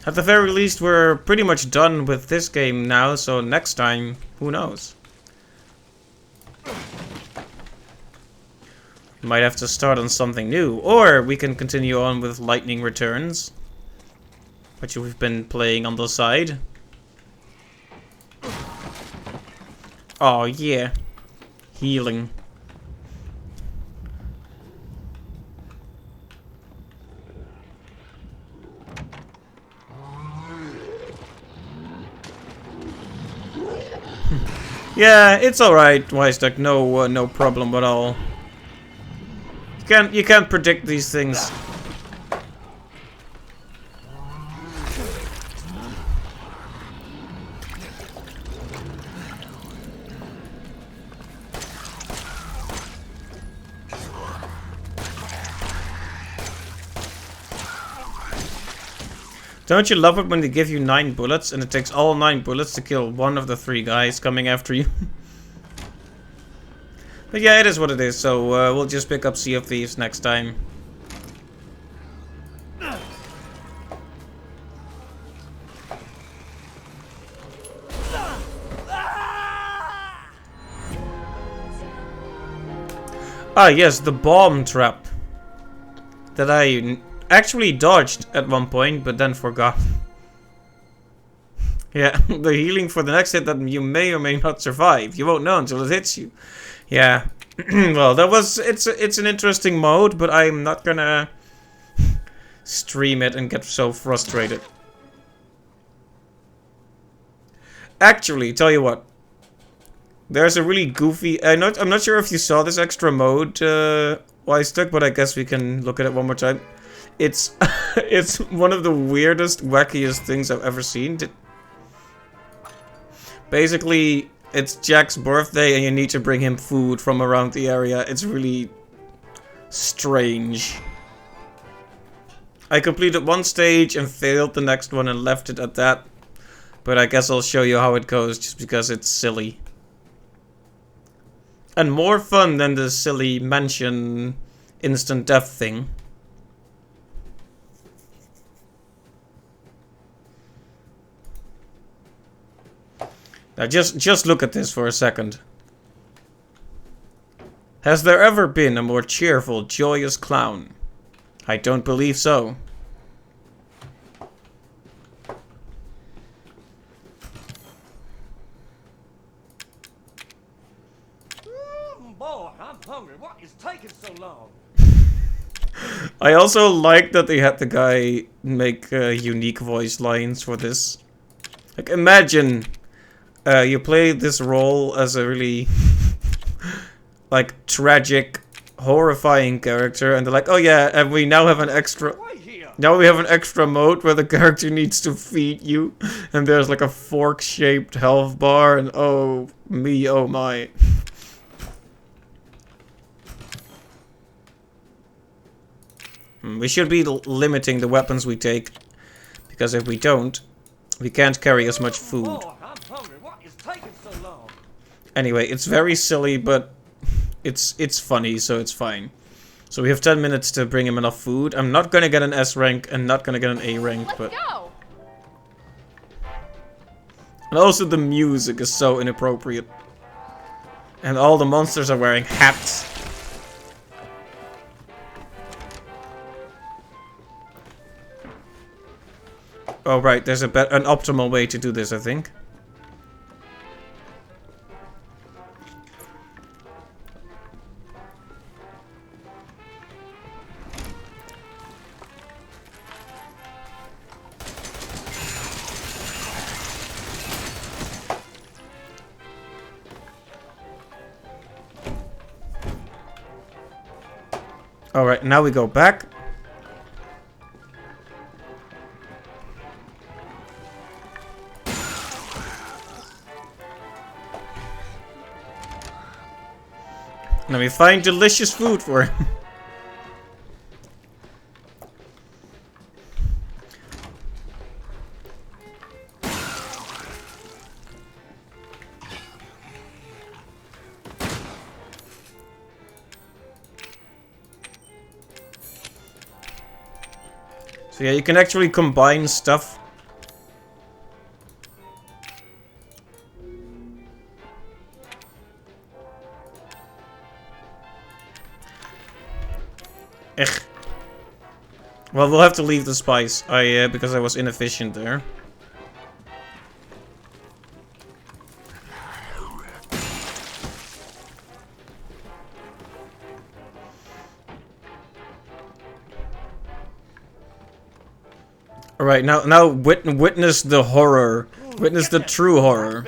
At the very least, we're pretty much done with this game now, so next time, who knows? Might have to start on something new. Or we can continue on with Lightning Returns, which we've been playing on the side. Oh yeah. Healing. Yeah, it's alright, Wisduck. No, no problem at all. You can't predict these things. Don't you love it when they give you 9 bullets and it takes all 9 bullets to kill one of the 3 guys coming after you? But yeah, it is what it is, so we'll just pick up Sea of Thieves next time. Ah yes, the bomb trap that I actually dodged at one point, but then forgot. Yeah, the healing for the next hit that you may or may not survive. You won't know until it hits you. Yeah, well, it's an interesting mode, but I'm not gonna stream it and get so frustrated. Actually, tell you what. There's a really goofy... I'm not sure if you saw this extra mode, Wisduck, but I guess we can look at it one more time. It's it's one of the weirdest, wackiest things I've ever seen. Basically, it's Jack's birthday and you need to bring him food from around the area. It's really strange. I completed one stage and failed the next one and left it at that. But I guess I'll show you how it goes just because it's silly. And more fun than the silly mansion instant death thing. Now just look at this for a second. Has there ever been a more cheerful, joyous clown? I don't believe so. Boy, I'm hungry. What is taking so long? I also like that they had the guy make unique voice lines for this. Like, imagine you play this role as a really like tragic, horrifying character, and they're like, "Oh yeah, and we now have an extra." Now we have an extra mode where the character needs to feed you, and there's like a fork-shaped health bar, and oh me, oh my. We should be limiting the weapons we take, because if we don't, we can't carry as much food. Oh, I'm hungry. What is taking so long? Anyway, it's very silly, but it's funny, so it's fine. So we have 10 minutes to bring him enough food. I'm not gonna get an S rank and not gonna get an A rank, but... Go. And also the music is so inappropriate. And all the monsters are wearing hats. Oh right, there's an optimal way to do this, I think. Alright, now we go back. Now we find delicious food for him. So yeah, you can actually combine stuff. Ech. Well, we'll have to leave the spice. Because I was inefficient there. Alright, now witness the horror. Witness the true horror.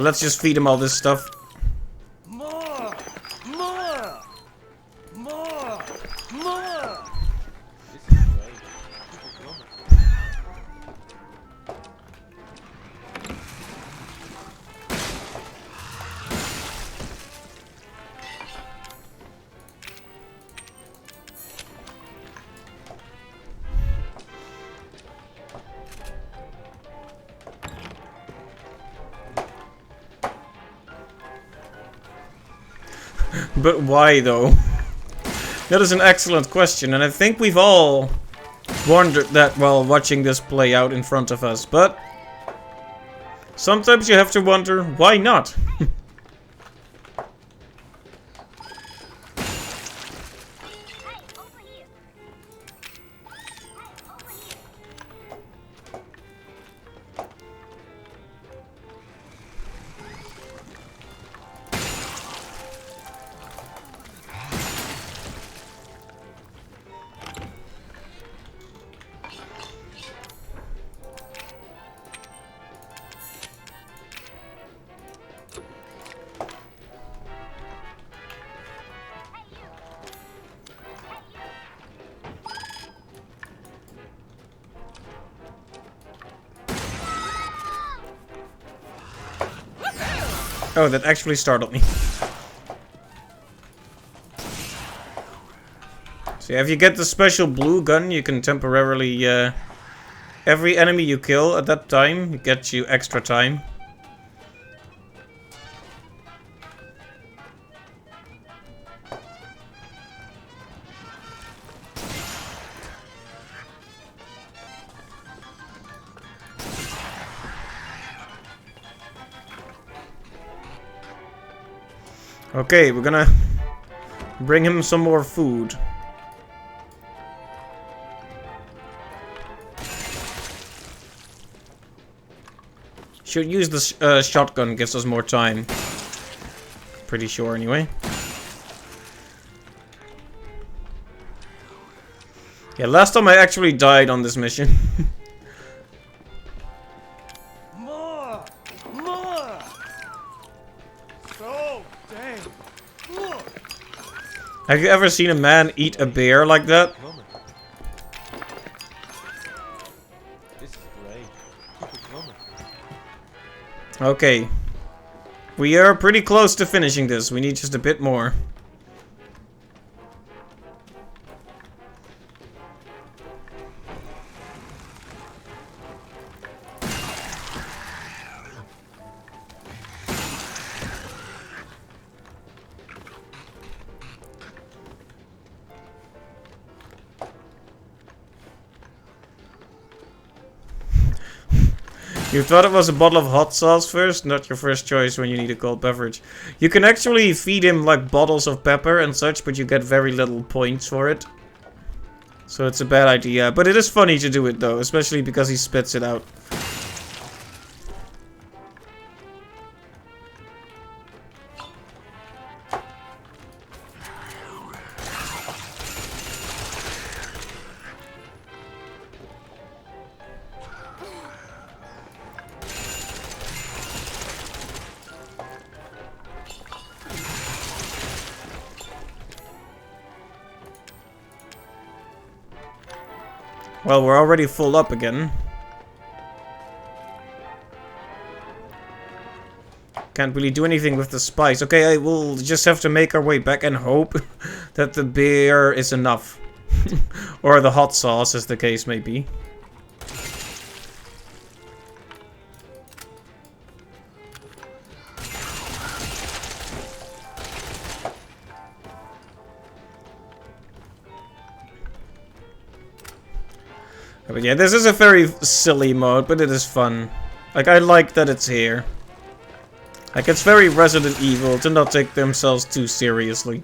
let's just feed him all this stuff. More! More! More! More! This is great. But why, though? That is an excellent question, and I think we've all wondered that while watching this play out in front of us, but sometimes you have to wonder, why not? Oh, that actually startled me. So if you get the special blue gun, you can temporarily, every enemy you kill at that time, it gets you extra time. Okay, we're gonna bring him some more food. Should use the shotgun, gives us more time. Pretty sure, anyway. Yeah, last time I actually died on this mission. More! More! So dang. Look! Have you ever seen a man eat a bear like that? Coming. This is great. Keep it coming. Okay. We are pretty close to finishing this. We need just a bit more. You thought it was a bottle of hot sauce first? Not your first choice when you need a cold beverage. You can actually feed him like bottles of pepper and such, but you get very little points for it. So it's a bad idea. But it is funny to do it though, especially because he spits it out. Well, we're already full up again. Can't really do anything with the spice. Okay, I will just have to make our way back and hope that the beer is enough. Or the hot sauce, as the case may be. But yeah, this is a very silly mode, but it is fun. Like, I like that it's here. Like, it's very Resident Evil to not take themselves too seriously.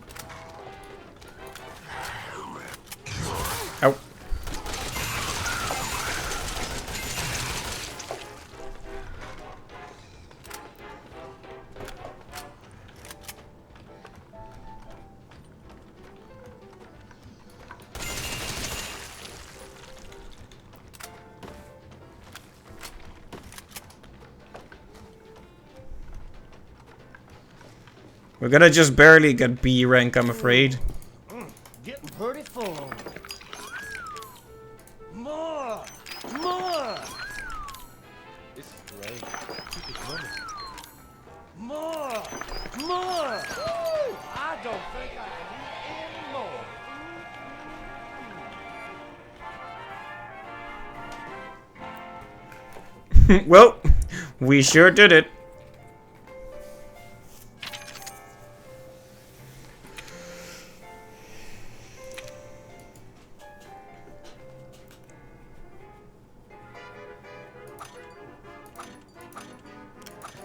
Ow. We're gonna just barely get B rank, I'm afraid. Getting pretty full. More! More! This is great. Keep it coming. More! More! Woo! I don't think I can eat any more. Well, we sure did it.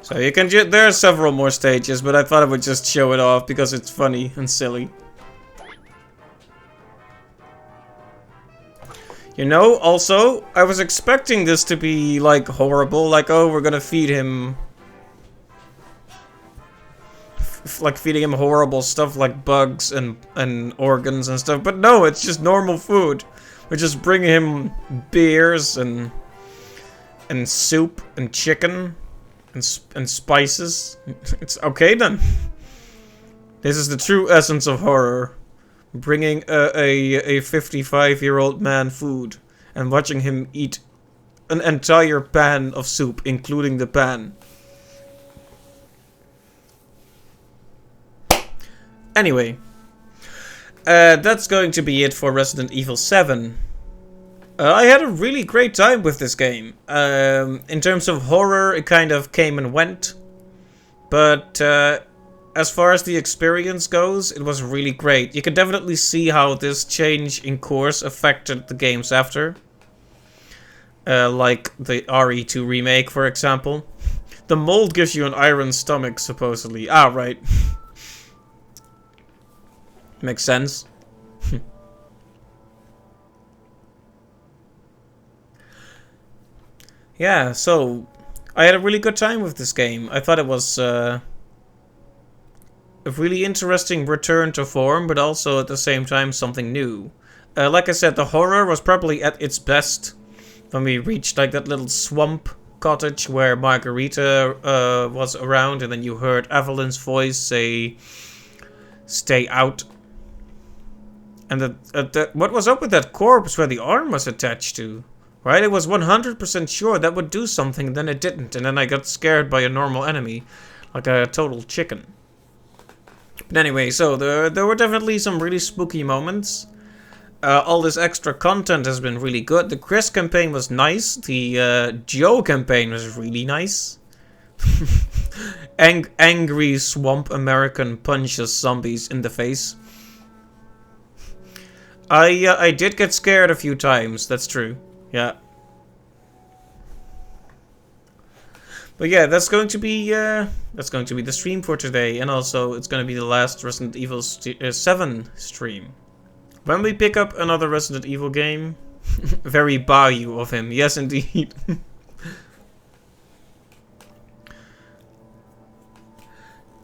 So you can there are several more stages, but I thought I would just show it off because it's funny and silly. You know, also, I was expecting this to be, like, horrible. Like, oh, we're gonna feed him... like, feeding him horrible stuff like bugs and organs and stuff. But no, it's just normal food. We just bring him beers and soup and chicken and spices. It's okay then. This is the true essence of horror. Bringing a 55-year-old man food and watching him eat an entire pan of soup, including the pan. Anyway, that's going to be it for Resident Evil 7. I had a really great time with this game. In terms of horror, it kind of came and went. But as far as the experience goes, it was really great. You can definitely see how this change in course affected the games after. Like the RE2 remake, for example. The mold gives you an iron stomach, supposedly. Ah, right. Makes sense. Yeah, so I had a really good time with this game. I thought it was a really interesting return to form, but also at the same time something new. Like I said, the horror was probably at its best when we reached like that little swamp cottage where Margarita was around, and then you heard Evelyn's voice say, "Stay out." And what was up with that corpse where the arm was attached to? Right? It was 100% sure that would do something, and then it didn't. And then I got scared by a normal enemy. Like a total chicken. But anyway, so there were definitely some really spooky moments. All this extra content has been really good. The Chris campaign was nice. The Joe campaign was really nice. Angry swamp American punches zombies in the face. I did get scared a few times, that's true. Yeah. But yeah, that's going to be the stream for today, and also it's going to be the last Resident Evil 7 stream. When we pick up another Resident Evil game, very Bayou of him, yes indeed.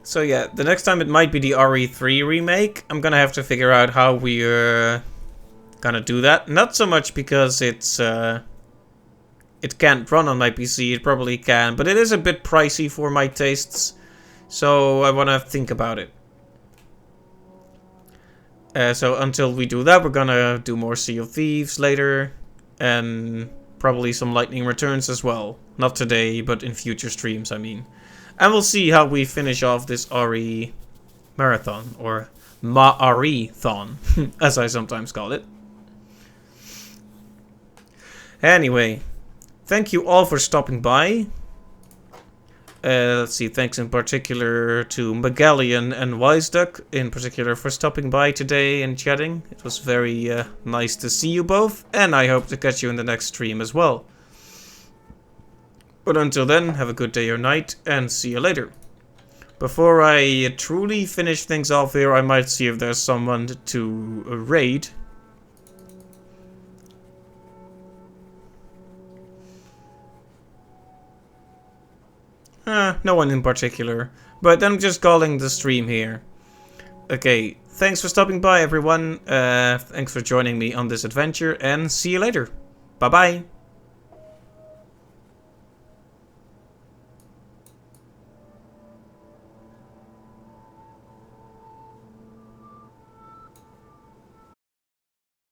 So yeah, the next time it might be the RE3 remake. I'm gonna have to figure out how we're gonna do that. Not so much because it's it can't run on my PC, it probably can, but it is a bit pricey for my tastes, so I wanna think about it. So until we do that, we're gonna do more Sea of Thieves later, and probably some Lightning Returns as well. Not today, but in future streams, I mean. And we'll see how we finish off this RE marathon, or Ma-RE-thon, as I sometimes call it. Anyway, thank you all for stopping by. Let's see, thanks in particular to Magellian and Wiseduck, in particular, for stopping by today and chatting. It was very nice to see you both, and I hope to catch you in the next stream as well. But until then, have a good day or night, and see you later. Before I truly finish things off here, I might see if there's someone to raid. No one in particular. But I'm just calling the stream here. Okay, thanks for stopping by everyone. Thanks for joining me on this adventure, and see you later. Bye bye.